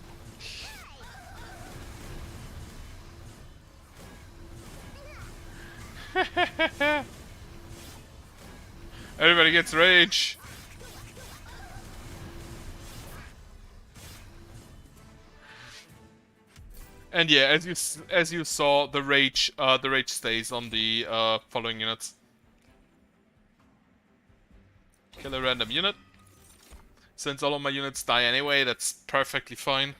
Everybody gets rage. And yeah, as you saw, the rage stays on the following units. Kill a random unit. Since all of my units die anyway, that's perfectly fine.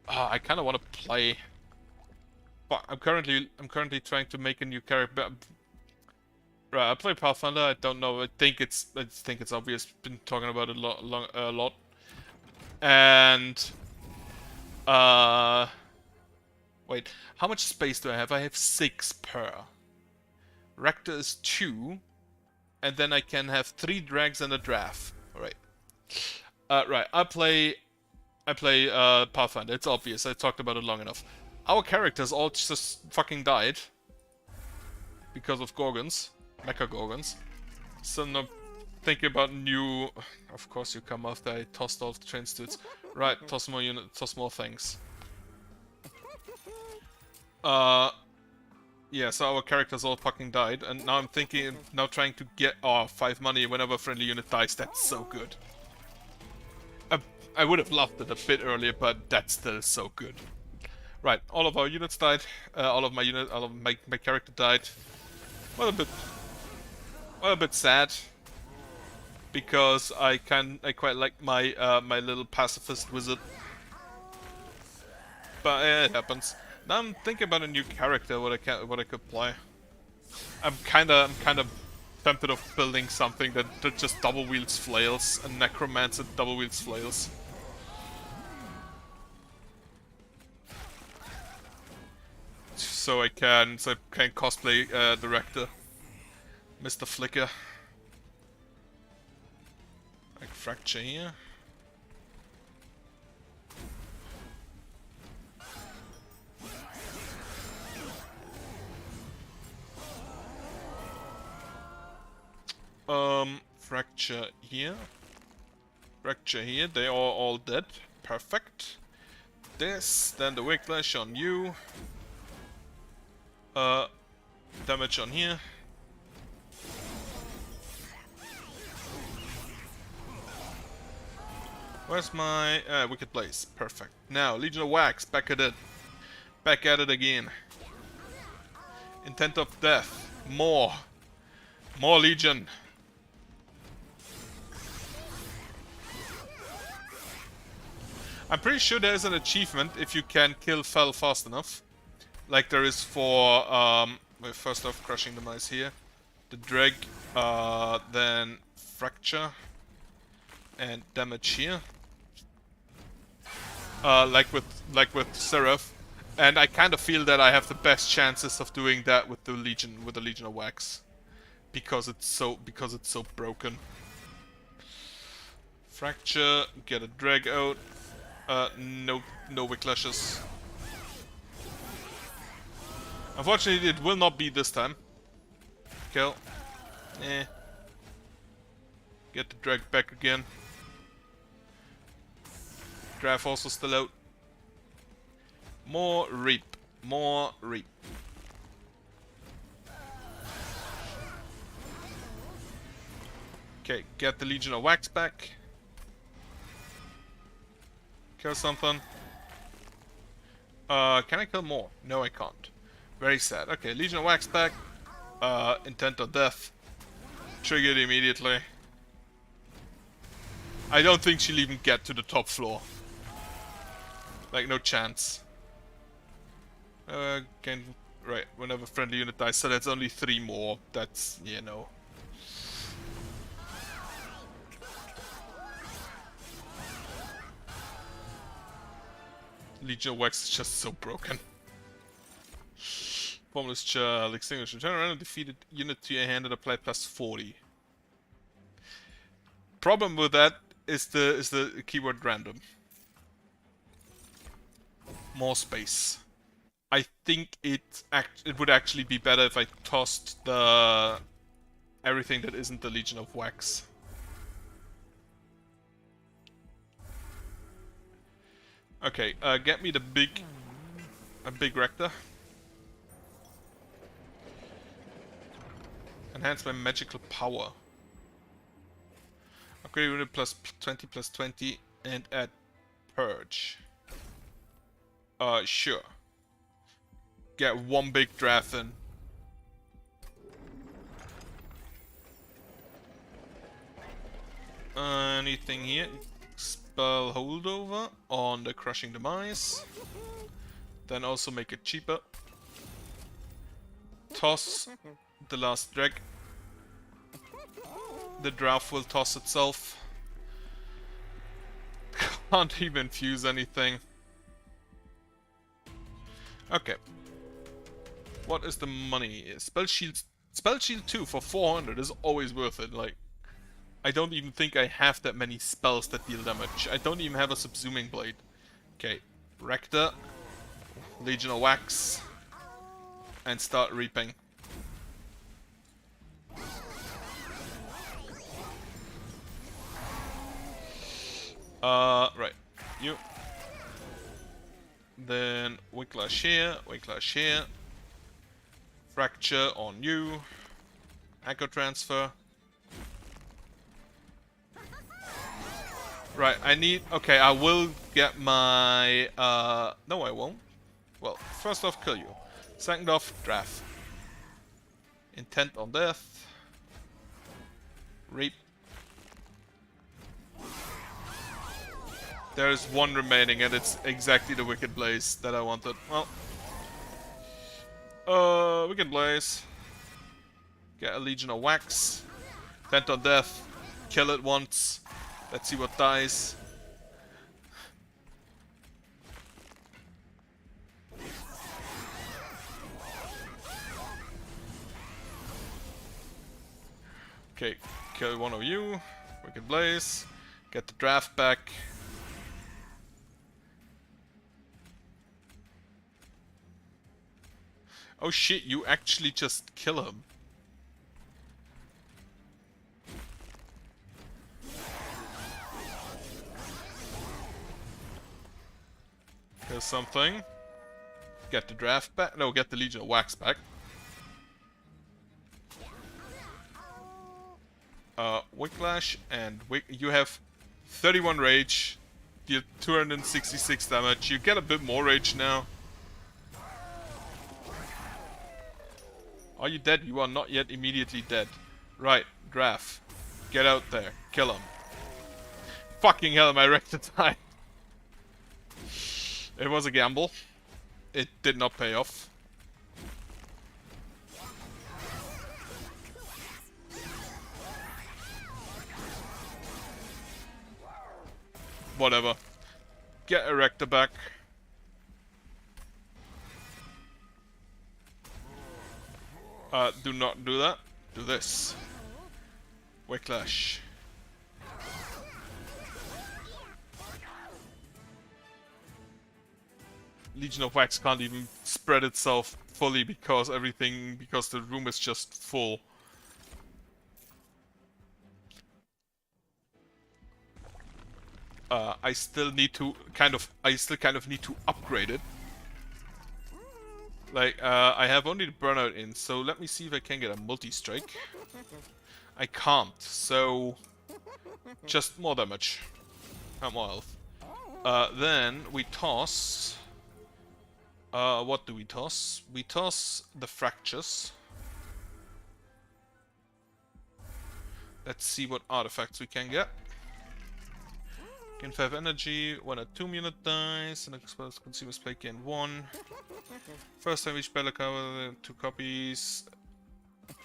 I kind of want to play, but I'm currently trying to make a new character. Right, I play Pathfinder. I don't know. I think it's obvious. Been talking about it a lot. And wait, how much space do I have? I have 6 per. Rector is 2. And then I can have 3 drags and a draft. Alright. Right, I play Pathfinder. It's obvious. I talked about it long enough. Our characters all just fucking died. Because of Gorgons. Mecha Gorgons. So now thinking about new... Of course you come after I tossed all the train suits. Right, toss more units, toss more things. Yeah, so our characters all fucking died, and now I'm thinking, now trying to get 5 money whenever a friendly unit dies. That's so good. I would have loved it a bit earlier, but that's still so good. Right, all of our units died. All of my character died. Well, a bit sad, because I quite like my my little pacifist wizard. But it happens. Now I'm thinking about a new character, what I could play. I'm kinda tempted of building something that just double wields flails, a necromancer double wields flails. So I can cosplay the Rector, Mr. Flicker. Like Fracture here. Fracture here. Fracture here. They are all dead. Perfect. This, then the Whiplash on you. Damage on here. Where's my Wicked Blaze? Perfect. Now, Legion of Wax, back at it. Back at it again. Intent of Death. More. More Legion. I'm pretty sure there's an achievement if you can kill Fel fast enough. Like there is for, well, first off, crushing the mice here. The Dreg, then Fracture. And damage here. Like with Seraph. And I kind of feel that I have the best chances of doing that with the Legion of Wax. Because it's so broken. Fracture, get a Drag out. No Wicklashes. Unfortunately, it will not be this time. Kill. Eh. Get the Drag back again. Draft also still out. More Reap. More Reap. Okay, get the Legion of Wax back. Kill something. Can I kill more? No, I can't. Very sad. Okay, Legion of Wax back. Intent of Death. Triggered immediately. I don't think she'll even get to the top floor. Like, no chance. Right, whenever friendly unit dies, so that's only 3 more. That's, you know. Legion of Wax is just so broken. Formless Child, extinguish. Return around and defeated unit to your hand and apply plus 40. Problem with that is the keyword random. More space. I think it would actually be better if I tossed the everything that isn't the Legion of Wax. Okay, get me a big Rector. Enhance my magical power. Upgrade unit plus 20 and add Purge. Sure. Get 1 big draft in. Anything here? Spell holdover on the Crushing Demise. Then also make it cheaper. Toss the last drag. The draft will toss itself. Can't even fuse anything. Okay. What is the money? Spell Shield 2 for 400 is always worth it. Like, I don't even think I have that many spells that deal damage. I don't even have a Subsuming Blade. Okay, Rector, Legion of Wax, and start reaping. Right, you. Then Whiplash here, Fracture on you, Echo Transfer. Right, I need... Okay, I will get my... No, I won't. Well, first off, kill you. Second off, draft. Intent on Death. Reap. There's 1 remaining, and it's exactly the Wicked Blaze that I wanted. Well... Wicked Blaze. Get a Legion of Wax. Intent on Death. Kill it once. Let's see what dies. Okay, kill one of you. Wicked Blaze. Get the draft back. Oh shit, you actually just kill him. something. Get the draft back. No, get the Legion of Wax back. Whiplash and you have 31 rage. Deal 266 damage. You get a bit more rage now. Are you dead? You are not yet immediately dead. Right, Graf. Get out there. Kill him. Fucking hell, my Rector died. It was a gamble. It did not pay off. Whatever. Get Erector back. Do not do that. Do this. Whiplash. Legion of Wax can't even spread itself fully because the room is just full. I still kind of need to upgrade it. Like, I have only the burnout in, so let me see if I can get a multi-strike. I can't, so just more damage. Not more health. Then we toss. What do we toss? We toss the fractures. Let's see what artifacts we can get. Gain 5 energy when a tomb unit dies, and expels consumer's plate gain 1. First time each spell cover 2 copies.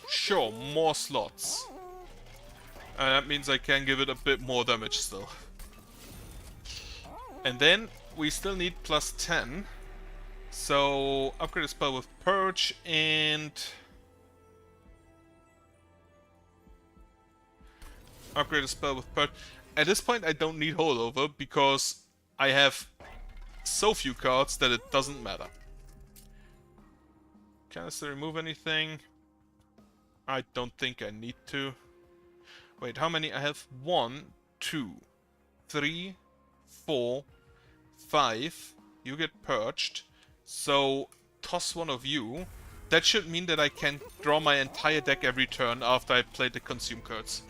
Sure, more slots. And that means I can give it a bit more damage still. And then we still need plus 10. So upgrade a spell with Purge and upgrade a spell with Purge. At this point I don't need Holdover because I have so few cards that it doesn't matter. Can I still remove anything? I don't think I need to. Wait, how many? I have 1, 2, 3, 4, 5. You get purged. So toss one of you. That should mean that I can draw my entire deck every turn after I played the consume cards.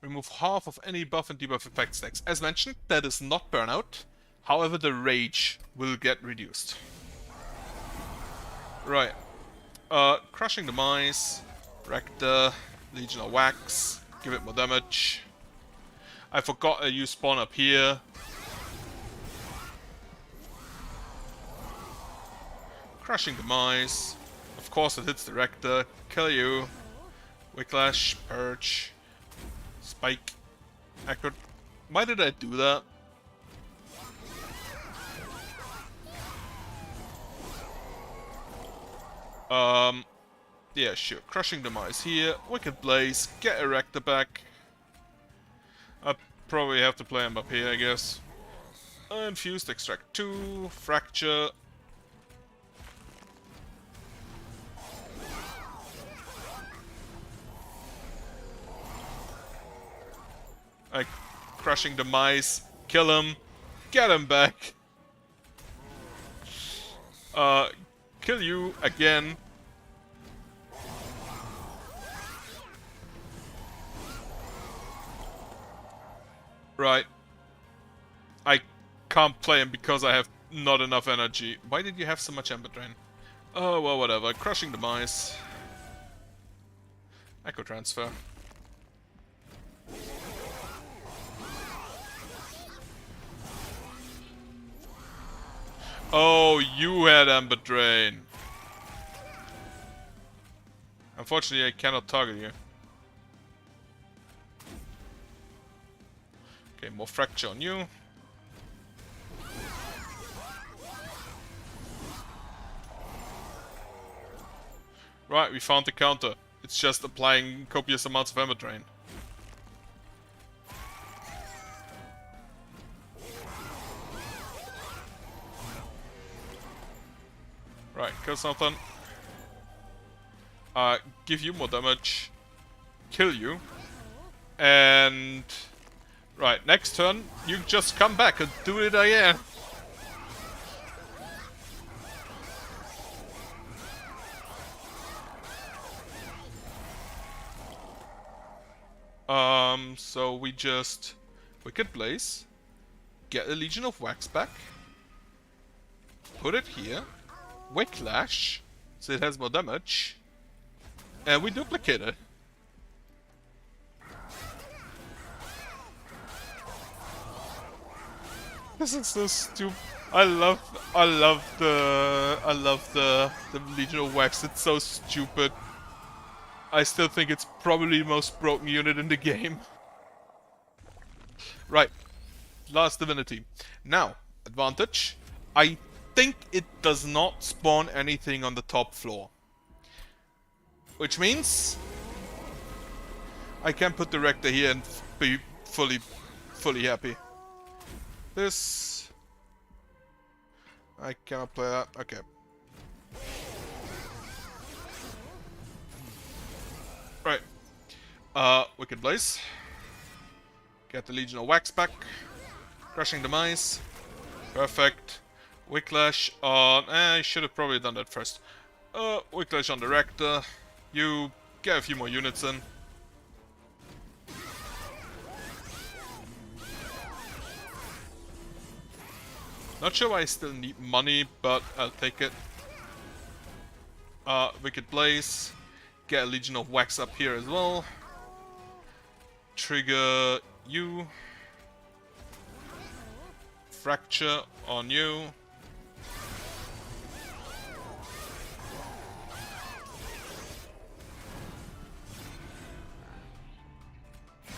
Remove half of any buff and debuff effect stacks. As mentioned, that is not burnout. However, the rage will get reduced. Right. Crushing the Mice. Rector. Legion of Wax. Give it more damage. I forgot you spawn up here. Crushing the Mice. Of course it hits the Rector. Kill you. Whiplash. Purge. Spike. Accurate. Why did I do that? Yeah, sure. Crushing the Mice here. Wicked Blaze. Get Erector back. I probably have to play him up here, I guess. Infused. Extract 2. Fracture. Crushing the Mice. Kill him. Get him back. Kill you again. Right. I can't play him because I have not enough energy. Why did you have so much Ember Drain? Oh, well, whatever. Crushing the Mice. Echo Transfer. Oh, you had Ember Drain. Unfortunately, I cannot target you. Okay, more Fracture on you. Right, we found the counter. It's just applying copious amounts of Ember Drain. Right, kill something. Give you more damage. Kill you. And Right, next turn, you just come back and do it again. So we just Wicked Blaze, get a Legion of Wax back, put it here, Whiplash, so it has more damage, and we duplicate it. This is so stupid. I love the Legion of Wax. It's so stupid. I still think it's probably the most broken unit in the game. Right, last divinity. Now, advantage. I think it does not spawn anything on the top floor. Which means I can put the Rector here and be fully happy. This... I cannot play that. Okay. Right. Wicked Blaze. Get the Legion of Wax back. Crushing Demise. Perfect. Whiplash on... I should have probably done that first. Whiplash on the Rector. You get a few more units in. Not sure why I still need money, but I'll take it. Wicked Blaze. Get a Legion of Wax up here as well. Trigger you. Fracture on you.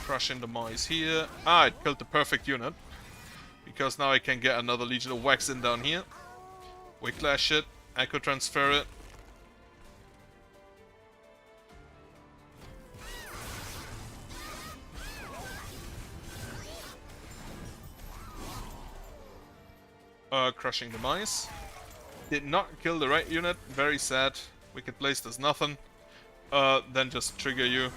Crushing the Demise here. Ah, it killed the perfect unit. Because now I can get another Legion of Wax in down here. Whiplash it. Echo transfer it. Crushing Demise. Did not kill the right unit. Very sad. Wicked Blaze does nothing. Then just trigger you.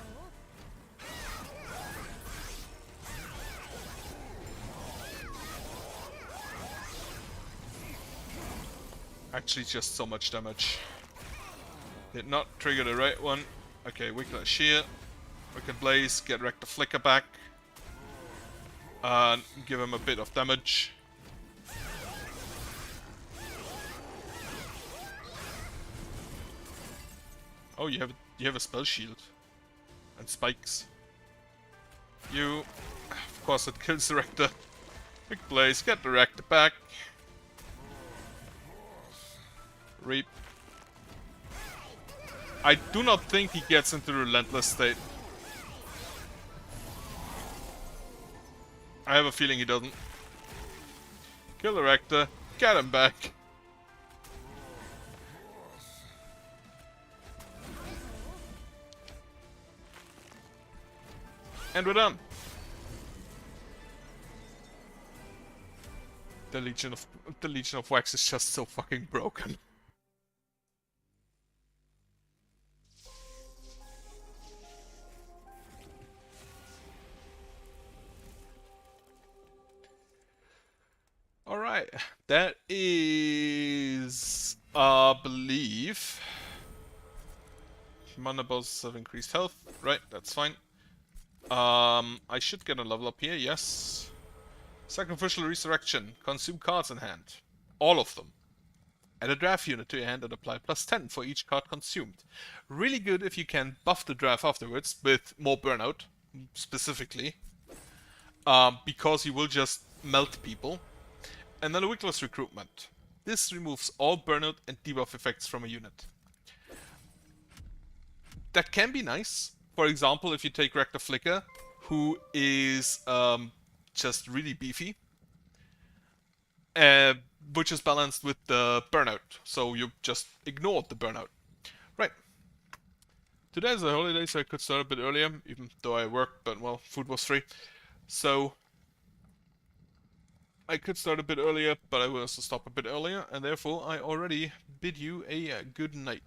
Actually, just so much damage. Did not trigger the right one. Okay, Whiplash here. Wicked Blaze, get Rector Flicker back. Give him a bit of damage. Oh, you have a spell shield. And spikes. You... Of course it kills the Rector. Big Blaze, get the Rector back. Reap. I do not think he gets into the Relentless state. I have a feeling he doesn't. Kill the Rector, get him back. And we're done. The Legion of Wax is just so fucking broken. Alright, that is, I believe, mana bosses have increased health, right, that's fine. I should get a level up here, yes. Sacrificial Resurrection, consume cards in hand, all of them. Add a draft unit to your hand and apply +10 for each card consumed. Really good if you can buff the draft afterwards with more burnout, specifically. Because you will just melt people. And then a Wickless Recruitment. This removes all burnout and debuff effects from a unit. That can be nice. For example, if you take Rector Flicker, who is just really beefy, which is balanced with the burnout, so you just ignored the burnout. Right. Today is a holiday, so I could start a bit earlier, even though I worked, but well, food was free. So I could start a bit earlier, but I will also stop a bit earlier, and therefore I already bid you a good night.